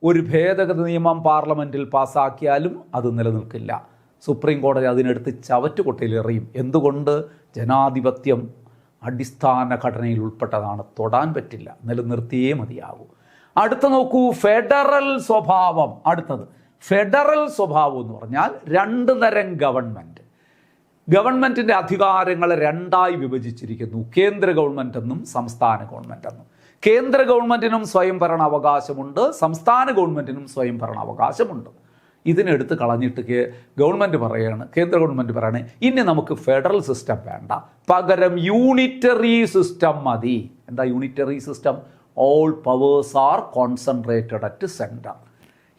Speaker 1: ഒരു ഭേദഗതി നിയമം പാർലമെൻറ്റിൽ പാസ്സാക്കിയാലും അത് നിലനിൽക്കില്ല. സുപ്രീം കോടതി അതിനെടുത്ത് ചവറ്റുകൊട്ടയിലെറിയും. എന്തുകൊണ്ട്? ജനാധിപത്യം അടിസ്ഥാന ഘടനയിൽ ഉൾപ്പെട്ടതാണ്, തൊടാൻ പറ്റില്ല, നിലനിർത്തിയേ മതിയാകൂ. അടുത്ത നോക്കൂ, ഫെഡറൽ സ്വഭാവം. അടുത്തത് ഫെഡറൽ സ്വഭാവം എന്ന് പറഞ്ഞാൽ 2 തരം ഗവൺമെൻറ്. ഗവൺമെൻറ്റിൻ്റെ അധികാരങ്ങളെ രണ്ടായി വിഭജിച്ചിരിക്കുന്നു. കേന്ദ്ര ഗവൺമെൻറ് എന്നും സംസ്ഥാന ഗവൺമെൻറ് എന്നും. കേന്ദ്ര ഗവൺമെൻറ്റിനും സ്വയം ഭരണാവകാശമുണ്ട്, സംസ്ഥാന ഗവൺമെൻറ്റിനും സ്വയം ഭരണാവകാശമുണ്ട്. ഇതിനെടുത്ത് കളഞ്ഞിട്ട് ഗവൺമെൻറ് പറയാണ്, കേന്ദ്ര ഗവൺമെൻറ് പറയാണ്, ഇനി നമുക്ക് ഫെഡറൽ സിസ്റ്റം വേണ്ട, പകരം യൂണിറ്ററി സിസ്റ്റം മതി. എന്താ unitary system? All powers R concentrated at centre.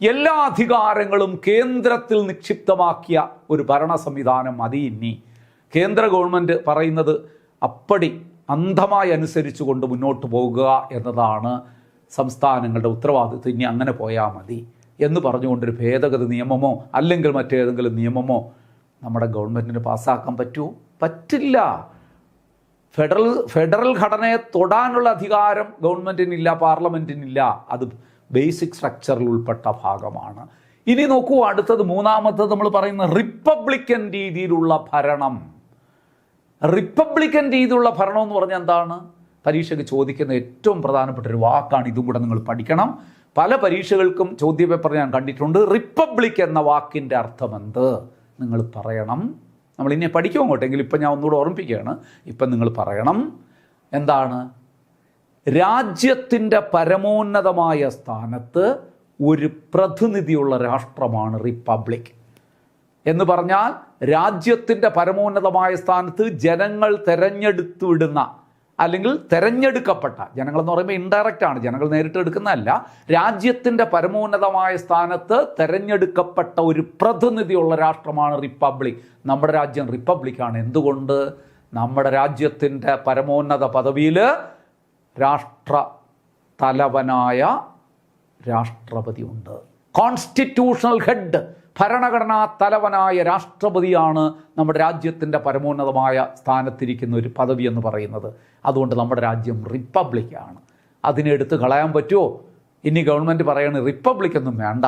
Speaker 1: എല്ലാ അധികാരങ്ങളും കേന്ദ്രത്തിൽ നിക്ഷിപ്തമാക്കിയ ഒരു ഭരണ സംവിധാനം മതി. ഇനി കേന്ദ്ര ഗവൺമെൻറ് പറയുന്നത് അപ്പടി അന്ധമായി അനുസരിച്ചുകൊണ്ട് മുന്നോട്ട് പോകുക എന്നതാണ് സംസ്ഥാനങ്ങളുടെ ഉത്തരവാദിത്വം. ഇനി അങ്ങനെ പോയാൽ മതി എന്ന് പറഞ്ഞുകൊണ്ടൊരു ഭേദഗതി നിയമമോ അല്ലെങ്കിൽ മറ്റേതെങ്കിലും നിയമമോ നമ്മുടെ ഗവൺമെൻറ്റിന് പാസ്സാക്കാൻ പറ്റുമോ? പറ്റില്ല. ഫെഡറൽ ഘടനയെ തൊടാനുള്ള അധികാരം ഗവൺമെൻറ്റിനില്ല, പാർലമെൻറ്റിനില്ല. അത് ബേസിക് സ്ട്രക്ചറിൽ ഉൾപ്പെട്ട ഭാഗമാണ്. ഇനി നോക്കൂ, അടുത്തത് മൂന്നാമത്തത് നമ്മൾ പറയുന്ന റിപ്പബ്ലിക്കൻ രീതിയിലുള്ള ഭരണം. റിപ്പബ്ലിക്കൻ രീതിയിലുള്ള ഭരണം എന്ന് പറഞ്ഞാൽ എന്താണ്? പരീക്ഷയ്ക്ക് ചോദിക്കുന്ന ഏറ്റവും പ്രധാനപ്പെട്ട ഒരു വാക്കാണ്. ഇതും കൂടെ നിങ്ങൾ പഠിക്കണം. പല പരീക്ഷകൾക്കും ചോദ്യപേപ്പർ ഞാൻ കണ്ടിട്ടുണ്ട്. റിപ്പബ്ലിക് എന്ന വാക്കിൻ്റെ അർത്ഥം എന്ത് നിങ്ങൾ പറയണം. നമ്മൾ ഇനി പഠിക്കും അങ്ങോട്ടെങ്കിൽ, ഇപ്പം ഞാൻ ഒന്നുകൂടെ ഓർമ്മിപ്പിക്കുകയാണ്. ഇപ്പം നിങ്ങൾ പറയണം എന്താണ്? രാജ്യത്തിൻ്റെ പരമോന്നതമായ സ്ഥാനത്ത് ഒരു പ്രതിനിധിയുള്ള രാഷ്ട്രമാണ് റിപ്പബ്ലിക്. എന്ന് പറഞ്ഞാൽ രാജ്യത്തിൻ്റെ പരമോന്നതമായ സ്ഥാനത്ത് ജനങ്ങൾ തെരഞ്ഞെടുത്തു വിടുന്ന അല്ലെങ്കിൽ തെരഞ്ഞെടുക്കപ്പെട്ട, ജനങ്ങളെന്ന് പറയുമ്പോൾ ഇൻഡയറക്റ്റ് ആണ്, ജനങ്ങൾ നേരിട്ട് എടുക്കുന്നതല്ല, രാജ്യത്തിൻ്റെ പരമോന്നതമായ സ്ഥാനത്ത് തെരഞ്ഞെടുക്കപ്പെട്ട ഒരു പ്രതിനിധിയുള്ള രാഷ്ട്രമാണ് റിപ്പബ്ലിക്. നമ്മുടെ രാജ്യം റിപ്പബ്ലിക്കാണ്. എന്തുകൊണ്ട്? നമ്മുടെ രാജ്യത്തിൻ്റെ പരമോന്നത പദവിയിൽ രാഷ്ട്ര തലവനായ രാഷ്ട്രപതി ഉണ്ട്. കോൺസ്റ്റിറ്റ്യൂഷണൽ ഹെഡ്, ഭരണഘടനാ തലവനായ രാഷ്ട്രപതിയാണ് നമ്മുടെ രാജ്യത്തിൻ്റെ പരമോന്നതമായ സ്ഥാനത്തിരിക്കുന്ന ഒരു പദവി എന്ന് പറയുന്നത്. അതുകൊണ്ട് നമ്മുടെ രാജ്യം റിപ്പബ്ലിക്കാണ്. അതിനെടുത്ത് കളയാൻ പറ്റുമോ? ഇനി ഗവൺമെൻറ് പറയണ റിപ്പബ്ലിക്കൊന്നും വേണ്ട,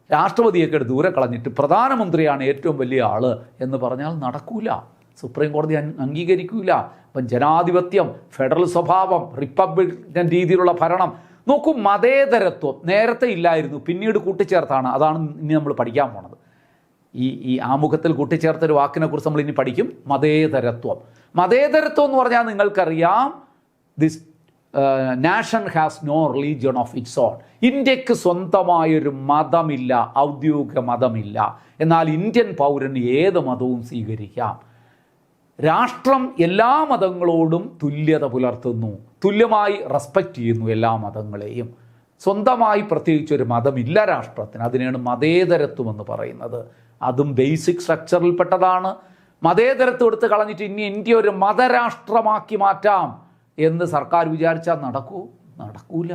Speaker 1: രാഷ്ട്രപതിയൊക്കെ എടുത്ത് ദൂരെ കളഞ്ഞിട്ട് പ്രധാനമന്ത്രിയാണ് ഏറ്റവും വലിയ ആൾ എന്ന് പറഞ്ഞാൽ നടക്കൂല. സുപ്രീം കോടതി അംഗീകരിക്കൂല. അപ്പം ജനാധിപത്യം, ഫെഡറൽ സ്വഭാവം, റിപ്പബ്ലിക്കൻ രീതിയിലുള്ള ഭരണം. നോക്കൂ, മതേതരത്വം നേരത്തെ ഇല്ലായിരുന്നു, പിന്നീട് കൂട്ടിച്ചേർത്താണ്. അതാണ് ഇനി നമ്മൾ പഠിക്കാൻ പോണത്. ഈ ആമുഖത്തിൽ കൂട്ടിച്ചേർത്തൊരു വാക്കിനെ കുറിച്ച് നമ്മൾ ഇനി പഠിക്കും. മതേതരത്വം. മതേതരത്വം എന്ന് പറഞ്ഞാൽ നിങ്ങൾക്കറിയാം, this nation has no religion of its own. ഇന്ത്യക്ക് സ്വന്തമായൊരു മതമില്ല, ഔദ്യോഗിക മതമില്ല. എന്നാൽ ഇന്ത്യൻ പൗരന് ഏത് മതവും സ്വീകരിക്കാം. രാഷ്ട്രം എല്ലാ മതങ്ങളോടും തുല്യത പുലർത്തുന്നു, തുല്യമായി റെസ്പെക്റ്റ് ചെയ്യുന്നു എല്ലാ മതങ്ങളെയും. സ്വന്തമായി പ്രത്യേകിച്ചൊരു മതമില്ല രാഷ്ട്രത്തിന്. അതിനെയാണ് മതേതരത്വം എന്ന് പറയുന്നത്. അതും ബേസിക് സ്ട്രക്ചറിൽപ്പെട്ടതാണ്. മതേതരത്വം എടുത്ത് കളഞ്ഞിട്ട് ഇനി ഇന്ത്യ ഒരു മതരാഷ്ട്രമാക്കി മാറ്റാം എന്ന് സർക്കാർ വിചാരിച്ചാൽ നടക്കൂല.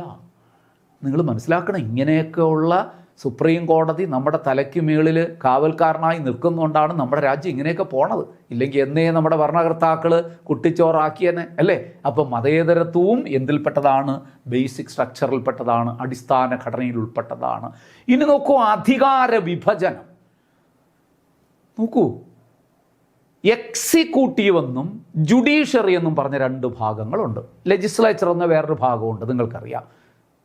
Speaker 1: നിങ്ങൾ മനസ്സിലാക്കണം. ഇങ്ങനെയൊക്കെയുള്ള സുപ്രീം കോടതി നമ്മുടെ തലയ്ക്ക് മുകളിൽ കാവൽക്കാരനായി നിൽക്കുന്നതുകൊണ്ടാണ് നമ്മുടെ രാജ്യം ഇങ്ങനെയൊക്കെ പോണത്. ഇല്ലെങ്കിൽ എന്നേ നമ്മുടെ ഭരണകർത്താക്കൾ കുട്ടിച്ചോറാക്കിയനെ അല്ലേ? അപ്പം മതേതരത്വവും എന്തിൽപ്പെട്ടതാണ്? ബേസിക് സ്ട്രക്ചറിൽപ്പെട്ടതാണ്, അടിസ്ഥാന ഘടനയിൽ ഉൾപ്പെട്ടതാണ്. ഇനി നോക്കൂ, അധികാര വിഭജനം നോക്കൂ. എക്സിക്യൂട്ടീവ് എന്നും ജുഡീഷ്യറി എന്നും പറഞ്ഞ രണ്ട് ഭാഗങ്ങളുണ്ട്. ലെജിസ്ലേച്ചർ എന്ന വേറൊരു ഭാഗമുണ്ട്. നിങ്ങൾക്കറിയാം,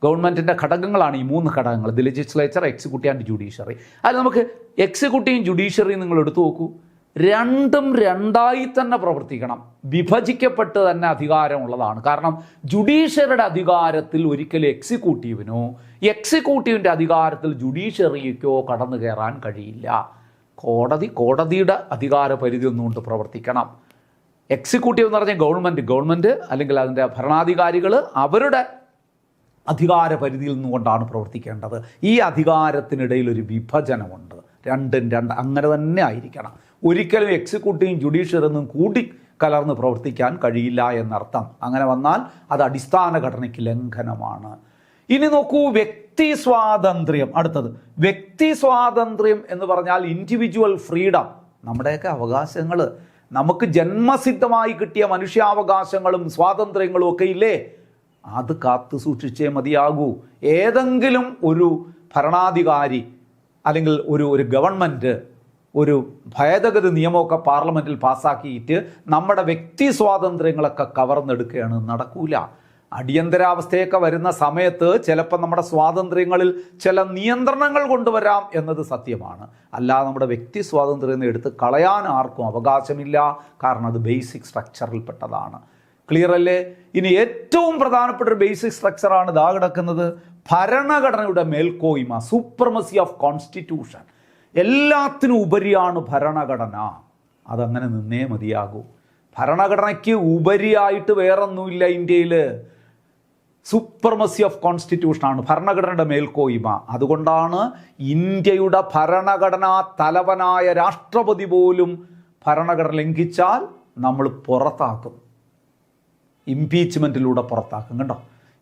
Speaker 1: ഗവൺമെൻറ്റിൻ്റെ ഘടകങ്ങളാണ് ഈ മൂന്ന് ഘടകങ്ങൾ: the legislature, executive and judiciary. അതിൽ നമുക്ക് എക്സിക്യൂട്ടീവും ജുഡീഷ്യറിയും നിങ്ങൾ എടുത്തു നോക്കൂ. രണ്ടും രണ്ടായി തന്നെ പ്രവർത്തിക്കണം. വിഭജിക്കപ്പെട്ട് തന്നെ അധികാരമുള്ളതാണ്. കാരണം ജുഡീഷ്യറിയുടെ അധികാരത്തിൽ ഒരിക്കലും എക്സിക്യൂട്ടീവിനോ എക്സിക്യൂട്ടീവിൻ്റെ അധികാരത്തിൽ ജുഡീഷ്യറിക്കോ കടന്നു കയറാൻ കഴിയില്ല. കോടതിയുടെ അധികാര പരിധി ഒന്നുകൊണ്ട് പ്രവർത്തിക്കണം. എക്സിക്യൂട്ടീവ് എന്ന് പറഞ്ഞാൽ ഗവൺമെൻറ് അല്ലെങ്കിൽ അതിൻ്റെ ഭരണാധികാരികൾ അവരുടെ അധികാര പരിധിയിൽ നിന്നുകൊണ്ടാണ് പ്രവർത്തിക്കേണ്ടത്. ഈ അധികാരത്തിനിടയിൽ ഒരു വിഭജനമുണ്ട്. രണ്ടും അങ്ങനെ തന്നെ ആയിരിക്കണം. ഒരിക്കലും എക്സിക്യൂട്ടീവും ജുഡീഷ്യറിയൊന്നും കൂടിക്കലർന്ന് പ്രവർത്തിക്കാൻ കഴിയില്ല എന്നർത്ഥം. അങ്ങനെ വന്നാൽ അത് അടിസ്ഥാന ഘടനയ്ക്ക് ലംഘനമാണ്. ഇനി നോക്കൂ, വ്യക്തി സ്വാതന്ത്ര്യം. അടുത്തത് വ്യക്തി സ്വാതന്ത്ര്യം എന്ന് പറഞ്ഞാൽ ഇൻഡിവിജ്വൽ ഫ്രീഡം. നമ്മുടെയൊക്കെ അവകാശങ്ങൾ, നമുക്ക് ജന്മസിദ്ധമായി കിട്ടിയ മനുഷ്യാവകാശങ്ങളും സ്വാതന്ത്ര്യങ്ങളും ഒക്കെ ഇല്ലേ, അത് കാത്തു സൂക്ഷിച്ചേ മതിയാകൂ. ഏതെങ്കിലും ഒരു ഭരണാധികാരി അല്ലെങ്കിൽ ഒരു ഗവൺമെൻറ് ഒരു ഭേദഗതി നിയമമൊക്കെ പാർലമെൻറ്റിൽ പാസ്സാക്കിയിട്ട് നമ്മുടെ വ്യക്തി സ്വാതന്ത്ര്യങ്ങളൊക്കെ കവർന്നെടുക്കുകയാണ്. നടക്കൂല. അടിയന്തരാവസ്ഥയൊക്കെ വരുന്ന സമയത്ത് ചിലപ്പോൾ നമ്മുടെ സ്വാതന്ത്ര്യങ്ങളിൽ ചില നിയന്ത്രണങ്ങൾ കൊണ്ടുവരാം എന്നത് സത്യമാണ്. അല്ലാതെ നമ്മുടെ വ്യക്തി സ്വാതന്ത്ര്യം എടുത്ത് കളയാൻ ആർക്കും അവകാശമില്ല. കാരണം അത് ബേസിക് സ്ട്രക്ചറിൽപ്പെട്ടതാണ്. ക്ലിയർ അല്ലേ? ഇനി ഏറ്റവും പ്രധാനപ്പെട്ട ഒരു ബേസിക് സ്ട്രക്ചറാണ് ഇതാ കിടക്കുന്നത്, ഭരണഘടനയുടെ മേൽക്കോയ്മ, സൂപ്രമസി ഓഫ് കോൺസ്റ്റിറ്റ്യൂഷൻ. എല്ലാത്തിനും ഉപരിയാണ് ഭരണഘടന. അതങ്ങനെ നിന്നേ മതിയാകൂ. ഭരണഘടനയ്ക്ക് ഉപരിയായിട്ട് വേറൊന്നുമില്ല ഇന്ത്യയിൽ. സൂപ്രമസി ഓഫ് കോൺസ്റ്റിറ്റ്യൂഷനാണ് ഭരണഘടനയുടെ മേൽക്കോയ്മ. അതുകൊണ്ടാണ് ഇന്ത്യയുടെ ഭരണഘടനാ തലവനായ രാഷ്ട്രപതി പോലും ഭരണഘടന ലംഘിച്ചാൽ നമ്മൾ പുറത്താക്കും, ഇംപീച്ച്മെൻറ്റിലൂടെ പുറത്താക്കും. കണ്ടോ,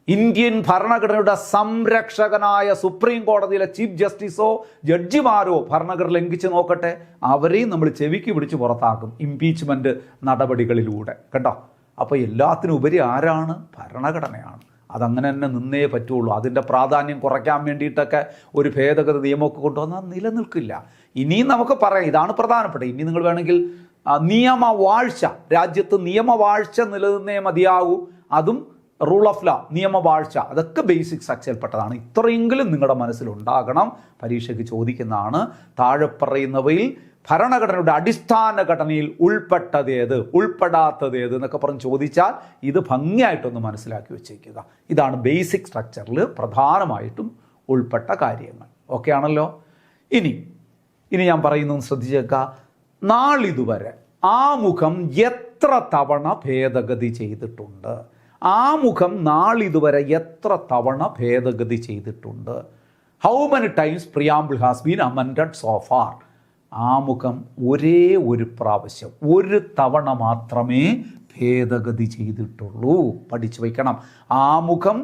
Speaker 1: ഇന്ത്യൻ ഭരണഘടനയുടെ സംരക്ഷകനായ സുപ്രീം കോടതിയിലെ ചീഫ് ജസ്റ്റിസോ ജഡ്ജിമാരോ ഭരണഘടന ലംഘിച്ച് നോക്കട്ടെ, അവരെയും നമ്മൾ ചെവിക്ക് പിടിച്ച് പുറത്താക്കും ഇംപീച്ച്മെൻറ്റ് നടപടികളിലൂടെ. കണ്ടോ, അപ്പോൾ എല്ലാത്തിനും ഉപരി ആരാണ്? ഭരണഘടനയാണ്. അതങ്ങനെ തന്നെ നിന്നേ പറ്റുള്ളൂ. അതിൻ്റെ പ്രാധാന്യം കുറയ്ക്കാൻ വേണ്ടിയിട്ടൊക്കെ ഒരു ഭേദഗതി നിയമമൊക്കെ കൊണ്ടുവന്നാൽ നിലനിൽക്കില്ല. ഇനിയും നമുക്ക് പറയാം, ഇതാണ് പ്രധാനപ്പെട്ടത്. ഇനി നിങ്ങൾ വേണമെങ്കിൽ നിയമവാഴ്ച, രാജ്യത്ത് നിയമവാഴ്ച നിലനിന്നേ മതിയാകൂ. അതും റൂൾ ഓഫ് ലോ, നിയമവാഴ്ച, അതൊക്കെ ബേസിക് സ്ട്രക്ചറിൽപ്പെട്ടതാണ്. ഇത്രയെങ്കിലും നിങ്ങളുടെ മനസ്സിലുണ്ടാകണം. പരീക്ഷയ്ക്ക് ചോദിക്കുന്നതാണ്. താഴെ പറയുന്നവയിൽ ഭരണഘടനയുടെ അടിസ്ഥാന ഘടനയിൽ ഉൾപ്പെട്ടതേത്, ഉൾപ്പെടാത്തതേത് എന്നൊക്കെ പറഞ്ഞ് ചോദിച്ചാൽ ഇത് ഭംഗിയായിട്ടൊന്ന് മനസ്സിലാക്കി വെച്ചേക്കുക. ഇതാണ് ബേസിക് സ്ട്രക്ചറിൽ പ്രധാനമായിട്ടും ഉൾപ്പെട്ട കാര്യങ്ങൾ. ഓക്കെ ആണല്ലോ? ഇനി ഞാൻ പറയുന്നത് ശ്രദ്ധിച്ചേക്കുക. നാളിതുവരെ ആമുഖം എത്ര തവണ ഭേദഗതി ചെയ്തിട്ടുണ്ട്? ആമുഖം നാളിതുവരെ എത്ര തവണ ഭേദഗതി ചെയ്തിട്ടുണ്ട്? How many times preamble has been amended so far? ആമുഖം ഒരേ ഒരു പ്രാവശ്യം, ഒരു തവണ മാത്രമേ ഭേദഗതി ചെയ്തിട്ടുള്ളൂ. പഠിച്ചു വയ്ക്കണം. ആമുഖം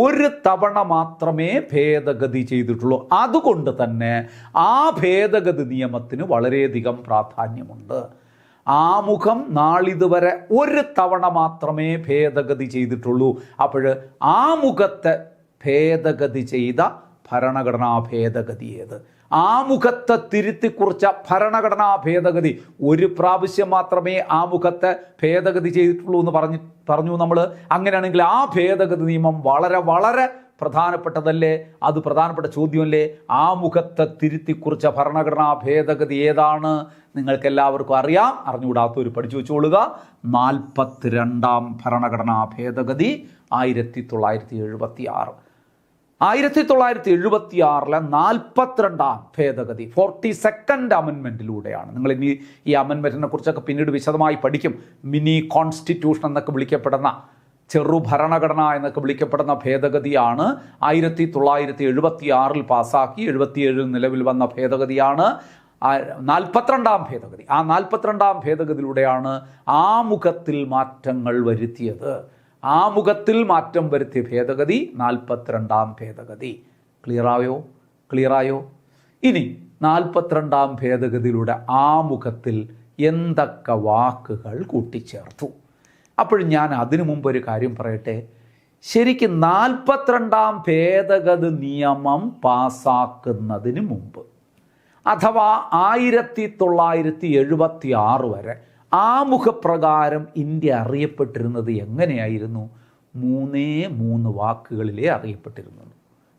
Speaker 1: ഒരു തവണ മാത്രമേ ഭേദഗതി ചെയ്തിട്ടുള്ളൂ. അതുകൊണ്ട് തന്നെ ആ ഭേദഗതി നിയമത്തിന് വളരെയധികം പ്രാധാന്യമുണ്ട്. ആമുഖം നാളിതുവരെ ഒരു തവണ മാത്രമേ ഭേദഗതി ചെയ്തിട്ടുള്ളൂ. അപ്പോൾ ആമുഖത്തെ ഭേദഗതി ചെയ്ത ഭരണഘടനാ ഭേദഗതി ഏത്? ആമുഖത്തെ തിരുത്തിക്കുറിച്ച ഭരണഘടനാ ഭേദഗതി ഒരു പ്രാവശ്യം മാത്രമേ ആമുഖത്തെ ഭേദഗതി ചെയ്തിട്ടുള്ളൂ എന്ന് പറഞ്ഞു നമ്മൾ. അങ്ങനെയാണെങ്കിൽ ആ ഭേദഗതി നിയമം വളരെ വളരെ പ്രധാനപ്പെട്ടതല്ലേ? അത് പ്രധാനപ്പെട്ട ചോദ്യമല്ലേ? ആമുഖത്തെ തിരുത്തിക്കുറിച്ച ഭരണഘടനാ ഭേദഗതി ഏതാണ്? നിങ്ങൾക്ക് എല്ലാവർക്കും അറിയാം. അറിഞ്ഞുകൂടാത്തവർ പഠിച്ചു വെച്ചുകൊള്ളുക. 42ാം ഭരണഘടനാ ഭേദഗതി 1976. 1976 42ാം ഭേദഗതി 42nd അമെൻമെൻറ്റിലൂടെയാണ്. നിങ്ങൾ ഇനി ഈ അമെൻമെൻറ്റിനെ കുറിച്ചൊക്കെ പിന്നീട് വിശദമായി പഠിക്കും. മിനി കോൺസ്റ്റിറ്റ്യൂഷൻ എന്നൊക്കെ വിളിക്കപ്പെടുന്ന, ചെറു ഭരണഘടന എന്നൊക്കെ വിളിക്കപ്പെടുന്ന ഭേദഗതിയാണ് 1976 പാസ്സാക്കി 77 നിലവിൽ വന്ന ഭേദഗതിയാണ് 42ാം ഭേദഗതി. ആ 42ാം ഭേദഗതിയിലൂടെയാണ് ആമുഖത്തിൽ മാറ്റങ്ങൾ വരുത്തിയത്. ആമുഖത്തിൽ മാറ്റം വരുത്തിയ ഭേദഗതി 42ാം ഭേദഗതി. ക്ലിയറായോ? ഇനി 42ാം ഭേദഗതിയിലൂടെ ആമുഖത്തിൽ എന്തൊക്കെ വാക്കുകൾ കൂട്ടിച്ചേർത്തു? അപ്പോൾ ഞാൻ അതിനു മുമ്പ് ഒരു കാര്യം പറയട്ടെ. ശരിക്കും 42ാം ഭേദഗതി നിയമം പാസ്സാക്കുന്നതിന് മുമ്പ്, അഥവാ 1976 വരെ ആമുഖപ്രകാരം ഇന്ത്യ അറിയപ്പെട്ടിരുന്നത് എങ്ങനെയായിരുന്നു? 3 വാക്കുകളിലേ അറിയപ്പെട്ടിരുന്നത്.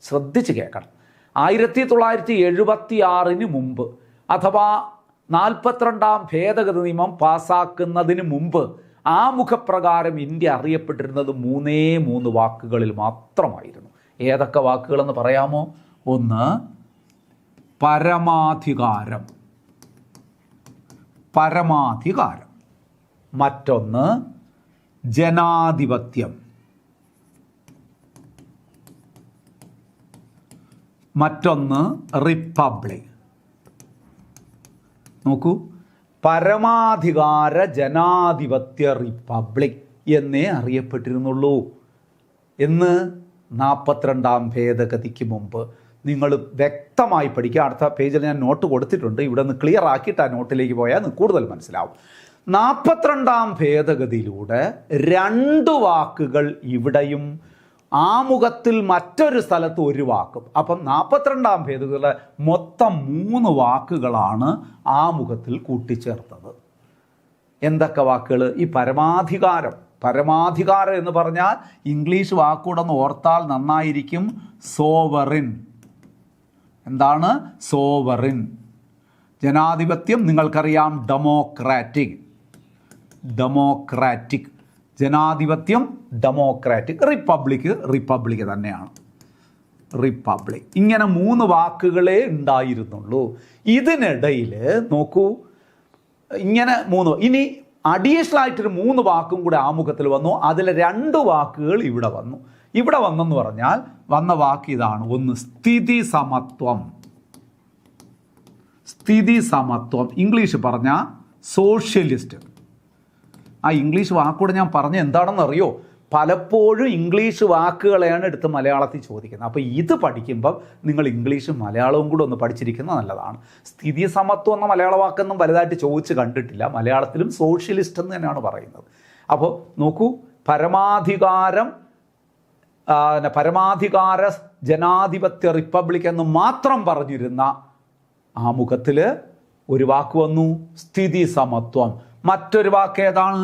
Speaker 1: ശ്രദ്ധിച്ച് കേൾക്കണം. 1976 മുമ്പ്, അഥവാ 42ാം ഭേദഗതി നിയമം പാസ്സാക്കുന്നതിന് മുമ്പ് ആമുഖപ്രകാരം ഇന്ത്യ അറിയപ്പെട്ടിരുന്നത് 3 വാക്കുകളിൽ മാത്രമായിരുന്നു. ഏതൊക്കെ വാക്കുകളെന്ന് പറയാമോ? ഒന്ന്, പരമാധികാരം. മറ്റൊന്ന് ജനാധിപത്യം. മറ്റൊന്ന് റിപ്പബ്ലിക്. നോക്കൂ, പരമാധികാര ജനാധിപത്യ റിപ്പബ്ലിക് എന്നേ അറിയപ്പെട്ടിരുന്നുള്ളൂ എന്ന് 42ാം ഭേദഗതിക്ക് മുമ്പ്. നിങ്ങൾ വ്യക്തമായി പഠിക്കുക. അടുത്ത പേജിൽ ഞാൻ നോട്ട് കൊടുത്തിട്ടുണ്ട്. ഇവിടെ നിന്ന് ക്ലിയർ ആക്കിയിട്ട് ആ നോട്ടിലേക്ക് പോയാൽ കൂടുതൽ മനസ്സിലാവും. 42ാം ഭേദഗതിയിലൂടെ 2 വാക്കുകൾ ഇവിടെയും ആമുഖത്തിൽ മറ്റൊരു സ്ഥലത്ത് 1 വാക്കും. അപ്പം 42ാം ഭേദഗതിയിലെ മൊത്തം 3 വാക്കുകളാണ് ആമുഖത്തിൽ കൂട്ടിച്ചേർത്തത്. എന്തൊക്കെ വാക്കുകൾ? ഈ പരമാധികാരം പരമാധികാരം എന്ന് പറഞ്ഞാൽ ഇംഗ്ലീഷ് വാക്കുകൂടെ ഒന്ന് ഓർത്താൽ നന്നായിരിക്കും. സോവറിൻ. എന്താണ് സോവറിൻ? ജനാധിപത്യം നിങ്ങൾക്കറിയാം, ഡെമോക്രാറ്റിക്. ഡെമോക്രാറ്റിക് ജനാധിപത്യം, ഡെമോക്രാറ്റിക്. റിപ്പബ്ലിക് തന്നെയാണ്. റിപ്പബ്ലിക്. ഇങ്ങനെ 3 വാക്കുകളേ ഉണ്ടായിരുന്നുള്ളൂ. ഇതിനിടയിൽ നോക്കൂ, ഇങ്ങനെ 3, ഇനി അഡീഷണൽ ആയിട്ടൊരു 3 വാക്കും കൂടെ ആമുഖത്തിൽ വന്നു. അതിൽ 2 വാക്കുകൾ ഇവിടെ വന്നു. ഇവിടെ വന്നെന്ന് പറഞ്ഞാൽ വന്ന വാക്ക് ഇതാണ്. ഒന്ന് സ്ഥിതി സമത്വം. സ്ഥിതി സമത്വം ഇംഗ്ലീഷ് പറഞ്ഞ സോഷ്യലിസ്റ്റ്. ആ ഇംഗ്ലീഷ് വാക്കുകൂടെ ഞാൻ പറഞ്ഞ എന്താണെന്ന് അറിയോ? പലപ്പോഴും ഇംഗ്ലീഷ് വാക്കുകളെയാണ് എടുത്ത് മലയാളത്തിൽ ചോദിക്കുന്നത്. അപ്പോൾ ഇത് പഠിക്കുമ്പം നിങ്ങൾ ഇംഗ്ലീഷും മലയാളവും കൂടെ ഒന്ന് പഠിച്ചിരിക്കുന്നത് നല്ലതാണ്. സ്ഥിതി സമത്വം എന്ന മലയാള വാക്കൊന്നും വലുതായിട്ട് ചോദിച്ച് കണ്ടിട്ടില്ല. മലയാളത്തിലും സോഷ്യലിസ്റ്റ് എന്ന് തന്നെയാണ് പറയുന്നത്. അപ്പോൾ നോക്കൂ, പരമാധികാര ജനാധിപത്യ റിപ്പബ്ലിക് എന്ന് മാത്രം പറഞ്ഞിരുന്ന ആമുഖത്തിൽ ഒരു വാക്ക് വന്നു, സ്ഥിതി സമത്വം. മറ്റൊരു വാക്ക് ഏതാണ്?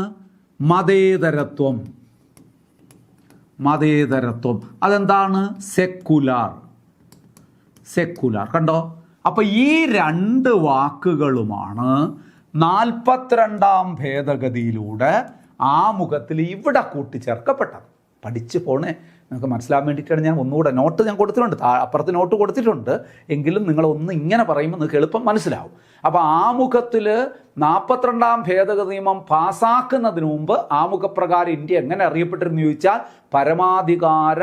Speaker 1: മതേതരത്വം. മതേതരത്വം അതെന്താണ്? സെക്കുലാർ. സെക്കുലാർ. കണ്ടോ? അപ്പോൾ ഈ 2 വാക്കുകളുമാണ് 42ാം ഭേദഗതിയിലൂടെ ആമുഖത്തിൽ ഇവിടെ കൂട്ടിച്ചേർക്കപ്പെട്ടത്. പഠിച്ചു പോണേ, നിങ്ങൾക്ക് മനസ്സിലാകാൻ വേണ്ടിയിട്ടാണ് ഞാൻ ഒന്നുകൂടെ നോട്ട് ഞാൻ കൊടുത്തിട്ടുണ്ട്, അപ്പുറത്ത് നോട്ട് കൊടുത്തിട്ടുണ്ട്. എങ്കിലും നിങ്ങളൊന്ന് ഇങ്ങനെ പറയുമ്പോൾ നിങ്ങൾക്ക് എളുപ്പം മനസ്സിലാവും. അപ്പോൾ ആമുഖത്തിൽ 42ാം ഭേദഗതി നിയമം പാസ്സാക്കുന്നതിന് മുമ്പ് ആമുഖപ്രകാരം ഇന്ത്യ എങ്ങനെ അറിയപ്പെട്ടിരുന്നു ചോദിച്ചാൽ പരമാധികാര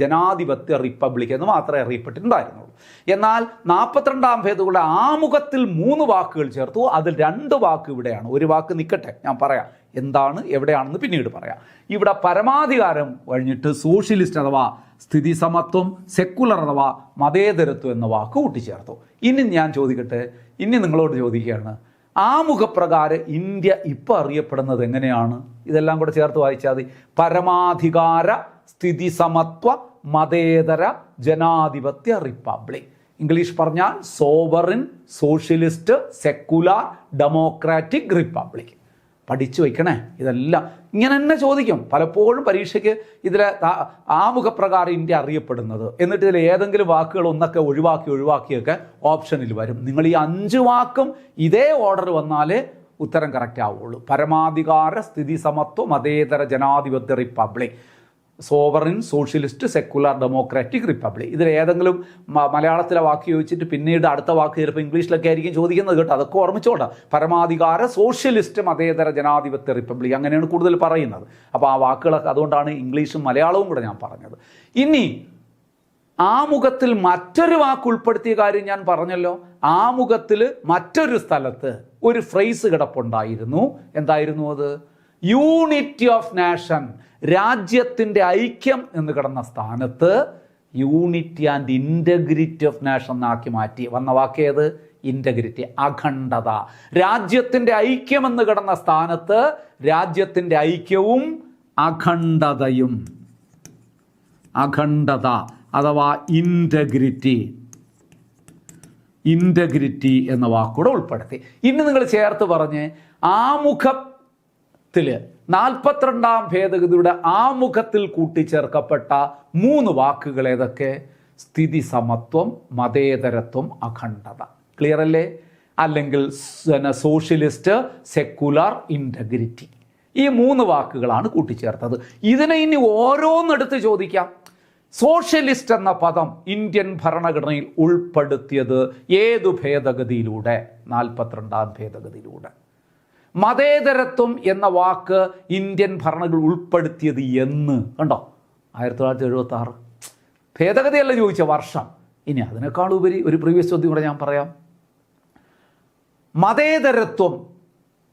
Speaker 1: ജനാധിപത്യ റിപ്പബ്ലിക് എന്ന് മാത്രമേ അറിയപ്പെട്ടിട്ടുണ്ടായിരുന്നുള്ളൂ. എന്നാൽ 42ാം ഭേദഗതിയുടെ ആമുഖത്തിൽ 3 വാക്കുകൾ ചേർത്തു. അതിൽ 2 വാക്ക് ഇവിടെയാണ്. ഒരു വാക്ക് നിൽക്കട്ടെ, ഞാൻ പറയാം എന്താണ് എവിടെയാണെന്ന് പിന്നീട് പറയാം. ഇവിടെ പരമാധികാരം കഴിഞ്ഞിട്ട് സോഷ്യലിസ്റ്റ് അഥവാ സ്ഥിതി സമത്വം, സെക്കുലർ അഥവാ മതേതരത്വം എന്ന വാക്ക് കൂട്ടിച്ചേർത്തു. ഇനി ഞാൻ ചോദിക്കട്ടെ, ഇനി നിങ്ങളോട് ചോദിക്കുകയാണ്, ആമുഖപ്രകാരം ഇന്ത്യ ഇപ്പോൾ അറിയപ്പെടുന്നത് എങ്ങനെയാണ്? ഇതെല്ലാം കൂടെ ചേർത്ത് വായിച്ചാൽ മതി. പരമാധികാര സ്ഥിതി സമത്വ മതേതര ജനാധിപത്യ റിപ്പബ്ലിക്. ഇംഗ്ലീഷ് പറഞ്ഞാൽ sovereign, socialist, secular, democratic republic. പഠിച്ചു വയ്ക്കണേ. ഇതെല്ലാം ഇങ്ങനെ തന്നെ ചോദിക്കും. പലപ്പോഴും പരീക്ഷയ്ക്ക് ഇതിലെ ആമുഖപ്രകാരം ഇന്ത്യ അറിയപ്പെടുന്നത്, എന്നിട്ട് ഇതിൽ ഏതെങ്കിലും വാക്കുകൾ ഒന്നൊക്കെ ഒഴിവാക്കിയൊക്കെ ഓപ്ഷനിൽ വരും. നിങ്ങൾ ഈ 5 വാക്കും ഇതേ ഓർഡർ വന്നാലേ ഉത്തരം കറക്റ്റ് ആവുള്ളൂ. പരമാധികാര സ്ഥിതി സമത്വ മതേതര ജനാധിപത്യ republic, sovereign, socialist, secular, democratic republic. ഇതിൽ ഏതെങ്കിലും മലയാളത്തിലെ വാക്ക് ചോദിച്ചിട്ട് പിന്നീട് അടുത്ത വാക്ക് ചിലപ്പോൾ ഇംഗ്ലീഷിലൊക്കെ ആയിരിക്കും ചോദിക്കുന്നത് കേട്ടോ. അതൊക്കെ ഓർമ്മിച്ചോട്ടെ. പരമാധികാര സോഷ്യലിസ്റ്റ് മതേതര ജനാധിപത്യ റിപ്പബ്ലിക് അങ്ങനെയാണ് കൂടുതൽ പറയുന്നത്. അപ്പോൾ ആ വാക്കുകളൊക്കെ അതുകൊണ്ടാണ് ഇംഗ്ലീഷും മലയാളവും കൂടെ ഞാൻ പറഞ്ഞത്. ഇനി ആമുഖത്തിൽ മറ്റൊരു വാക്ക് ഉൾപ്പെടുത്തിയ കാര്യം ഞാൻ പറഞ്ഞല്ലോ. ആമുഖത്തിൽ മറ്റൊരു സ്ഥലത്ത് ഒരു ഫ്രേസ് കിടപ്പുണ്ടായിരുന്നു. എന്തായിരുന്നു അത്? യൂണിറ്റി ഓഫ് നാഷൻ, രാജ്യത്തിൻ്റെ ഐക്യം എന്ന് കിടന്ന സ്ഥാനത്ത് unity and integrity of nation എന്നാക്കി മാറ്റി. വന്ന വാക്കേത്? ഇൻറ്റഗ്രിറ്റി, അഖണ്ഡത. രാജ്യത്തിൻ്റെ ഐക്യം എന്ന് കിടന്ന സ്ഥാനത്ത് രാജ്യത്തിൻ്റെ ഐക്യവും അഖണ്ഡതയും, അഖണ്ഡത അഥവാ ഇൻറ്റഗ്രിറ്റി എന്ന വാക്കൂടെ ഉൾപ്പെടുത്തി. ഇനി നിങ്ങൾ ചേർത്ത് പറഞ്ഞ് ആമുഖത്തിൽ 42ാം ഭേദഗതിയുടെ ആമുഖത്തിൽ കൂട്ടിച്ചേർക്കപ്പെട്ട 3 വാക്കുകൾ ഏതൊക്കെ? സ്ഥിതി സമത്വം, മതേതരത്വം, അഖണ്ഡത. ക്ലിയർ അല്ലേ? അല്ലെങ്കിൽ സോഷ്യലിസ്റ്റ്, സെക്കുലാർ, ഇൻറ്റഗ്രിറ്റി. ഈ 3 വാക്കുകളാണ് കൂട്ടിച്ചേർത്തത്. ഇതിനെ ഇനി ഓരോന്നെടുത്ത് ചോദിക്കാം. സോഷ്യലിസ്റ്റ് എന്ന പദം ഇന്ത്യൻ ഭരണഘടനയിൽ ഉൾപ്പെടുത്തിയത് ഏതു ഭേദഗതിയിലൂടെ? 42ാം ഭേദഗതിയിലൂടെ. മതേതരത്വം എന്ന വാക്ക് ഇന്ത്യൻ ഭരണഘടന ഉൾപ്പെടുത്തിയത് എന്ന്? കണ്ടോ, 1976. ഭേദഗതിയല്ല ചോദിച്ച വർഷം. ഇനി അതിനേക്കാൾ ഉപരി ഒരു പ്രീവിയസ് ചോദ്യം കൂടെ ഞാൻ പറയാം. മതേതരത്വം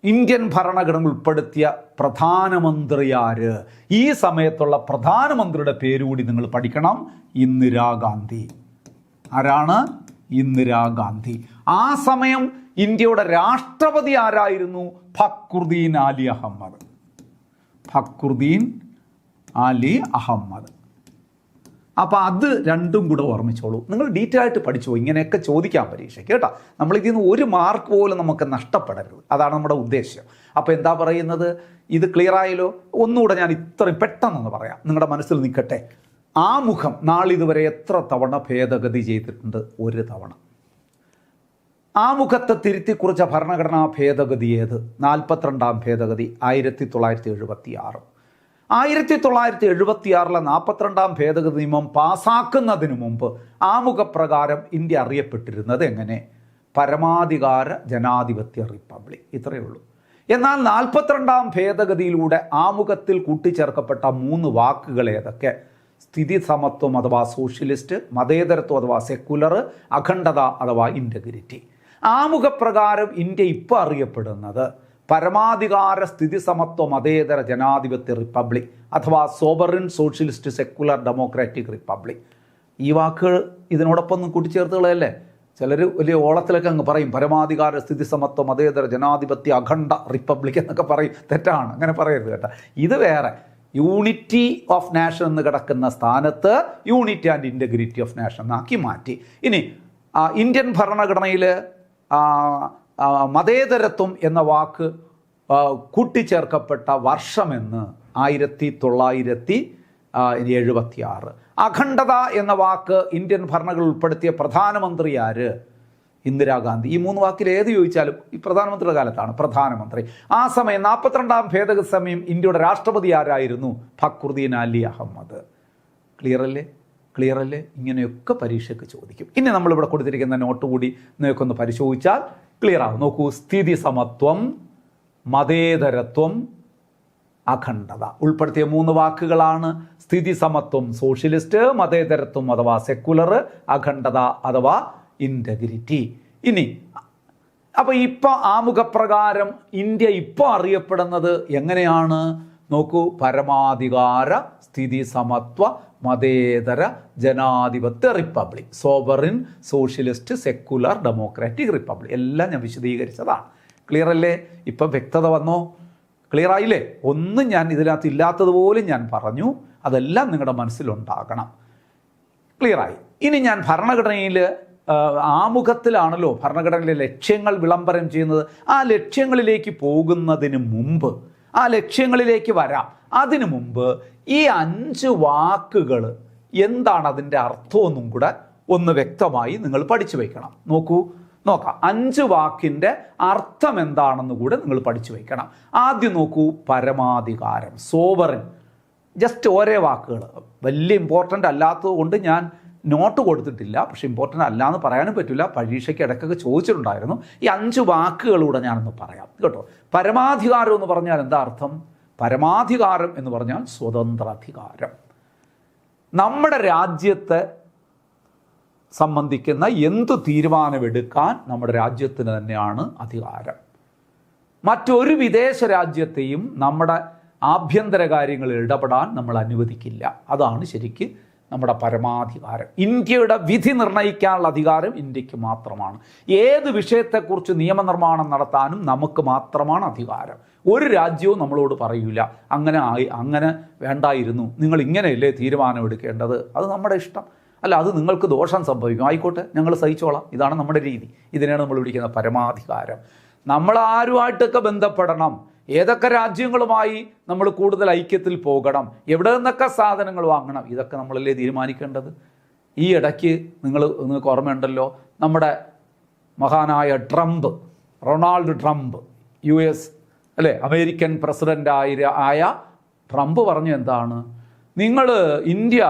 Speaker 1: ഇന്ത്യൻ ഭരണഘടന ഉൾപ്പെടുത്തിയ പ്രധാനമന്ത്രി ആര്? ഈ സമയത്തുള്ള പ്രധാനമന്ത്രിയുടെ പേരുകൂടി നിങ്ങൾ പഠിക്കണം. ഇന്ദിരാഗാന്ധി. ആരാണ്? ഇന്ദിരാഗാന്ധി. ആ സമയം ഇന്ത്യയുടെ രാഷ്ട്രപതി ആരായിരുന്നു? ഫക്രുദ്ദീൻ അലി അഹമ്മദ്. ഫക്രുദ്ദീൻ അലി അഹമ്മദ്. അപ്പോൾ അത് രണ്ടും കൂടെ ഓർമ്മിച്ചോളൂ. നിങ്ങൾ ഡീറ്റെയിൽ ആയിട്ട് പഠിച്ചു ഇങ്ങനെയൊക്കെ ചോദിക്കാം പരീക്ഷയ്ക്ക് കേട്ടോ. നമ്മളിതിൽ നിന്ന് ഒരു മാർക്ക് പോലും നമുക്ക് നഷ്ടപ്പെടരുത്, അതാണ് നമ്മുടെ ഉദ്ദേശ്യം. അപ്പോൾ എന്താ പറയുന്നത്, ഇത് ക്ലിയർ ആയല്ലോ? ഒന്നുകൂടെ ഞാൻ ഇത്രയും പെട്ടെന്നൊന്ന് പറയാം, നിങ്ങളുടെ മനസ്സിൽ നിൽക്കട്ടെ. ആമുഖം നാളിതുവരെ എത്ര തവണ ഭേദഗതി ചെയ്തിട്ടുണ്ട്? ഒരു തവണ. ആമുഖത്തെ തിരുത്തിക്കുറിച്ച ഭരണഘടനാ ഭേദഗതി ഏത്? 42ാം ഭേദഗതി 1976. 1976 42ാം ഭേദഗതി നിയമം പാസാക്കുന്നതിന് മുമ്പ് ആമുഖപ്രകാരം ഇന്ത്യ അറിയപ്പെട്ടിരുന്നത് എങ്ങനെ? പരമാധികാര ജനാധിപത്യ റിപ്പബ്ലിക്. ഇത്രയേ ഉള്ളൂ. എന്നാൽ 42ാം ഭേദഗതിയിലൂടെ ആമുഖത്തിൽ കൂട്ടിച്ചേർക്കപ്പെട്ട 3 വാക്കുകൾ ഏതൊക്കെ? സ്ഥിതി സമത്വം അഥവാ സോഷ്യലിസ്റ്റ്, മതേതരത്വം അഥവാ സെക്കുലർ, അഖണ്ഡത അഥവാ ഇൻറ്റഗ്രിറ്റി. ആമുഖപ്രകാരം ഇന്ത്യ ഇപ്പോൾ അറിയപ്പെടുന്നത് പരമാധികാര സ്ഥിതി സമത്വ മതേതര ജനാധിപത്യ റിപ്പബ്ലിക് അഥവാ sovereign socialist secular democratic republic. ഈ വാക്കുകൾ ഇതിനോടൊപ്പം ഒന്നും കൂട്ടിച്ചേർത്തുകളല്ലേ. ചിലർ വലിയ ഓളത്തിലൊക്കെ അങ്ങ് പറയും പരമാധികാര സ്ഥിതി സമത്വ മതേതര ജനാധിപത്യ അഖണ്ഡ റിപ്പബ്ലിക് എന്നൊക്കെ പറയും. തെറ്റാണ്, അങ്ങനെ പറയരുത് കേട്ടോ. ഇത് വേറെ. യൂണിറ്റി ഓഫ് നാഷൻ എന്ന് കിടക്കുന്ന സ്ഥാനത്ത് unity and integrity of nation എന്നാക്കി മാറ്റി. ഇനി ഇന്ത്യൻ ഭരണഘടനയിൽ മതേതരത്വം എന്ന വാക്ക് കൂട്ടിച്ചേർക്കപ്പെട്ട വർഷമെന്ന് 1976. അഖണ്ഡത എന്ന വാക്ക് ഇന്ത്യൻ ഭരണഘടനയിൽ ഉൾപ്പെടുത്തിയ പ്രധാനമന്ത്രി ആര്? ഇന്ദിരാഗാന്ധി. ഈ 3 വാക്കിൽ ഏത് ചോദിച്ചാലും ഈ പ്രധാനമന്ത്രിയുടെ കാലത്താണ് പ്രധാനമന്ത്രി. ആ സമയം 42ാം ഭേദഗതി സമയം ഇന്ത്യയുടെ രാഷ്ട്രപതി ആരായിരുന്നു? ഫഖ്റുദ്ദീൻ അലി അഹമ്മദ്. ക്ലിയർ അല്ലേ? ഇങ്ങനെയൊക്കെ പരീക്ഷയ്ക്ക് ചോദിക്കും. ഇനി നമ്മളിവിടെ കൊടുത്തിരിക്കുന്ന നോട്ട് കൂടി നിങ്ങൾക്കൊന്ന് പരിശോധിച്ചാൽ ക്ലിയർ ആവും. നോക്കൂ, സ്ഥിതി സമത്വം, മതേതരത്വം, അഖണ്ഡത ഉൾപ്പെടുത്തിയ 3 വാക്കുകളാണ്. സ്ഥിതി സമത്വം സോഷ്യലിസ്റ്റ്, മതേതരത്വം അഥവാ സെക്കുലർ, അഖണ്ഡത അഥവാ ഇൻറ്റഗ്രിറ്റി. ഇനി അപ്പോൾ ഇപ്പോൾ ആമുഖപ്രകാരം ഇന്ത്യ ഇപ്പോൾ അറിയപ്പെടുന്നത് എങ്ങനെയാണ്? നോക്കൂ, പരമാധികാര സ്ഥിതി സമത്വ മതേതര ജനാധിപത്യ republic, sovereign socialist secular democratic republic. എല്ലാം ഞാൻ വിശദീകരിച്ചതാണ്. ക്ലിയർ അല്ലേ? ഇപ്പം വ്യക്തത വന്നോ? ക്ലിയർ ആയില്ലേ? ഒന്നും ഞാൻ ഇതിനകത്ത് ഇല്ലാത്തതുപോലും ഞാൻ പറഞ്ഞു. അതെല്ലാം നിങ്ങളുടെ മനസ്സിലുണ്ടാകണം. ക്ലിയറായി. ഇനി ഞാൻ ഭരണഘടനയിൽ ആമുഖത്തിലാണല്ലോ ഭരണഘടനയിലെ ലക്ഷ്യങ്ങൾ വിളംബരം ചെയ്യുന്നത്. ആ ലക്ഷ്യങ്ങളിലേക്ക് പോകുന്നതിന് മുമ്പ്, ആ ലക്ഷ്യങ്ങളിലേക്ക് വരാം. അതിനു മുമ്പ് ഈ 5 വാക്കുകൾ എന്താണ് അതിൻ്റെ അർത്ഥമൊന്നും കൂടെ ഒന്ന് വ്യക്തമായി നിങ്ങൾ പഠിച്ചു വയ്ക്കണം. നോക്കാം 5 വാക്കിൻ്റെ അർത്ഥം എന്താണെന്ന് കൂടെ നിങ്ങൾ പഠിച്ചു വയ്ക്കണം. ആദ്യം നോക്കൂ, പരമാധികാരം, സോവറിൻ. ജസ്റ്റ് ഓരോ വാക്കുകൾ, വലിയ ഇമ്പോർട്ടൻ്റ് അല്ലാത്തത് കൊണ്ട് ഞാൻ നോട്ട് കൊടുത്തിട്ടില്ല. പക്ഷേ ഇമ്പോർട്ടൻ്റ് അല്ല എന്ന് പറയാനും പറ്റില്ല, പരീക്ഷയ്ക്ക് ഇടയ്ക്കൊക്കെ ചോദിച്ചിട്ടുണ്ടായിരുന്നു. ഈ 5 വാക്കുകളൂടെ ഞാനൊന്ന് പറയാം കേട്ടോ. പരമാധികാരം എന്ന് പറഞ്ഞാൽ എന്താ അർത്ഥം? പരമാധികാരം എന്ന് പറഞ്ഞാൽ സ്വതന്ത്രാധികാരം. നമ്മുടെ രാജ്യത്തെ സംബന്ധിക്കുന്ന എന്ത് തീരുമാനമെടുക്കാൻ നമ്മുടെ രാജ്യത്തിന് തന്നെയാണ് അധികാരം. മറ്റൊരു വിദേശ രാജ്യത്തെയും നമ്മുടെ ആഭ്യന്തര കാര്യങ്ങളിൽ ഇടപെടാൻ നമ്മൾ അനുവദിക്കില്ല. അതാണ് ശരിക്ക് നമ്മുടെ പരമാധികാരം. ഇന്ത്യയുടെ വിധി നിർണ്ണയിക്കാനുള്ള അധികാരം ഇന്ത്യക്ക് മാത്രമാണ്. ഏത് വിഷയത്തെക്കുറിച്ച് നിയമനിർമ്മാണം നടത്താനും നമുക്ക് മാത്രമാണ് അധികാരം. ഒരു രാജ്യവും നമ്മളോട് പറയൂല അങ്ങനെ വേണ്ടായിരുന്നു, നിങ്ങൾ ഇങ്ങനെയല്ലേ തീരുമാനമെടുക്കേണ്ടത്, അത് നമ്മുടെ ഇഷ്ടം, അല്ല അത് നിങ്ങൾക്ക് ദോഷം സംഭവിക്കും, ആയിക്കോട്ടെ ഞങ്ങൾ സഹിച്ചോളാം. ഇതാണ് നമ്മുടെ രീതി. ഇതിനെയാണ് നമ്മൾ വിളിക്കുന്ന പരമാധികാരം. നമ്മൾ ആരുമായിട്ടൊക്കെ ബന്ധപ്പെടണം, ഏതൊക്കെ രാജ്യങ്ങളുമായി നമ്മൾ കൂടുതൽ ഐക്യത്തിൽ പോകണം, എവിടെ നിന്നൊക്കെ സാധനങ്ങൾ വാങ്ങണം, ഇതൊക്കെ നമ്മളല്ലേ തീരുമാനിക്കേണ്ടത്. ഈ ഇടയ്ക്ക് നിങ്ങൾക്ക് ഓർമ്മയുണ്ടല്ലോ, നമ്മുടെ മഹാനായ റൊണാൾഡ് ട്രംപ്, US അല്ലേ, അമേരിക്കൻ പ്രസിഡൻ്റ് ആയ ട്രംപ് പറഞ്ഞു എന്താണ്, നിങ്ങൾ ഇന്ത്യ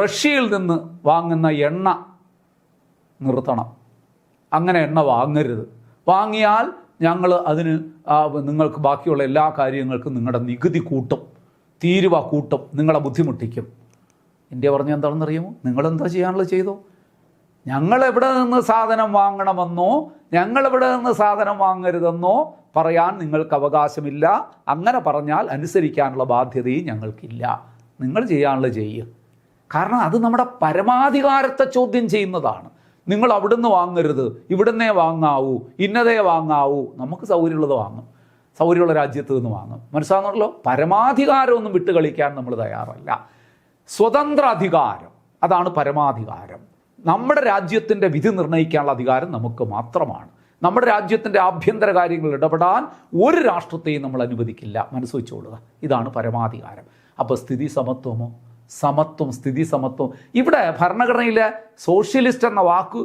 Speaker 1: റഷ്യയിൽ നിന്ന് വാങ്ങുന്ന എണ്ണ നിർത്തണം, അങ്ങനെ എണ്ണ വാങ്ങരുത്, വാങ്ങിയാൽ ഞങ്ങൾ അതിന് നിങ്ങൾക്ക് ബാക്കിയുള്ള എല്ലാ കാര്യങ്ങൾക്കും നിങ്ങളുടെ നികുതി കൂട്ടും, തീരുവ കൂട്ടും, നിങ്ങളെ ബുദ്ധിമുട്ടിക്കും. ഇന്ത്യ പറഞ്ഞ എന്താണെന്ന് അറിയുമോ? നിങ്ങളെന്താ ചെയ്യാനുള്ളത് ചെയ്തോ, ഞങ്ങളെവിടെ നിന്ന് സാധനം വാങ്ങണമെന്നോ ഞങ്ങളെവിടെ നിന്ന് സാധനം വാങ്ങരുതെന്നോ പറയാൻ നിങ്ങൾക്ക് അവകാശമില്ല. അങ്ങനെ പറഞ്ഞാൽ അനുസരിക്കാനുള്ള ബാധ്യതയും ഞങ്ങൾക്കില്ല. നിങ്ങൾ ചെയ്യാനുള്ളത് ചെയ്യുക. കാരണം അത് നമ്മുടെ പരമാധികാരത്തെ ചോദ്യം ചെയ്യുന്നതാണ്. നിങ്ങൾ അവിടുന്ന് വാങ്ങരുത്, ഇവിടുന്നേ വാങ്ങാവൂ, ഇന്നതേ വാങ്ങാവൂ, നമുക്ക് സൗകര്യമുള്ളത് വാങ്ങും, സൗകര്യമുള്ള രാജ്യത്ത് നിന്ന് വാങ്ങും. മനസ്സിലാകുന്നല്ലോ, പരമാധികാരമൊന്നും വിട്ട് കളിക്കാൻ നമ്മൾ തയ്യാറല്ല. സ്വതന്ത്ര അധികാരം, അതാണ് പരമാധികാരം. നമ്മുടെ രാജ്യത്തിൻ്റെ വിധി നിർണ്ണയിക്കാനുള്ള അധികാരം നമുക്ക് മാത്രമാണ്. നമ്മുടെ രാജ്യത്തിൻ്റെ ആഭ്യന്തര കാര്യങ്ങളിൽ ഇടപെടാൻ ഒരു രാഷ്ട്രത്തെയും നമ്മൾ അനുവദിക്കില്ല. മനസ്സ് വെച്ചുകൊള്ളുക. ഇതാണ് പരമാധികാരം. അപ്പോൾ സ്ഥിതി സമത്വമോ? സമത്വം, സ്ഥിതി സമത്വം. ഇവിടെ ഭരണഘടനയിലെ സോഷ്യലിസ്റ്റ് എന്ന വാക്ക്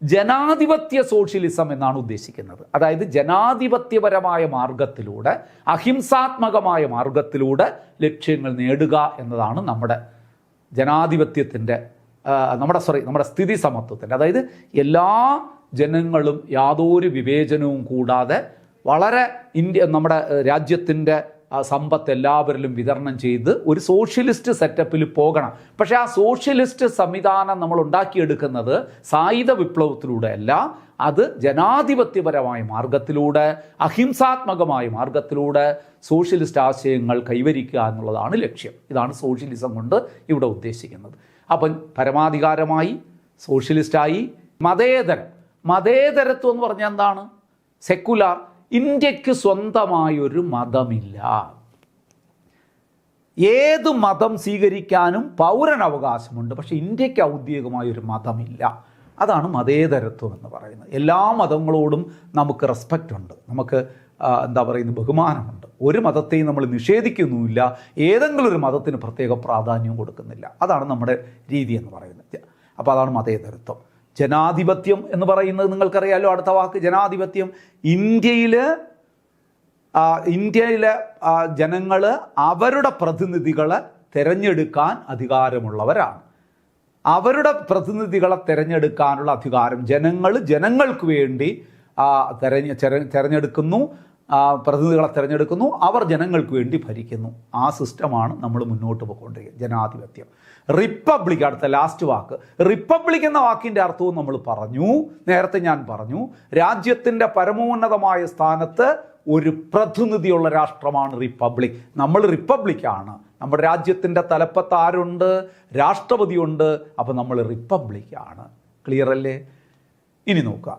Speaker 1: ജനാധിപത്യ സോഷ്യലിസം എന്നാണ് ഉദ്ദേശിക്കുന്നത്. അതായത് ജനാധിപത്യപരമായ മാർഗത്തിലൂടെ, അഹിംസാത്മകമായ മാർഗത്തിലൂടെ ലക്ഷ്യങ്ങൾ നേടുക എന്നതാണ് നമ്മുടെ ജനാധിപത്യത്തിൻ്റെ നമ്മുടെ സ്ഥിതി സമത്വത്തിൻ്റെ. അതായത് എല്ലാ ജനങ്ങളും യാതൊരു വിവേചനവും കൂടാതെ വളരെ നമ്മുടെ രാജ്യത്തിൻ്റെ സമ്പത്ത് എല്ലാവരിലും വിതരണം ചെയ്ത് ഒരു സോഷ്യലിസ്റ്റ് സെറ്റപ്പിൽ പോകണം. പക്ഷേ ആ സോഷ്യലിസ്റ്റ് സംവിധാനം നമ്മൾ ഉണ്ടാക്കിയെടുക്കുന്നത് സായുധ വിപ്ലവത്തിലൂടെ അല്ല, അത് ജനാധിപത്യപരമായ മാർഗത്തിലൂടെ, അഹിംസാത്മകമായ മാർഗത്തിലൂടെ സോഷ്യലിസ്റ്റ് ആശയങ്ങൾ കൈവരിക്കുക എന്നുള്ളതാണ് ലക്ഷ്യം. ഇതാണ് സോഷ്യലിസം കൊണ്ട് ഇവിടെ ഉദ്ദേശിക്കുന്നത്. അപ്പം പരമാധികാരമായി, സോഷ്യലിസ്റ്റായി, മതേതരത്വം എന്ന് പറഞ്ഞാൽ എന്താണ്? സെക്കുലാർ. ഇന്ത്യക്ക് സ്വന്തമായൊരു മതമില്ല. ഏത് മതം സ്വീകരിക്കാനും പൗരനവകാശമുണ്ട്. പക്ഷേ ഇന്ത്യക്ക് ഔദ്യോഗികമായൊരു മതമില്ല. അതാണ് മതേതരത്വം എന്ന് പറയുന്നത്. എല്ലാ മതങ്ങളോടും നമുക്ക് റെസ്പെക്റ്റ് ഉണ്ട്, നമുക്ക് ബഹുമാനമുണ്ട്. ഒരു മതത്തെയും നമ്മൾ നിഷേധിക്കുന്നുമില്ല, ഏതെങ്കിലും ഒരു മതത്തിന് പ്രത്യേക പ്രാധാന്യം കൊടുക്കുന്നില്ല. അതാണ് നമ്മുടെ രീതി എന്ന് പറയുന്നത്. അപ്പോൾ അതാണ് മതേതരത്വം. ജനാധിപത്യം എന്ന് പറയുന്നത് നിങ്ങൾക്കറിയാലോ, അടുത്ത വാക്ക് ജനാധിപത്യം. ഇന്ത്യയിലെ ജനങ്ങൾ അവരുടെ പ്രതിനിധികളെ തിരഞ്ഞെടുക്കാൻ അധികാരമുള്ളവരാണ്. അവരുടെ പ്രതിനിധികളെ തിരഞ്ഞെടുക്കാനുള്ള അധികാരം ജനങ്ങൾക്ക് വേണ്ടി തിരഞ്ഞെടുക്കുന്നു, പ്രതിനിധികളെ തിരഞ്ഞെടുക്കുന്നു, അവർ ജനങ്ങൾക്ക് വേണ്ടി ഭരിക്കുന്നു. ആ സിസ്റ്റമാണ് നമ്മൾ മുന്നോട്ട് പോയിക്കൊണ്ടിരിക്കുന്നത്, ജനാധിപത്യം. റിപ്പബ്ലിക്, അടുത്ത ലാസ്റ്റ് വാക്ക്. റിപ്പബ്ലിക് എന്ന വാക്കിൻ്റെ അർത്ഥവും നമ്മൾ പറഞ്ഞു, നേരത്തെ ഞാൻ പറഞ്ഞു. രാജ്യത്തിൻ്റെ പരമോന്നതമായ സ്ഥാനത്ത് ഒരു പ്രതിനിധിയുള്ള രാഷ്ട്രമാണ് റിപ്പബ്ലിക്. നമ്മൾ റിപ്പബ്ലിക്കാണ്. നമ്മുടെ രാജ്യത്തിൻ്റെ തലപ്പത്ത് ആരുണ്ട്? രാഷ്ട്രപതിയുണ്ട്. അപ്പോൾ നമ്മൾ റിപ്പബ്ലിക്കാണ്. ക്ലിയർ അല്ലേ? ഇനി നോക്കുക,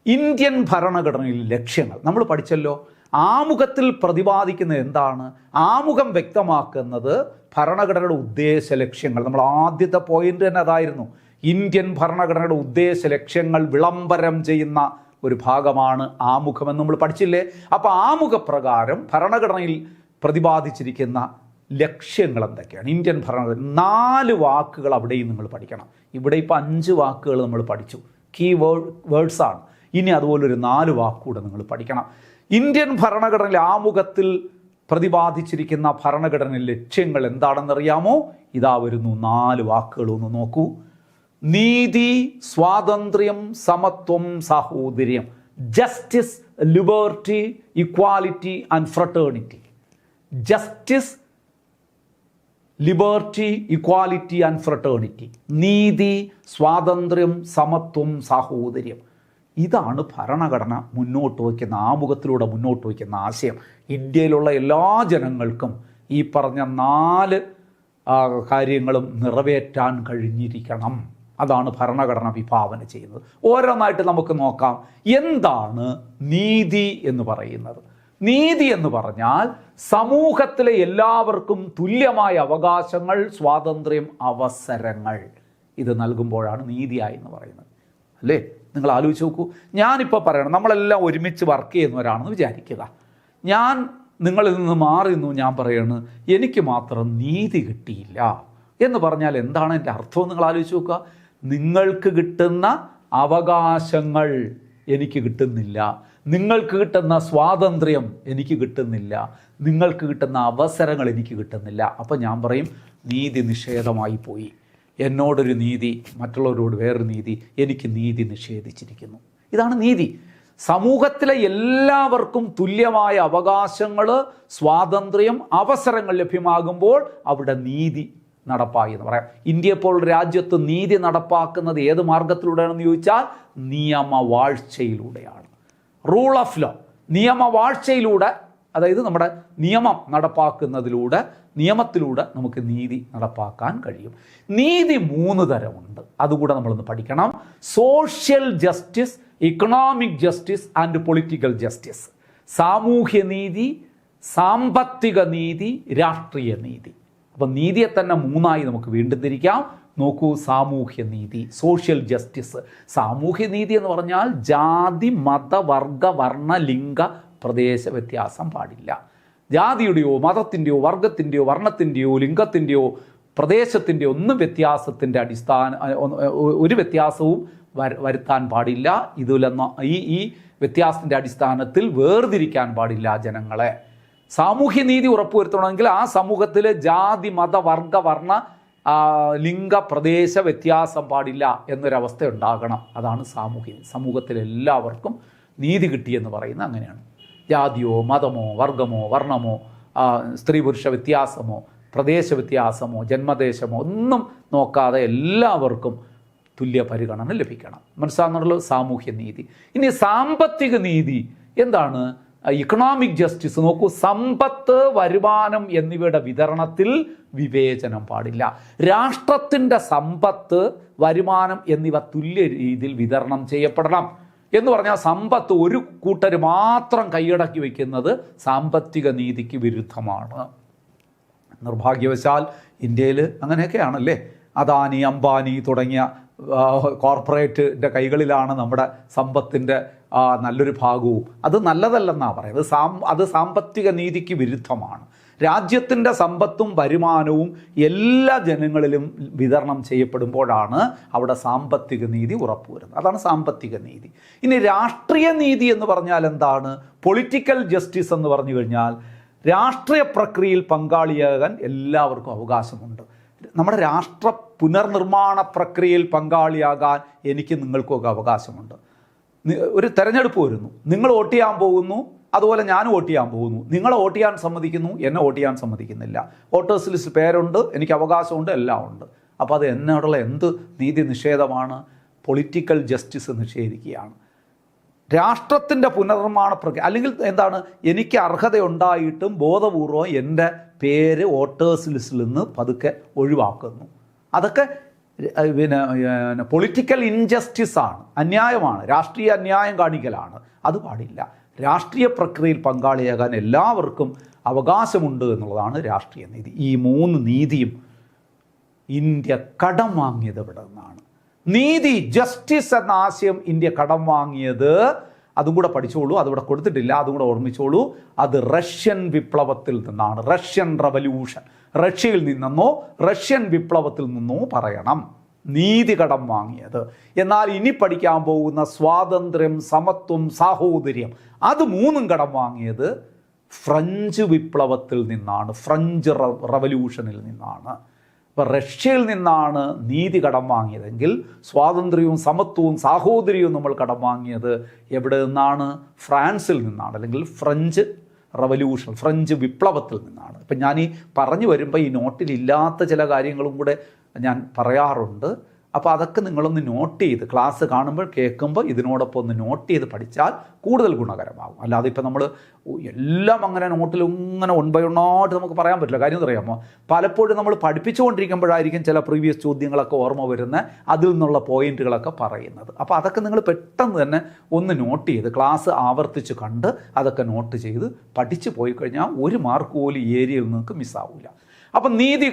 Speaker 1: ഇന്ത്യൻ ഭരണഘടനയിൽ ലക്ഷ്യങ്ങൾ നമ്മൾ പഠിച്ചല്ലോ. ആമുഖത്തിൽ പ്രതിപാദിക്കുന്നത് എന്താണ്? ആമുഖം വ്യക്തമാക്കുന്നത് ഭരണഘടനയുടെ ഉദ്ദേശ ലക്ഷ്യങ്ങൾ. നമ്മൾ ആദ്യത്തെ പോയിന്റ് തന്നെ അതായിരുന്നു. ഇന്ത്യൻ ഭരണഘടനയുടെ ഉദ്ദേശ ലക്ഷ്യങ്ങൾ വിളംബരം ചെയ്യുന്ന ഒരു ഭാഗമാണ് ആമുഖമെന്ന് നമ്മൾ പഠിച്ചില്ലേ? അപ്പോൾ ആമുഖപ്രകാരം ഭരണഘടനയിൽ പ്രതിപാദിച്ചിരിക്കുന്ന ലക്ഷ്യങ്ങൾ എന്തൊക്കെയാണ്? ഇന്ത്യൻ ഭരണഘടന 4 വാക്കുകൾ അവിടെയും നിങ്ങൾ പഠിക്കണം. ഇവിടെ ഇപ്പോൾ 5 വാക്കുകൾ നമ്മൾ പഠിച്ചു, കീ വേർഡ്സാണ്. ഇനി അതുപോലൊരു 4 വാക്കുകൂടെ നിങ്ങൾ പഠിക്കണം. ഇന്ത്യൻ ഭരണഘടനയിലെ ആമുഖത്തിൽ പ്രതിപാദിച്ചിരിക്കുന്ന ഭരണഘടന ലക്ഷ്യങ്ങൾ എന്താണെന്നറിയാമോ? ഇതാ വരുന്നു 4 വാക്കുകൾ. ഒന്ന് നോക്കൂ. നീതി, സ്വാതന്ത്ര്യം, സമത്വം, സാഹോദര്യം. Justice, liberty, equality and fraternity. Justice, liberty, equality and fraternity. നീതി, സ്വാതന്ത്ര്യം, സമത്വം, സാഹോദര്യം. ഇതാണ് ഭരണഘടന മുന്നോട്ട് വയ്ക്കുന്ന, ആമുഖത്തിലൂടെ മുന്നോട്ട് വയ്ക്കുന്ന ആശയം. ഇന്ത്യയിലുള്ള എല്ലാ ജനങ്ങൾക്കും ഈ പറഞ്ഞ 4 കാര്യങ്ങളും നിറവേറ്റാൻ കഴിഞ്ഞിരിക്കണം. അതാണ് ഭരണഘടന വിഭാവന ചെയ്യുന്നത്. ഓരോന്നായിട്ട് നമുക്ക് നോക്കാം. എന്താണ് നീതി എന്ന് പറയുന്നത്? നീതി എന്ന് പറഞ്ഞാൽ സമൂഹത്തിലെ എല്ലാവർക്കും തുല്യമായ അവകാശങ്ങൾ, സ്വാതന്ത്ര്യം, അവസരങ്ങൾ ഇത് നൽകുമ്പോഴാണ് നീതിയായി എന്ന് പറയുന്നത്. അല്ലേ? നിങ്ങൾ ആലോചിച്ച് നോക്കൂ. ഞാനിപ്പോൾ പറയണം, നമ്മളെല്ലാം ഒരുമിച്ച് വർക്ക് ചെയ്യുന്നവരാണെന്ന് വിചാരിക്കുക. ഞാൻ നിങ്ങളിൽ നിന്ന് മാറി നിന്നു, ഞാൻ പറയണു എനിക്ക് മാത്രം നീതി കിട്ടിയില്ല എന്ന് പറഞ്ഞാൽ എന്താണ് എൻ്റെ അർത്ഥം? നിങ്ങൾ ആലോചിച്ച് നോക്കുക. നിങ്ങൾക്ക് കിട്ടുന്ന അവകാശങ്ങൾ എനിക്ക് കിട്ടുന്നില്ല, നിങ്ങൾക്ക് കിട്ടുന്ന സ്വാതന്ത്ര്യം എനിക്ക് കിട്ടുന്നില്ല, നിങ്ങൾക്ക് കിട്ടുന്ന അവസരങ്ങൾ എനിക്ക് കിട്ടുന്നില്ല. അപ്പം ഞാൻ പറയും നീതി നിഷേധമായി പോയി. എന്നോടൊരു നീതി, മറ്റുള്ളവരോട് വേറൊരു നീതി, എനിക്ക് നീതി നിഷേധിച്ചിരിക്കുന്നു. ഇതാണ് നീതി. സമൂഹത്തിലെ എല്ലാവർക്കും തുല്യമായ അവകാശങ്ങൾ, സ്വാതന്ത്ര്യം, അവസരങ്ങൾ ലഭ്യമാകുമ്പോൾ അവിടെ നീതി നടപ്പായി എന്ന് പറയാം. ഇന്ത്യയെ പോലുള്ള രാജ്യത്ത് നീതി നടപ്പാക്കുന്നത് ഏത് മാർഗത്തിലൂടെയാണെന്ന് ചോദിച്ചാൽ നിയമവാഴ്ചയിലൂടെയാണ്. റൂൾ ഓഫ് ലോ, നിയമവാഴ്ചയിലൂടെ, അതായത് നമ്മുടെ നിയമം നടപ്പാക്കുന്നതിലൂടെ, നിയമത്തിലൂടെ നമുക്ക് നീതി നടപ്പാക്കാൻ കഴിയും. നീതി 3 തരമുണ്ട്, അതുകൂടെ നമ്മളൊന്ന് പഠിക്കണം. Social justice, economic justice and political justice. സാമൂഹ്യ നീതി, സാമ്പത്തിക നീതി, രാഷ്ട്രീയ നീതി. അപ്പം നീതിയെ തന്നെ മൂന്നായി നമുക്ക് വീണ്ടും തിരിക്കാം. നോക്കൂ, സാമൂഹ്യനീതി, സോഷ്യൽ ജസ്റ്റിസ്. സാമൂഹ്യനീതി എന്ന് പറഞ്ഞാൽ ജാതി, മത, വർഗ, വർണ്ണ, ലിംഗ, പ്രദേശ വ്യത്യാസം പാടില്ല. ജാതിയുടെയോ മതത്തിൻ്റെയോ വർഗത്തിൻ്റെയോ വർണ്ണത്തിൻ്റെയോ ലിംഗത്തിൻ്റെയോ പ്രദേശത്തിൻ്റെയോ ഒന്നും ഒരു വ്യത്യാസവും വരുത്താൻ പാടില്ല. ഇതിലൊന്നും ഈ വ്യത്യാസത്തിൻ്റെ അടിസ്ഥാനത്തിൽ വേർതിരിക്കാൻ പാടില്ല ജനങ്ങളെ. സാമൂഹ്യനീതി ഉറപ്പുവരുത്തണമെങ്കിൽ ആ സമൂഹത്തിൽ ജാതി, മത, വർഗ, വർണ്ണ, ലിംഗ, പ്രദേശ വ്യത്യാസം പാടില്ല എന്നൊരവസ്ഥ ഉണ്ടാകണം. അതാണ് സമൂഹത്തിൽ എല്ലാവർക്കും നീതി കിട്ടിയെന്ന് പറയുന്നത് അങ്ങനെയാണ്. ജാതിയോ മതമോ വർഗമോ വർണ്ണമോ സ്ത്രീ പുരുഷ വ്യത്യാസമോ പ്രദേശ വ്യത്യാസമോ ജന്മദേശമോ ഒന്നും നോക്കാതെ എല്ലാവർക്കും തുല്യ പരിഗണന ലഭിക്കണം. മനസ്സിലാകുന്നുള്ളൂ സാമൂഹ്യനീതി. ഇനി സാമ്പത്തിക നീതി എന്താണ്? Economic justice. നോക്കൂ, സമ്പത്ത്, വരുമാനം എന്നിവയുടെ വിതരണത്തിൽ വിവേചനം പാടില്ല. രാഷ്ട്രത്തിൻ്റെ സമ്പത്ത്, വരുമാനം എന്നിവ തുല്യ രീതിയിൽ വിതരണം ചെയ്യപ്പെടണം. എന്ന് പറഞ്ഞാൽ സമ്പത്ത് ഒരു കൂട്ടർ മാത്രം കൈയടക്കി വയ്ക്കുന്നത് സാമ്പത്തിക നീതിക്ക് വിരുദ്ധമാണ്. നിർഭാഗ്യവശാൽ ഇന്ത്യയിൽ അങ്ങനെയൊക്കെയാണല്ലേ. അദാനി, അംബാനി തുടങ്ങിയ കോർപ്പറേറ്റിൻ്റെ കൈകളിലാണ് നമ്മുടെ സമ്പത്തിൻ്റെ നല്ലൊരു ഭാഗവും. അത് നല്ലതല്ലെന്നാണ് പറയുന്നത്. അത് സാമ്പത്തിക നീതിക്ക് വിരുദ്ധമാണ്. രാജ്യത്തിൻ്റെ സമ്പത്തും വരുമാനവും എല്ലാ ജനങ്ങളിലും വിതരണം ചെയ്യപ്പെടുമ്പോഴാണ് അവിടെ സാമ്പത്തിക നീതി ഉറപ്പുവരുന്നത്. അതാണ് സാമ്പത്തിക നീതി. ഇനി രാഷ്ട്രീയ നീതി എന്ന് പറഞ്ഞാൽ എന്താണ്? പൊളിറ്റിക്കൽ ജസ്റ്റിസ് എന്ന് പറഞ്ഞു കഴിഞ്ഞാൽ രാഷ്ട്രീയ പ്രക്രിയയിൽ പങ്കാളിയാകാൻ എല്ലാവർക്കും അവകാശമുണ്ട്. നമ്മുടെ രാഷ്ട്ര പുനർനിർമ്മാണ പ്രക്രിയയിൽ പങ്കാളിയാകാൻ എനിക്ക് നിങ്ങൾക്കൊക്കെ അവകാശമുണ്ട്. ഒരു തെരഞ്ഞെടുപ്പ് വരുന്നു, നിങ്ങൾ വോട്ട് ചെയ്യാൻ പോകുന്നു, അതുപോലെ ഞാൻ വോട്ട് ചെയ്യാൻ പോകുന്നു. നിങ്ങളെ വോട്ട് ചെയ്യാൻ സമ്മതിക്കുന്നു, എന്നെ വോട്ട് ചെയ്യാൻ സമ്മതിക്കുന്നില്ല. വോട്ടേഴ്സ് ലിസ്റ്റ് പേരുണ്ട്, എനിക്ക് അവകാശമുണ്ട്, എല്ലാം ഉണ്ട്. അപ്പോൾ അത് എന്നോടുള്ള എന്ത് നീതി നിഷേധമാണ്? പൊളിറ്റിക്കൽ ജസ്റ്റിസ് നിഷേധിക്കുകയാണ്. രാഷ്ട്രത്തിൻ്റെ പുനർനിർമ്മാണ പ്രക്രിയ അല്ലെങ്കിൽ എന്താണ്? എനിക്ക് അർഹതയുണ്ടായിട്ടും ബോധപൂർവം എൻ്റെ പേര് വോട്ടേഴ്സ് ലിസ്റ്റിൽ നിന്ന് പതുക്കെ ഒഴിവാക്കുന്നു. അതൊക്കെ പൊളിറ്റിക്കൽ ഇൻജസ്റ്റിസ് ആണ്, അന്യായമാണ്, രാഷ്ട്രീയ അന്യായം കാണിക്കലാണ്. അത് പാടില്ല. രാഷ്ട്രീയ പ്രക്രിയയിൽ പങ്കാളിയാകാൻ എല്ലാവർക്കും അവകാശമുണ്ട് എന്നുള്ളതാണ് രാഷ്ട്രീയ നീതി. ഈ മൂന്ന് നീതിയും ഇന്ത്യ കടം വാങ്ങിയത് ഇവിടെ നിന്നാണ്. നീതി, ജസ്റ്റിസ് എന്ന ആശയം ഇന്ത്യ കടം വാങ്ങിയത്, അതും കൂടെ പഠിച്ചോളൂ, അതിവിടെ കൊടുത്തിട്ടില്ല, അതും കൂടെ ഓർമ്മിച്ചോളൂ. അത് റഷ്യൻ വിപ്ലവത്തിൽ നിന്നാണ്. റഷ്യൻ റവല്യൂഷൻ, റഷ്യയിൽ നിന്നെന്നോ റഷ്യൻ വിപ്ലവത്തിൽ നിന്നോ പറയണം നീതി കടം വാങ്ങിയത്. എന്നാൽ ഇനി പഠിക്കാൻ പോകുന്ന സ്വാതന്ത്ര്യം, സമത്വം, സാഹോദര്യം, അത് മൂന്നും കടം വാങ്ങിയത് ഫ്രഞ്ച് വിപ്ലവത്തിൽ നിന്നാണ്, ഫ്രഞ്ച് റവല്യൂഷനിൽ നിന്നാണ്. അപ്പോൾ റഷ്യയിൽ നിന്നാണ് നീതി കടം വാങ്ങിയതെങ്കിൽ സ്വാതന്ത്ര്യവും സമത്വവും സാഹോദര്യവും നമ്മൾ കടം വാങ്ങിയത് എവിടെ നിന്നാണ്? ഫ്രാൻസിൽ നിന്നാണ്, അല്ലെങ്കിൽ ഫ്രഞ്ച് റവല്യൂഷൻ, ഫ്രഞ്ച് വിപ്ലവത്തിൽ നിന്നാണ്. ഇപ്പം ഞാൻ ഈ പറഞ്ഞു വരുമ്പോൾ ഈ നോട്ടിലില്ലാത്ത ചില കാര്യങ്ങളും കൂടെ ഞാൻ പറയാറുണ്ട്. അപ്പോൾ അതൊക്കെ നിങ്ങളൊന്ന് നോട്ട് ചെയ്ത് ക്ലാസ് കാണുമ്പോൾ കേൾക്കുമ്പോൾ ഇതിനോടൊപ്പം ഒന്ന് നോട്ട് ചെയ്ത് പഠിച്ചാൽ കൂടുതൽ ഗുണകരമാകും. അല്ലാതെ ഇപ്പം നമ്മൾ എല്ലാം അങ്ങനെ നോട്ടിൽ ഇങ്ങനെ ഒൺ ബൈ ഒണ്ണായിട്ട് നമുക്ക് പറയാൻ പറ്റില്ല. കാര്യം അറിയാമോ? പലപ്പോഴും നമ്മൾ പഠിപ്പിച്ചുകൊണ്ടിരിക്കുമ്പോഴായിരിക്കും ചില പ്രീവിയസ് ചോദ്യങ്ങളൊക്കെ ഓർമ്മ വരുന്ന, അതിൽ നിന്നുള്ള പോയിന്റുകളൊക്കെ പറയുന്നത്. അപ്പോൾ അതൊക്കെ നിങ്ങൾ പെട്ടെന്ന് തന്നെ ഒന്ന് നോട്ട് ചെയ്ത് ക്ലാസ് ആവർത്തിച്ച് കണ്ട് അതൊക്കെ നോട്ട് ചെയ്ത് പഠിച്ചു പോയി കഴിഞ്ഞാൽ ഒരു മാർക്ക് പോലും ഈ ഏരിയയിൽ നിങ്ങൾക്ക് മിസ്സാവില്ല. അപ്പം നീതി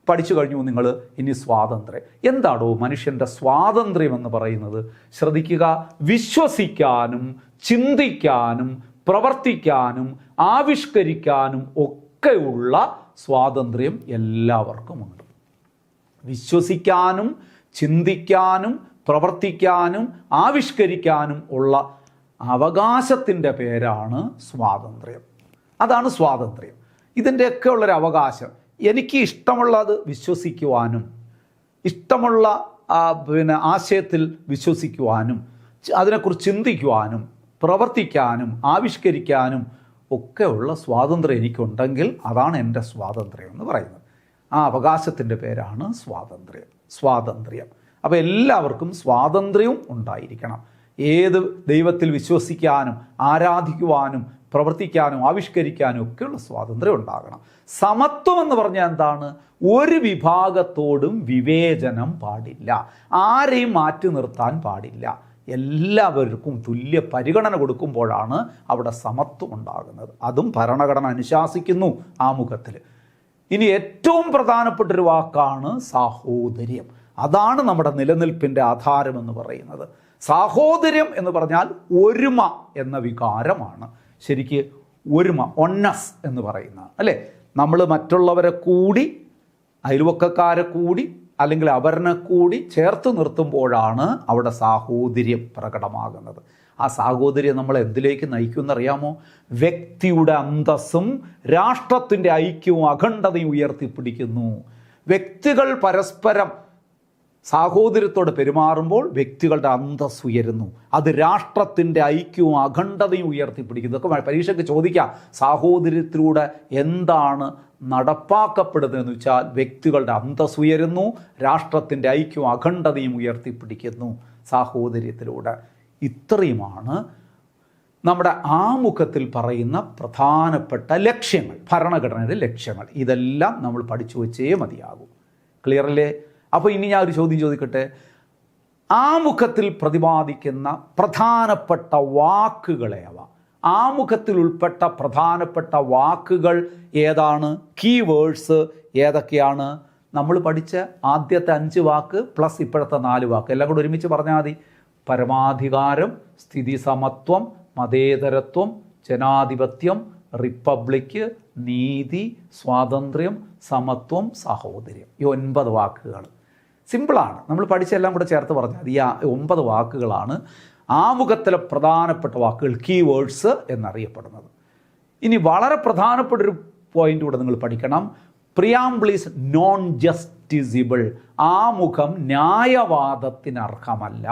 Speaker 1: പഠിച്ചു കഴിഞ്ഞു നിങ്ങൾ. ഇനി സ്വാതന്ത്ര്യം എന്താണോ? മനുഷ്യൻ്റെ സ്വാതന്ത്ര്യം എന്ന് പറയുന്നത് ശ്രദ്ധിക്കുക, വിശ്വസിക്കാനും ചിന്തിക്കാനും പ്രവർത്തിക്കാനും ആവിഷ്കരിക്കാനും ഒക്കെയുള്ള സ്വാതന്ത്ര്യം എല്ലാവർക്കുമുണ്ട്. വിശ്വസിക്കാനും ചിന്തിക്കാനും പ്രവർത്തിക്കാനും ആവിഷ്കരിക്കാനും ഉള്ള അവകാശത്തിൻ്റെ പേരാണ് സ്വാതന്ത്ര്യം. അതാണ് സ്വാതന്ത്ര്യം. ഇതിൻ്റെയൊക്കെ ഉള്ളൊരു അവകാശം. എനിക്ക് ഇഷ്ടമുള്ളത് വിശ്വസിക്കുവാനും ഇഷ്ടമുള്ള ആശയത്തിൽ വിശ്വസിക്കുവാനും അതിനെക്കുറിച്ച് ചിന്തിക്കുവാനും പ്രവർത്തിക്കാനും ആവിഷ്കരിക്കാനും ഒക്കെയുള്ള സ്വാതന്ത്ര്യം എനിക്കുണ്ടെങ്കിൽ അതാണ് എൻ്റെ സ്വാതന്ത്ര്യം എന്ന് പറയുന്നത്. ആ അവകാശത്തിൻ്റെ പേരാണ് സ്വാതന്ത്ര്യം. അപ്പോൾ എല്ലാവർക്കും സ്വാതന്ത്ര്യവും ഉണ്ടായിരിക്കണം. ഏത് ദൈവത്തിൽ വിശ്വസിക്കാനും ആരാധിക്കുവാനും പ്രവർത്തിക്കാനും ആവിഷ്കരിക്കാനും ഒക്കെയുള്ള സ്വാതന്ത്ര്യം ഉണ്ടാകണം. സമത്വം എന്ന് പറഞ്ഞാൽ എന്താണ്? ഒരു വിഭാഗത്തോടും വിവേചനം പാടില്ല, ആരെയും മാറ്റി നിർത്താൻ പാടില്ല. എല്ലാവർക്കും തുല്യ പരിഗണന കൊടുക്കുമ്പോഴാണ് അവിടെ സമത്വം ഉണ്ടാകുന്നത്. അതും ഭരണഘടന അനുശാസിക്കുന്നു ആമുഖത്തിൽ. ഇനി ഏറ്റവും പ്രധാനപ്പെട്ടൊരു വാക്കാണ് സാഹോദര്യം. അതാണ് നമ്മുടെ നിലനിൽപ്പിൻ്റെ ആധാരമെന്ന് പറയുന്നത്. സാഹോദര്യം എന്ന് പറഞ്ഞാൽ ഒരുമ എന്ന വികാരമാണ്. ശരിക്ക് ഒരുമ, ഒന്നസ് എന്ന് പറയുന്ന, അല്ലേ? നമ്മൾ മറ്റുള്ളവരെ കൂടി, അയൽവക്കക്കാരെ കൂടി അല്ലെങ്കിൽ അവരിനെ കൂടി ചേർത്ത് നിർത്തുമ്പോഴാണ് അവിടെ സാഹോദര്യം പ്രകടമാകുന്നത്. ആ സാഹോദര്യം നമ്മളെ എന്തിലേക്ക് നയിക്കുമെന്നറിയാമോ? വ്യക്തിയുടെ അന്തസ്സും രാഷ്ട്രത്തിൻ്റെ ഐക്യവും അഖണ്ഡതയും ഉയർത്തിപ്പിടിക്കുന്നു. വ്യക്തികൾ പരസ്പരം സാഹോദര്യത്തോടെ പെരുമാറുമ്പോൾ വ്യക്തികളുടെ അന്തസ്സ് ഉയരുന്നു. അത് രാഷ്ട്രത്തിൻ്റെ ഐക്യവും അഖണ്ഡതയും ഉയർത്തിപ്പിടിക്കുന്നു. ഇതൊക്കെ പരീക്ഷയ്ക്ക് ചോദിക്കാം. സാഹോദര്യത്തിലൂടെ എന്താണ് നടപ്പാക്കപ്പെടുന്നതെന്ന് വെച്ചാൽ വ്യക്തികളുടെ അന്തസ്സ് ഉയരുന്നു, രാഷ്ട്രത്തിൻ്റെ ഐക്യവും അഖണ്ഡതയും ഉയർത്തിപ്പിടിക്കുന്നു സാഹോദര്യത്തിലൂടെ. ഇത്രയുമാണ് നമ്മുടെ ആമുഖത്തിൽ പറയുന്ന പ്രധാനപ്പെട്ട ലക്ഷ്യങ്ങൾ, ഭരണഘടനയുടെ ലക്ഷ്യങ്ങൾ. ഇതെല്ലാം നമ്മൾ പഠിച്ചു വച്ചേ മതിയാകും. ക്ലിയർ അല്ലേ? അപ്പോൾ ഇനി ഞാൻ ഒരു ചോദ്യം ചോദിക്കട്ടെ. ആമുഖത്തിൽ പ്രതിപാദിക്കുന്ന പ്രധാനപ്പെട്ട വാക്കുകളേവ? ആമുഖത്തിൽ ഉൾപ്പെട്ട പ്രധാനപ്പെട്ട വാക്കുകൾ ഏതാണ്? കീവേഡ്സ് ഏതൊക്കെയാണ്? നമ്മൾ പഠിച്ച ആദ്യത്തെ 5 വാക്ക് പ്ലസ് ഇപ്പോഴത്തെ 4 വാക്ക് എല്ലാം കൂടെ ഒരുമിച്ച് പറഞ്ഞാൽ മതി. പരമാധികാരം, സ്ഥിതി സമത്വം, മതേതരത്വം, ജനാധിപത്യം, റിപ്പബ്ലിക്ക്, നീതി, സ്വാതന്ത്ര്യം, സമത്വം, സാഹോദര്യം. ഈ 9 വാക്കുകൾ സിമ്പിളാണ്. നമ്മൾ പഠിച്ചെല്ലാം കൂടെ ചേർത്ത് പറഞ്ഞാൽ ഈ 9 വാക്കുകളാണ് ആമുഖത്തിലെ പ്രധാനപ്പെട്ട വാക്കുകൾ, കീവേഡ്സ് എന്നറിയപ്പെടുന്നത്. ഇനി വളരെ പ്രധാനപ്പെട്ടൊരു പോയിന്റ് കൂടെ നിങ്ങൾ പഠിക്കണം. Preamble is non justiciable. ആമുഖം ന്യായവാദത്തിന് അർഹമല്ല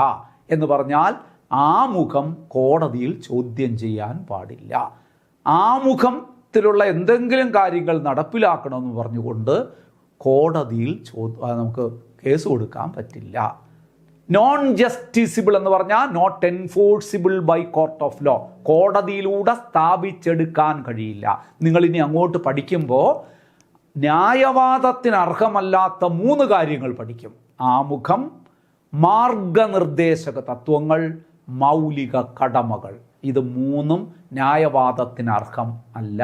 Speaker 1: എന്ന് പറഞ്ഞാൽ ആമുഖം കോടതിയിൽ ചോദ്യം ചെയ്യാൻ പാടില്ല. ആമുഖത്തിലുള്ള എന്തെങ്കിലും കാര്യങ്ങൾ നടപ്പിലാക്കണമെന്ന് പറഞ്ഞുകൊണ്ട് കോടതിയിൽ നമുക്ക് കേസ് കൊടുക്കാൻ പറ്റില്ല. നോൺ ജസ്റ്റിസിബിൾ എന്ന് പറഞ്ഞാൽ not enforceable by court of law. കോടതിയിലൂടെ സ്ഥാപിച്ചെടുക്കാൻ കഴിയില്ല. നിങ്ങളിനി അങ്ങോട്ട് പഠിക്കുമ്പോൾ ന്യായവാദത്തിന് അർഹമല്ലാത്ത 3 കാര്യങ്ങൾ പഠിക്കും. ആമുഖം, മാർഗനിർദ്ദേശക തത്വങ്ങൾ, മൗലിക കടമകൾ. ഇത് 3ഉം ന്യായവാദത്തിന് അർഹം അല്ല.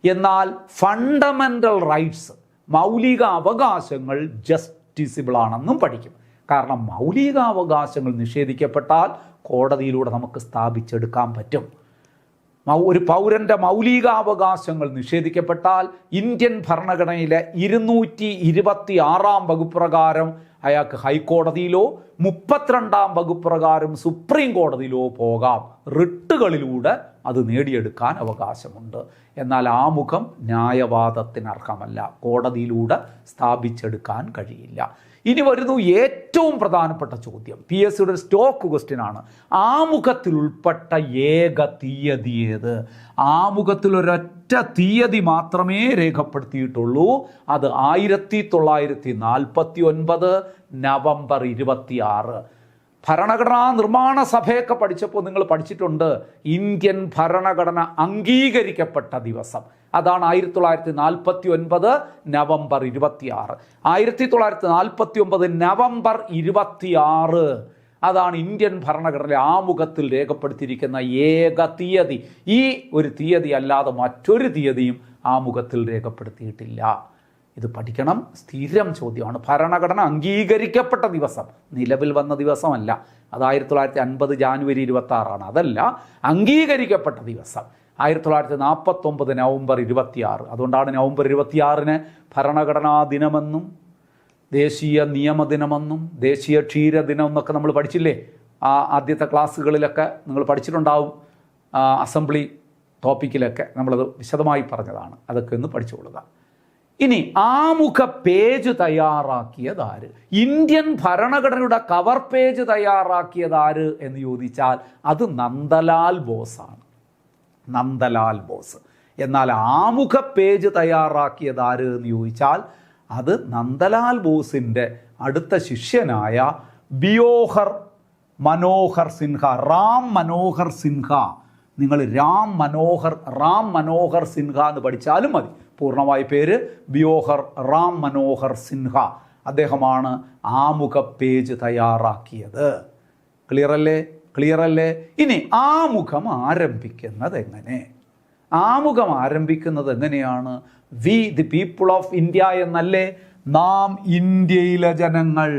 Speaker 1: എന്നാൽ ഫണ്ടമെൻ്റൽ റൈറ്റ്സ്, മൗലിക അവകാശങ്ങൾ ജസ്റ്റിസിബിൾ ആണെന്നും പഠിക്കും. കാരണം മൗലികാവകാശങ്ങൾ നിഷേധിക്കപ്പെട്ടാൽ കോടതിയിലൂടെ നമുക്ക് സ്ഥാപിച്ചെടുക്കാൻ പറ്റും. ഒരു പൗരൻ്റെ മൗലികാവകാശങ്ങൾ നിഷേധിക്കപ്പെട്ടാൽ ഇന്ത്യൻ ഭരണഘടനയിലെ 226 വകുപ്പ് പ്രകാരം അയാൾക്ക് ഹൈക്കോടതിയിലോ 32 വകുപ്പ് പ്രകാരം സുപ്രീം കോടതിയിലോ പോകാം. റിട്ടുകളിലൂടെ അത് നേടിയെടുക്കാൻ അവകാശമുണ്ട്. എന്നാൽ ആമുഖം ന്യായവാദത്തിന് അർഹമല്ല, കോടതിയിലൂടെ സ്ഥാപിച്ചെടുക്കാൻ കഴിയില്ല. ഇനി വരുന്നു ഏറ്റവും പ്രധാനപ്പെട്ട ചോദ്യം. PSCയുടെ സ്റ്റോക്ക് ക്വസ്റ്റ്യൻ ആണ്. ആമുഖത്തിൽ ഉൾപ്പെട്ട ഏക തീയതി ഏത്? ആമുഖത്തിൽ ഒരൊറ്റ തീയതി മാത്രമേ രേഖപ്പെടുത്തിയിട്ടുള്ളൂ. അത് 1949 നവംബർ 26. ഭരണഘടനാ നിർമ്മാണ സഭയൊക്കെ പഠിച്ചപ്പോൾ നിങ്ങൾ പഠിച്ചിട്ടുണ്ട് ഇന്ത്യൻ ഭരണഘടന അംഗീകരിക്കപ്പെട്ട ദിവസം. അതാണ് 1949 നവംബർ 26. 1949 നവംബർ 26 അതാണ് ഇന്ത്യൻ ഭരണഘടനയിലെ ആമുഖത്തിൽ രേഖപ്പെടുത്തിയിരിക്കുന്ന ഏക തീയതി. ഈ ഒരു തീയതി അല്ലാതെ മറ്റൊരു തീയതിയും ആമുഖത്തിൽ രേഖപ്പെടുത്തിയിട്ടില്ല. ഇത് പഠിക്കണം. സ്ഥിരം ചോദ്യമാണ്. ഭരണഘടന അംഗീകരിക്കപ്പെട്ട ദിവസം, നിലവിൽ വന്ന ദിവസമല്ല. അത് 1950 ജാനുവരി 26 അതല്ല, അംഗീകരിക്കപ്പെട്ട ദിവസം 1949 നവംബർ 26. അതുകൊണ്ടാണ് നവംബർ 26 ഭരണഘടനാ ദിനമെന്നും ദേശീയ നിയമദിനമെന്നും ദേശീയ ക്ഷീരദിനം എന്നൊക്കെ നമ്മൾ പഠിച്ചില്ലേ? ആദ്യത്തെ ക്ലാസ്സുകളിലൊക്കെ നിങ്ങൾ പഠിച്ചിട്ടുണ്ടാവും. അസംബ്ലി ടോപ്പിക്കിലൊക്കെ നമ്മളത് വിശദമായി പറഞ്ഞതാണ്. അതൊക്കെ ഒന്ന് പഠിച്ചുകൊള്ളുക. ഇനി ആമുഖ പേജ് തയ്യാറാക്കിയതാര്? ഇന്ത്യൻ ഭരണഘടനയുടെ കവർ പേജ് തയ്യാറാക്കിയതാര് എന്ന് ചോദിച്ചാൽ അത് നന്ദലാൽ ബോസാണ്. നന്ദലാൽ ബോസ്. എന്നാൽ ആമുഖ പേജ് തയ്യാറാക്കിയതാര് എന്ന് ചോദിച്ചാൽ അത് നന്ദലാൽ ബോസിൻ്റെ അടുത്ത ശിഷ്യനായ ബിയോഹർ മനോഹർ സിൻഹ, റാം മനോഹർ സിൻഹ. നിങ്ങൾ റാം മനോഹർ സിൻഹ എന്ന് പഠിച്ചാലും മതി. പൂർണ്ണമായ പേര് ബിയോഹർ റാം മനോഹർ സിൻഹ. അദ്ദേഹമാണ് ആമുഖ പേജ് തയ്യാറാക്കിയത്. ക്ലിയർ അല്ലേ? ഇനി ആമുഖം ആരംഭിക്കുന്നത് എങ്ങനെ? ആമുഖം ആരംഭിക്കുന്നത് എങ്ങനെയാണ്? We the people of India എന്നല്ലേ? നാം ഇന്ത്യയിലെ ജനങ്ങൾ,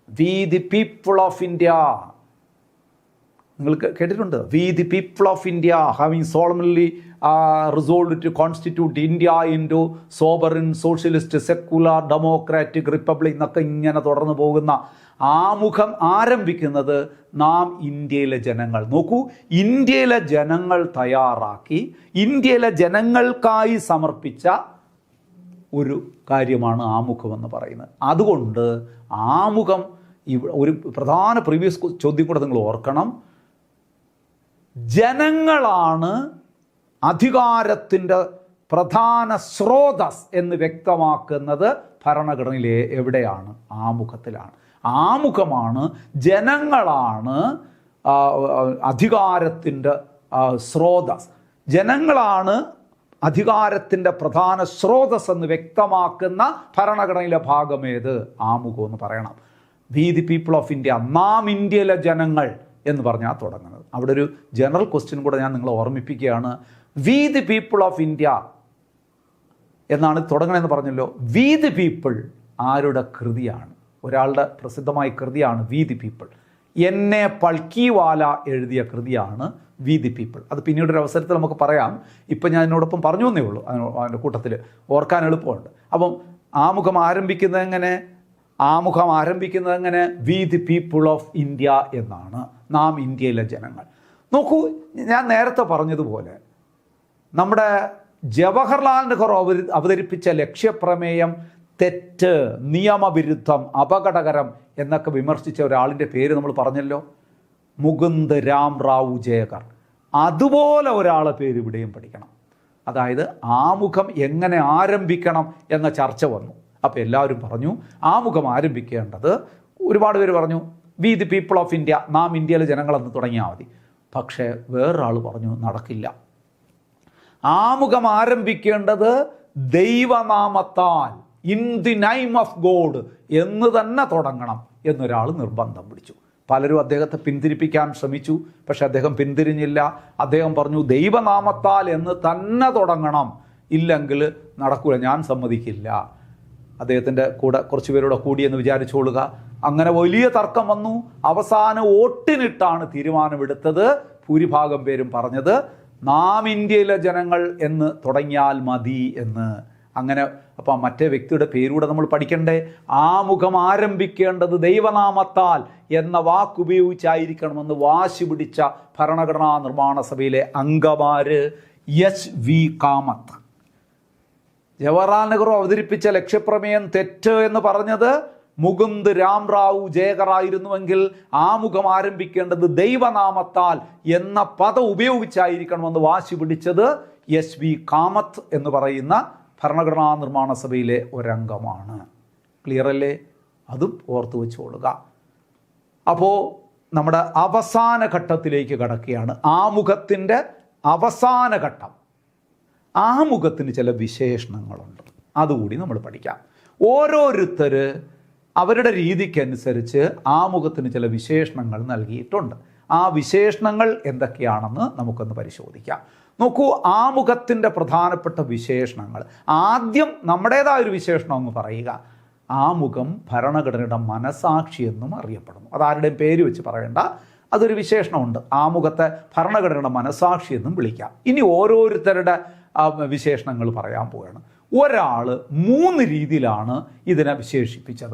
Speaker 1: we the people of India. നിങ്ങൾ കേട്ടിട്ടുണ്ട്, we the people of India having solemnly resolve to constitute India into sovereign socialist secular democratic republic എന്നൊക്കെ ഇങ്ങനെ തുടർന്ന് പോകുന്ന ആമുഖം ആരംഭിക്കുന്നത് നാം ഇന്ത്യയിലെ ജനങ്ങൾ. നോക്കൂ, ഇന്ത്യയിലെ ജനങ്ങൾ തയ്യാറാക്കി ഇന്ത്യയിലെ ജനങ്ങൾക്കായി സമർപ്പിച്ച ഒരു കാര്യമാണ് ആമുഖം എന്ന് പറയുന്നത്. അതുകൊണ്ട് ആമുഖം ഒരു പ്രധാന പ്രീവിയസ് ചോദ്യം കൂടെ നിങ്ങൾ ഓർക്കണം. ജനങ്ങളാണ് അധികാരത്തിൻ്റെ പ്രധാന സ്രോതസ് എന്ന് വ്യക്തമാക്കുന്നത് ഭരണഘടനയിൽ എവിടെയാണ്? ആമുഖത്തിലാണ്. ആമുഖമാണ് ജനങ്ങളാണ് അധികാരത്തിൻ്റെ സ്രോതസ്, ജനങ്ങളാണ് അധികാരത്തിൻ്റെ പ്രധാന സ്രോതസ് എന്ന് വ്യക്തമാക്കുന്ന ഭരണഘടനയിലെ ഭാഗമേത്? ആമുഖം എന്ന് പറയണം. V the people of India, നാം ഇന്ത്യയിലെ ജനങ്ങൾ എന്ന് പറഞ്ഞാൽ തുടങ്ങുന്നത്. അവിടെ ഒരു ജനറൽ ക്വസ്റ്റ്യൻ കൂടെ ഞാൻ നിങ്ങളെ ഓർമ്മിപ്പിക്കുകയാണ്. V the people of India എന്നാണ് തുടങ്ങണമെന്ന് പറഞ്ഞല്ലോ. വി ദി പീപ്പിൾ ആരുടെ കൃതിയാണ്? ഒരാളുടെ പ്രസിദ്ധമായ കൃതിയാണ് വി ദി പീപ്പിൾ. എന്നെ പൾക്കിവാല എഴുതിയ കൃതിയാണ് വി ദി പീപ്പിൾ. അത് പിന്നീടൊരു അവസരത്തിൽ നമുക്ക് പറയാം. ഇപ്പം ഞാൻ എന്നോടൊപ്പം പറഞ്ഞു എന്നേ ഉള്ളൂ, അതിൻ്റെ കൂട്ടത്തിൽ ഓർക്കാൻ എളുപ്പമുണ്ട്. അപ്പം ആമുഖം ആരംഭിക്കുന്നത് എങ്ങനെ? ആമുഖം ആരംഭിക്കുന്നത് എങ്ങനെ? V the people of India എന്നാണ്, നാം ഇന്ത്യയിലെ ജനങ്ങൾ. നോക്കൂ, ഞാൻ നേരത്തെ പറഞ്ഞതുപോലെ നമ്മുടെ ജവഹർലാൽ നെഹ്റു അവതരിപ്പിച്ച ലക്ഷ്യപ്രമേയം തെറ്റ്, നിയമവിരുദ്ധം, അപകടകരം എന്നൊക്കെ വിമർശിച്ച ഒരാളിൻ്റെ പേര് നമ്മൾ പറഞ്ഞല്ലോ, മുകുന്ദ് രാം റാവു ജയകർ. അതുപോലെ ഒരാളെ പേര് ഇവിടെയും പഠിക്കണം. അതായത് ആമുഖം എങ്ങനെ ആരംഭിക്കണം എന്ന ചർച്ച വന്നു. അപ്പോൾ എല്ലാവരും പറഞ്ഞു ആമുഖം ആരംഭിക്കേണ്ടത്, ഒരുപാട് പേര് പറഞ്ഞു V the people of India, നാം ഇന്ത്യയിലെ ജനങ്ങളെന്ന് തുടങ്ങിയാൽ മതി. പക്ഷേ വേറൊരാൾ പറഞ്ഞു നടക്കില്ല, ആമുഖം ആരംഭിക്കേണ്ടത് ദൈവനാമത്താൽ, in the name of God എന്ന് തന്നെ തുടങ്ങണം എന്നൊരാൾ നിർബന്ധം പിടിച്ചു. പലരും അദ്ദേഹത്തെ പിന്തിരിപ്പിക്കാൻ ശ്രമിച്ചു, പക്ഷെ അദ്ദേഹം പിന്തിരിഞ്ഞില്ല. അദ്ദേഹം പറഞ്ഞു ദൈവനാമത്താൽ എന്ന് തന്നെ തുടങ്ങണം, ഇല്ലെങ്കിൽ നടക്കൂല, ഞാൻ സമ്മതിക്കില്ല. അദ്ദേഹത്തിൻ്റെ കൂടെ കുറച്ച് പേരോടെ കൂടിയെന്ന് വിചാരിച്ചോളുക. അങ്ങനെ വലിയ തർക്കം വന്നു. അവസാനം വോട്ടിനിട്ടാണ് തീരുമാനമെടുത്തത്. ഭൂരിഭാഗം പേരും പറഞ്ഞത് നാം ഇന്ത്യയിലെ ജനങ്ങൾ എന്ന് തുടങ്ങിയാൽ മതി എന്ന്. അങ്ങനെ അപ്പം മറ്റേ വ്യക്തിയുടെ പേരൂടെ നമ്മൾ പഠിക്കണ്ടേ? ആമുഖം ആരംഭിക്കേണ്ടത് ദൈവനാമത്താൽ എന്ന വാക്കുപയോഗിച്ചായിരിക്കണമെന്ന് വാശി പിടിച്ച ഭരണഘടനാ നിർമ്മാണ സഭയിലെ അംഗമാര് എച്ച്.വി. കാമത്ത്. ജവഹർലാൽ നെഹ്റു അവതരിപ്പിച്ച ലക്ഷ്യപ്രമേയം തെറ്റ് എന്ന് പറഞ്ഞത് മുകുന്ദ് രാം റാവു ജയകർ ആയിരുന്നുവെങ്കിൽ ആമുഖം ആരംഭിക്കേണ്ടത് ദൈവനാമത്താൽ എന്ന പദം ഉപയോഗിച്ചായിരിക്കണമെന്ന് വാശി പിടിച്ചത് എച്ച്.വി. കാമത്ത് എന്ന് പറയുന്ന ഭരണഘടനാ നിർമ്മാണ സഭയിലെ ഒരംഗമാണ്. ക്ലിയർ അല്ലേ? അതും ഓർത്തു വെച്ചോളുക. അപ്പോൾ നമ്മുടെ അവസാന ഘട്ടത്തിലേക്ക് കടക്കുകയാണ്. ആമുഖത്തിൻ്റെ അവസാന ഘട്ടം. ആമുഖത്തിന് ചില വിശേഷണങ്ങളുണ്ട്, അതുകൂടി നമ്മൾ പഠിക്കാം. ഓരോരുത്തർ അവരുടെ രീതിക്കനുസരിച്ച് ആമുഖത്തിന് ചില വിശേഷണങ്ങൾ നൽകിയിട്ടുണ്ട്. ആ വിശേഷണങ്ങൾ എന്തൊക്കെയാണെന്ന് നമുക്കൊന്ന് പരിശോധിക്കാം. നോക്കൂ, ആമുഖത്തിൻ്റെ പ്രധാനപ്പെട്ട വിശേഷണങ്ങൾ. ആദ്യം നമ്മുടേതായൊരു വിശേഷണം എന്ന് പറയുക. ആമുഖം ഭരണഘടനയുടെ മനസാക്ഷി എന്നും അറിയപ്പെടുന്നു. അതാരുടെയും പേര് വെച്ച് പറയേണ്ട, അതൊരു വിശേഷണമുണ്ട്. ആമുഖത്തെ ഭരണഘടനയുടെ മനസാക്ഷി എന്നും വിളിക്കാം. ഇനി ഓരോരുത്തരുടെ വിശേഷണങ്ങൾ പറയാൻ പോവുകയാണ്. ഒരാൾ 3 രീതിയിലാണ് ഇതിനെ വിശേഷിപ്പിച്ചത്.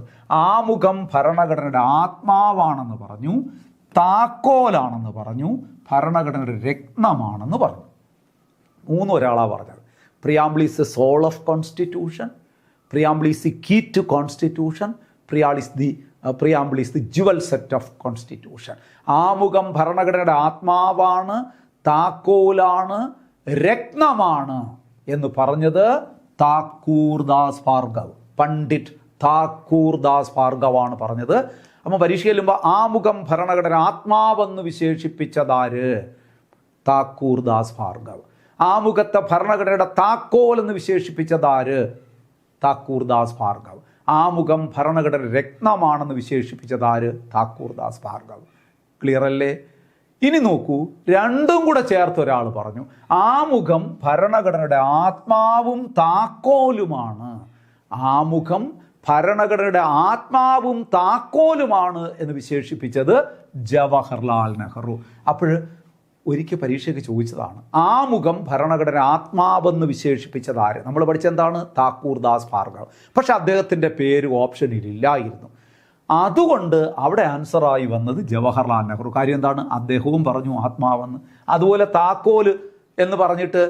Speaker 1: ആമുഖം ഭരണഘടനയുടെ ആത്മാവാണെന്ന് പറഞ്ഞു, താക്കോലാണെന്ന് പറഞ്ഞു, ഭരണഘടനയുടെ രത്നമാണെന്ന് പറഞ്ഞു. 3 ഒരാളാണ് പറഞ്ഞത്. Preamble is the soul of constitution, preamble is the key to constitution, preamble is the jewel set of constitution. ആമുഖം ഭരണഘടനയുടെ ആത്മാവാണ്, താക്കോലാണ്, രത്നമാണ് എന്ന് പറഞ്ഞത് താക്കൂർദാസ് ഭാർഗവ്, പണ്ഡിറ്റ് താക്കൂർദാസ് ഭാർഗവാണ് പറഞ്ഞത്. അപ്പോൾ പരീക്ഷ ചെല്ലുമ്പോൾ ആമുഖം ഭരണഘടന ആത്മാവെന്ന് വിശേഷിപ്പിച്ചതാര്? താക്കൂർദാസ് ഭാർഗവ്. ആമുഖത്തെ ഭരണഘടനയുടെ താക്കോൽ എന്ന് വിശേഷിപ്പിച്ചതാര്? താക്കൂർദാസ് ഭാർഗവ്. ആമുഖം ഭരണഘടന രത്നമാണെന്ന് വിശേഷിപ്പിച്ചതാര്? താക്കൂർദാസ് ഭാർഗവ്. ക്ലിയർ അല്ലേ? ഇനി നോക്കൂ, രണ്ടും കൂടെ ചേർത്ത് ഒരാൾ പറഞ്ഞു, ആമുഖം ഭരണഘടനയുടെ ആത്മാവും താക്കോലുമാണ്. ആമുഖം ഭരണഘടനയുടെ ആത്മാവും താക്കോലുമാണ് എന്ന് വിശേഷിപ്പിച്ചത് ജവഹർലാൽ നെഹ്റു. അപ്പോൾ ഒരിക്കൽ പരീക്ഷയ്ക്ക് ചോദിച്ചതാണ്, ആമുഖം ഭരണഘടന ആത്മാവെന്ന് വിശേഷിപ്പിച്ചത് ആര്? നമ്മൾ പഠിച്ചെന്താണ്? താക്കൂർദാസ് ഭാർഗവ്. പക്ഷെ അദ്ദേഹത്തിൻ്റെ പേര് ഓപ്ഷനിലില്ലായിരുന്നു. അതുകൊണ്ട് അവിടെ ആൻസറായി വന്നത് ജവഹർലാൽ നെഹ്റു. കാര്യം എന്താണ്? അദ്ദേഹവും പറഞ്ഞു ആത്മാവെന്ന്. അതുപോലെ താക്കോല് എന്ന് പറഞ്ഞിട്ട്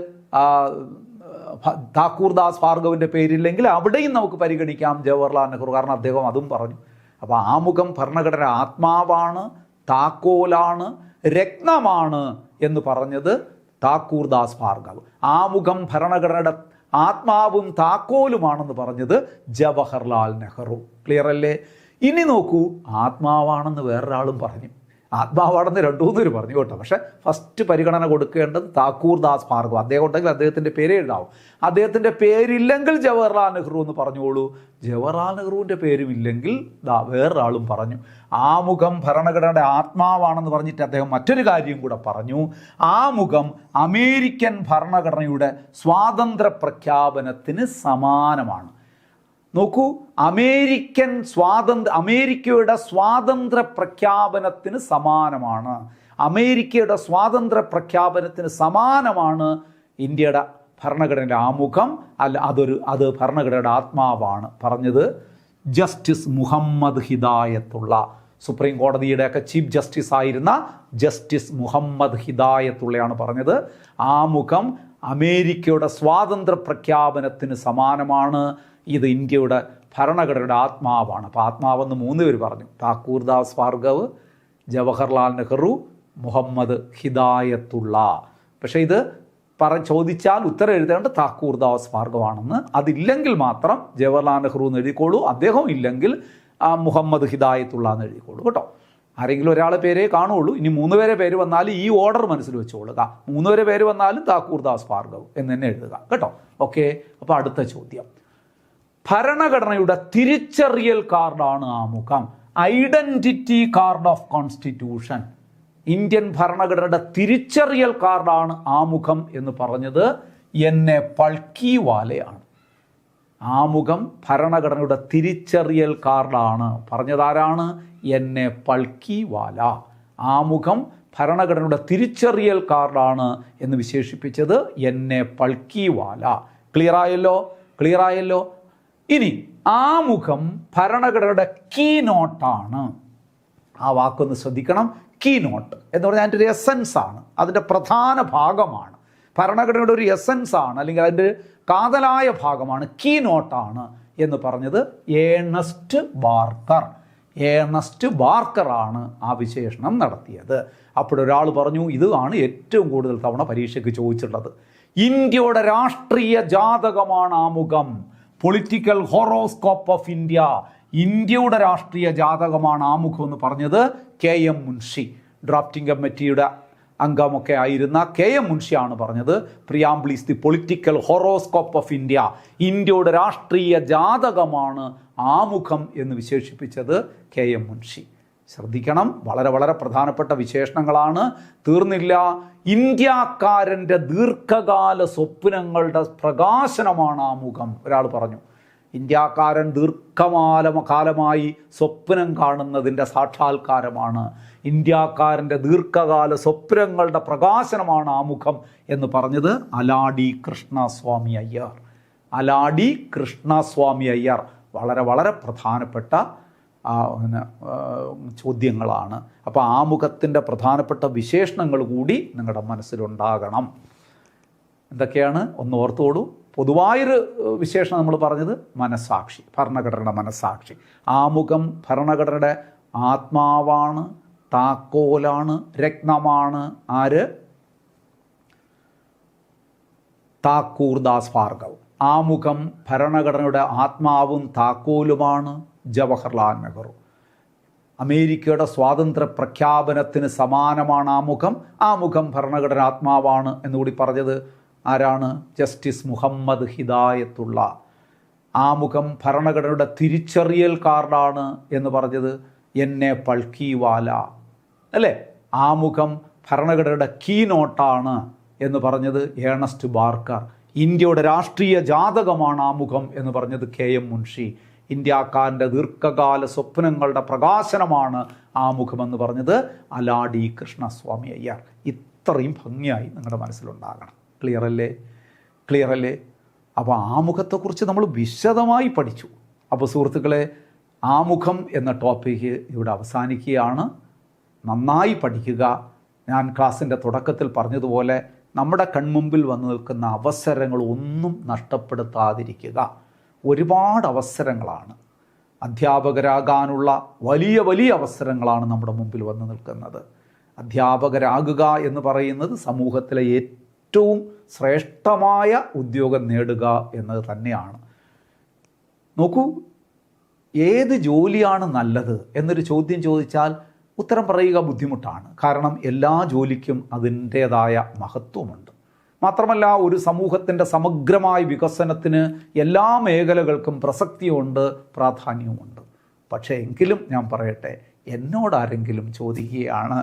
Speaker 1: താക്കൂർദാസ് ഭാർഗവിൻ്റെ പേരില്ലെങ്കിൽ അവിടെയും നമുക്ക് പരിഗണിക്കാം ജവഹർലാൽ നെഹ്റു, കാരണം അദ്ദേഹം അതും പറഞ്ഞു. അപ്പോൾ ആമുഖം ഭരണഘടന ആത്മാവാണ്, താക്കോലാണ്, രത്നമാണ് എന്ന് പറഞ്ഞത് താക്കൂർദാസ് ഭാർഗവ്. ആമുഖം ഭരണഘടനയുടെ ആത്മാവും താക്കോലുമാണെന്ന് പറഞ്ഞത് ജവഹർലാൽ നെഹ്റു. ക്ലിയർ അല്ലേ? ഇനി നോക്കൂ, ആത്മാവാണെന്ന് വേറൊരാളും പറഞ്ഞു, ആത്മാവാണെന്ന് രണ്ടു മൂന്ന് പേര് പറഞ്ഞു കേട്ടോ. പക്ഷേ ഫസ്റ്റ് പരിഗണന കൊടുക്കേണ്ടത് താക്കൂർദാസ് ഭാർഗവ്. അദ്ദേഹം ഉണ്ടെങ്കിൽ അദ്ദേഹത്തിൻ്റെ പേരേ ഉണ്ടാവും. അദ്ദേഹത്തിൻ്റെ പേരില്ലെങ്കിൽ ജവഹർലാൽ നെഹ്റു എന്ന് പറഞ്ഞോളൂ. ജവഹർലാൽ നെഹ്റുവിൻ്റെ പേരും ഇല്ലെങ്കിൽ വേറൊരാളും പറഞ്ഞു. ആമുഖം ഭരണഘടനയുടെ ആത്മാവാണെന്ന് പറഞ്ഞിട്ട് അദ്ദേഹം മറ്റൊരു കാര്യം കൂടെ പറഞ്ഞു. ആമുഖം അമേരിക്കൻ ഭരണഘടനയുടെ സ്വാതന്ത്ര്യ പ്രഖ്യാപനത്തിന് സമാനമാണ്. നോക്കൂ, അമേരിക്കയുടെ സ്വാതന്ത്ര്യ പ്രഖ്യാപനത്തിന് സമാനമാണ്. അമേരിക്കയുടെ സ്വാതന്ത്ര്യ പ്രഖ്യാപനത്തിന് സമാനമാണ് ഇന്ത്യയുടെ ഭരണഘടനയുടെ ആമുഖം. അത് ഭരണഘടനയുടെ ആത്മാവാണ് പറഞ്ഞത് ജസ്റ്റിസ് മുഹമ്മദ് ഹിദായത്തുള്ള, സുപ്രീം കോടതിയുടെയൊക്കെ ചീഫ് ജസ്റ്റിസ് ആയിരുന്ന ജസ്റ്റിസ് മുഹമ്മദ് ഹിദായത്തുള്ളയാണ് പറഞ്ഞത്. ആമുഖം അമേരിക്കയുടെ സ്വാതന്ത്ര്യ പ്രഖ്യാപനത്തിന് സമാനമാണ്, ഇത് ഇന്ത്യയുടെ ഭരണഘടനയുടെ ആത്മാവാണ്. അപ്പോൾ ആത്മാവെന്ന് മൂന്ന് പേര് പറഞ്ഞു, താക്കൂർദാസ് ഭാർഗവ്, ജവഹർലാൽ നെഹ്റു, മുഹമ്മദ് ഹിദായത്തുള്ള. പക്ഷേ ഇത് ചോദിച്ചാൽ ഉത്തരം എഴുതേണ്ടത് താക്കൂർദാസ് ഭാർഗവാണെന്ന്. അതില്ലെങ്കിൽ മാത്രം ജവഹർലാൽ നെഹ്റു എന്ന് എഴുതിക്കോളൂ, അദ്ദേഹം ഇല്ലെങ്കിൽ മുഹമ്മദ് ഹിദായത്തുള്ള എന്ന് എഴുതിക്കോളൂ കേട്ടോ. ആരെങ്കിലും ഒരാളെ പേരേ കാണുള്ളൂ. ഇനി മൂന്ന് പേരെ പേര് വന്നാലും ഈ ഓർഡർ മനസ്സിൽ വെച്ചോളുക. മൂന്ന് പേരെ പേര് വന്നാലും താക്കൂർദാസ് ഭാർഗവ് എന്ന് തന്നെ എഴുതുക കേട്ടോ. ഓക്കെ, അപ്പോൾ അടുത്ത ചോദ്യം, ഭരണഘടനയുടെ തിരിച്ചറിയൽ കാർഡാണ് ആമുഖം. Identity card of constitution. Indian ഭരണഘടനയുടെ തിരിച്ചറിയൽ കാർഡാണ് ആമുഖം എന്ന് പറഞ്ഞത് എന്നെ പൾക്കിവാലയാണ്. ആമുഖം ഭരണഘടനയുടെ തിരിച്ചറിയൽ കാർഡാണ് പറഞ്ഞതാരാണ്? എന്നെ പൾക്കിവാല. ആമുഖം ഭരണഘടനയുടെ തിരിച്ചറിയൽ കാർഡാണ് എന്ന് വിശേഷിപ്പിച്ചത് എന്നെ പൾക്കിവാല. ക്ലിയർ ആയല്ലോ? ഇനി ആമുഖം ഭരണഘടനയുടെ കീ നോട്ടാണ്. ആ വാക്കൊന്ന് ശ്രദ്ധിക്കണം. കീ നോട്ട് എന്ന് പറഞ്ഞാൽ അതിൻ്റെ ഒരു എസൻസ് ആണ്, അതിൻ്റെ പ്രധാന ഭാഗമാണ്. ഭരണഘടനയുടെ ഒരു എസൻസ് ആണ്, അല്ലെങ്കിൽ അതിൻ്റെ കാതലായ ഭാഗമാണ്, കീ നോട്ടാണ് എന്ന് പറഞ്ഞത് ഏണസ്റ്റ് ബാർക്കറാണ് ആ വിശേഷണം നടത്തിയത്. അപ്പോഴൊരാൾ പറഞ്ഞു, ഇതാണ് ഏറ്റവും കൂടുതൽ തവണ പരീക്ഷയ്ക്ക് ചോദിച്ചിട്ടുള്ളത്. ഇന്ത്യയുടെ രാഷ്ട്രീയ ജാതകമാണ് ആമുഖം, പൊളിറ്റിക്കൽ ഹോറോസ്കോപ്പ് ഓഫ് ഇന്ത്യ. ഇന്ത്യയുടെ രാഷ്ട്രീയ ജാതകമാണ് ആമുഖം എന്ന് പറഞ്ഞത് KM മുൻഷി, ഡ്രാഫ്റ്റിംഗ് കമ്മിറ്റിയുടെ അംഗമൊക്കെ ആയിരുന്ന KM മുൻഷിയാണ് പറഞ്ഞത്. Preamble is the political horoscope of India. ഇന്ത്യയുടെ രാഷ്ട്രീയ ജാതകമാണ് ആമുഖം എന്ന് വിശേഷിപ്പിച്ചത് KM മുൻഷി. ശ്രദ്ധിക്കണം, വളരെ വളരെ പ്രധാനപ്പെട്ട വിശേഷണങ്ങളാണ്. തീർന്നില്ല. ഇന്ത്യക്കാരൻ്റെ ദീർഘകാല സ്വപ്നങ്ങളുടെ പ്രകാശനമാണ് ആമുഖം. ഒരാൾ പറഞ്ഞു, ഇന്ത്യക്കാരൻ ദീർഘകാലമായി സ്വപ്നം കാണുന്നതിൻ്റെ സാക്ഷാത്കാരമാണ്, ഇന്ത്യക്കാരൻ്റെ ദീർഘകാല സ്വപ്നങ്ങളുടെ പ്രകാശനമാണ് ആമുഖം എന്ന് പറഞ്ഞത് അലാഡി കൃഷ്ണസ്വാമി അയ്യർ. വളരെ വളരെ പ്രധാനപ്പെട്ട ചോദ്യങ്ങളാണ്. അപ്പോൾ ആമുഖത്തിൻ്റെ പ്രധാനപ്പെട്ട വിശേഷണങ്ങൾ കൂടി നിങ്ങളുടെ മനസ്സിലുണ്ടാകണം. എന്തൊക്കെയാണ്? ഒന്ന് ഓർത്തോളൂ. പൊതുവായൊരു വിശേഷണം നമ്മൾ പറഞ്ഞത് മനസ്സാക്ഷി, ഭരണഘടനയുടെ മനസ്സാക്ഷി. ആമുഖം ഭരണഘടനയുടെ ആത്മാവാണ്, താക്കോലാണ്, രത്നമാണ്. ആര്? താക്കൂർദാസ് ഭാർഗവ്. ആമുഖം ഭരണഘടനയുടെ ആത്മാവും താക്കോലുമാണ് ജവഹർലാൽ നെഹ്റു. അമേരിക്കയുടെ സ്വാതന്ത്ര്യ പ്രഖ്യാപനത്തിന് സമാനമാണ് ആമുഖം. ആമുഖം ഭരണഘടന ആത്മാവാണ് എന്നുകൂടി പറഞ്ഞത് ആരാണ്? ജസ്റ്റിസ് മുഹമ്മദ് ഹിദായത്തുള്ള. ആമുഖം ഭരണഘടനയുടെ തിരിച്ചറിയൽ കാർഡാണ് എന്ന് പറഞ്ഞത് എന്നെ പൾക്കിവാല അല്ലേ? ആമുഖം ഭരണഘടനയുടെ കീ നോട്ടാണ് എന്ന് പറഞ്ഞത് ഏണസ്റ്റ് ബാർക്കർ. ഇന്ത്യയുടെ രാഷ്ട്രീയ ജാതകമാണ് ആമുഖം എന്ന് പറഞ്ഞത് KM മുൻഷി. ഇന്ത്യക്കാരൻ്റെ ദീർഘകാല സ്വപ്നങ്ങളുടെ പ്രകാശനമാണ് ആമുഖമെന്ന് പറഞ്ഞത് അലാഡി കൃഷ്ണസ്വാമി അയ്യർ. ഇത്രയും ഭംഗിയായി നിങ്ങളുടെ മനസ്സിലുണ്ടാകണം. ക്ലിയർ അല്ലേ? അപ്പോൾ ആമുഖത്തെക്കുറിച്ച് നമ്മൾ വിശദമായി പഠിച്ചു. അപ്പോൾ സുഹൃത്തുക്കളെ, ആമുഖം എന്ന ടോപ്പിക്ക് ഇവിടെ അവസാനിക്കുകയാണ്. നന്നായി പഠിക്കുക. ഞാൻ ക്ലാസ്സിൻ്റെ തുടക്കത്തിൽ പറഞ്ഞതുപോലെ നമ്മുടെ കൺമുമ്പിൽ വന്നു നിൽക്കുന്ന അവസരങ്ങളൊന്നും നഷ്ടപ്പെടുത്താതിരിക്കുക. ഒരുപാട് അവസരങ്ങളാണ്, അധ്യാപകരാകാനുള്ള വലിയ വലിയ അവസരങ്ങളാണ് നമ്മുടെ മുമ്പിൽ വന്നു നിൽക്കുന്നത്. അധ്യാപകരാകുക എന്ന് പറയുന്നത് സമൂഹത്തിലെ ഏറ്റവും ശ്രേഷ്ഠമായ ഉദ്യോഗം നേടുക എന്നത് തന്നെയാണ്. നോക്കൂ, ഏത് ജോലിയാണ് നല്ലത് എന്നൊരു ചോദ്യം ചോദിച്ചാൽ ഉത്തരം പറയുക ബുദ്ധിമുട്ടാണ്. കാരണം എല്ലാ ജോലിക്കും അതിൻ്റേതായ മഹത്വമുണ്ട്. മാത്രമല്ല, ഒരു സമൂഹത്തിൻ്റെ സമഗ്രമായ വികസനത്തിന് എല്ലാ മേഖലകൾക്കും പ്രസക്തിയുണ്ട്, പ്രാധാന്യവുമുണ്ട്. പക്ഷേ എങ്കിലും ഞാൻ പറയട്ടെ, എന്നോടാരെങ്കിലും ചോദിക്കുകയാണ്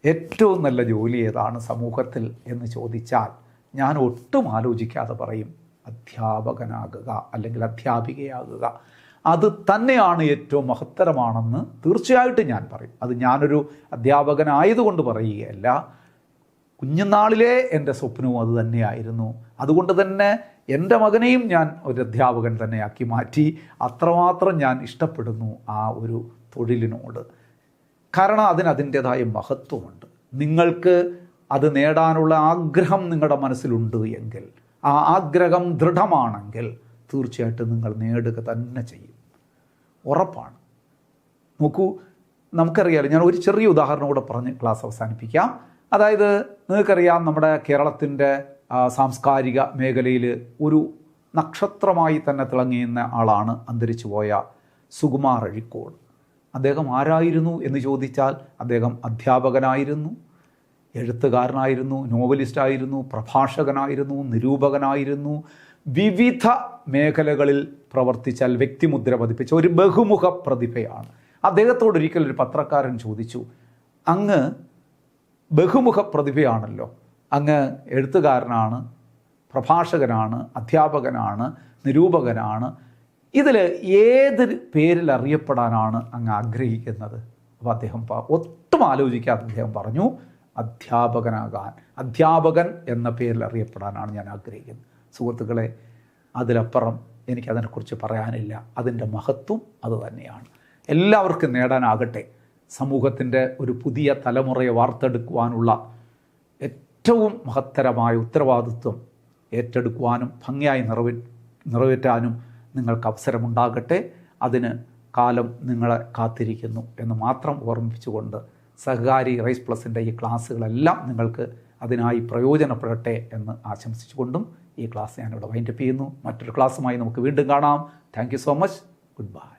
Speaker 1: ഏറ്റവും നല്ല ജോലി ഏതാണ് സമൂഹത്തിൽ എന്ന് ചോദിച്ചാൽ ഞാൻ ഒട്ടും ആലോചിക്കാതെ പറയും അധ്യാപകനാകുക അല്ലെങ്കിൽ അധ്യാപികയാകുക. അത് തന്നെയാണ് ഏറ്റവും മഹത്തരമാണെന്ന് തീർച്ചയായിട്ടും ഞാൻ പറയും. അത് ഞാനൊരു അധ്യാപകനായതുകൊണ്ട് പറയുകയല്ല, കുഞ്ഞുനാളിലെ എൻ്റെ സ്വപ്നവും അത് തന്നെയായിരുന്നു. അതുകൊണ്ട് തന്നെ എൻ്റെ മകനെയും ഞാൻ ഒരു അധ്യാപകൻ തന്നെയാക്കി മാറ്റി. അത്രമാത്രം ഞാൻ ഇഷ്ടപ്പെടുന്നു ആ ഒരു തൊഴിലിനോട്. കാരണം അതിൻ്റേതായ മഹത്വമുണ്ട്. നിങ്ങൾക്ക് അത് നേടാനുള്ള ആഗ്രഹം നിങ്ങളുടെ മനസ്സിലുണ്ട് എങ്കിൽ, ആ ആഗ്രഹം ദൃഢമാണെങ്കിൽ തീർച്ചയായിട്ടും നിങ്ങൾ നേടുക തന്നെ ചെയ്യും, ഉറപ്പാണ്. നോക്കൂ, നമുക്കറിയാമല്ലോ, ഞാൻ ഒരു ചെറിയ ഉദാഹരണം കൂടെ പറഞ്ഞ് ക്ലാസ് അവസാനിപ്പിക്കാം. അതായത് നിങ്ങൾക്കറിയാം, നമ്മുടെ കേരളത്തിൻ്റെ സാംസ്കാരിക മേഖലയിൽ ഒരു നക്ഷത്രമായി തന്നെ തിളങ്ങിയുന്ന ആളാണ് അന്തരിച്ചുപോയ സുകുമാർ അഴീക്കോട്. അദ്ദേഹം ആരായിരുന്നു എന്ന് ചോദിച്ചാൽ അദ്ദേഹം അധ്യാപകനായിരുന്നു, എഴുത്തുകാരനായിരുന്നു, നോവലിസ്റ്റായിരുന്നു, പ്രഭാഷകനായിരുന്നു, നിരൂപകനായിരുന്നു. വിവിധ മേഖലകളിൽ പ്രവർത്തിച്ചാൽ വ്യക്തിമുദ്ര പതിപ്പിച്ച ഒരു ബഹുമുഖ പ്രതിഭയാണ്. അദ്ദേഹത്തോട് ഒരിക്കൽ ഒരു പത്രക്കാരൻ ചോദിച്ചു, അങ്ങ് ബഹുമുഖ പ്രതിഭയാണല്ലോ, അങ്ങ് എഴുത്തുകാരനാണ്, പ്രഭാഷകനാണ്, അധ്യാപകനാണ്, നിരൂപകനാണ്, ഇതിൽ ഏത് പേരിൽ അറിയപ്പെടാനാണ് അങ്ങ് ആഗ്രഹിക്കുന്നത്? അപ്പോൾ അദ്ദേഹം ഒട്ടും ആലോചിക്കാതെ അദ്ദേഹം പറഞ്ഞു, അധ്യാപകനാകാൻ, അധ്യാപകൻ എന്ന പേരിൽ അറിയപ്പെടാനാണ് ഞാൻ ആഗ്രഹിക്കുന്നത്. സുഹൃത്തുക്കളെ, അതിലപ്പുറം എനിക്കതിനെക്കുറിച്ച് പറയാനില്ല. അതിൻ്റെ മഹത്വം അത് തന്നെയാണ്. എല്ലാവർക്കും നേടാനാകട്ടെ. സമൂഹത്തിൻ്റെ ഒരു പുതിയ തലമുറയെ വാർത്തെടുക്കുവാനുള്ള ഏറ്റവും മഹത്തരമായ ഉത്തരവാദിത്വം ഏറ്റെടുക്കുവാനും ഭംഗിയായി നിറവേറ്റാനും നിങ്ങൾക്ക് അവസരമുണ്ടാകട്ടെ. അതിന് കാലം നിങ്ങളെ കാത്തിരിക്കുന്നു എന്ന് മാത്രം ഓർമ്മിപ്പിച്ചുകൊണ്ട് സഹകാരി റൈസ് പ്ലസിൻ്റെ ഈ ക്ലാസ്സുകളെല്ലാം നിങ്ങൾക്ക് അതിനായി പ്രയോജനപ്പെടട്ടെ എന്ന് ആശംസിച്ചുകൊണ്ടും ഈ ക്ലാസ് ഞാനിവിടെ വൈൻഡപ്പ് ചെയ്യുന്നു. മറ്റൊരു ക്ലാസ്സുമായി നമുക്ക് വീണ്ടും കാണാം. Thank you so much. Good bye.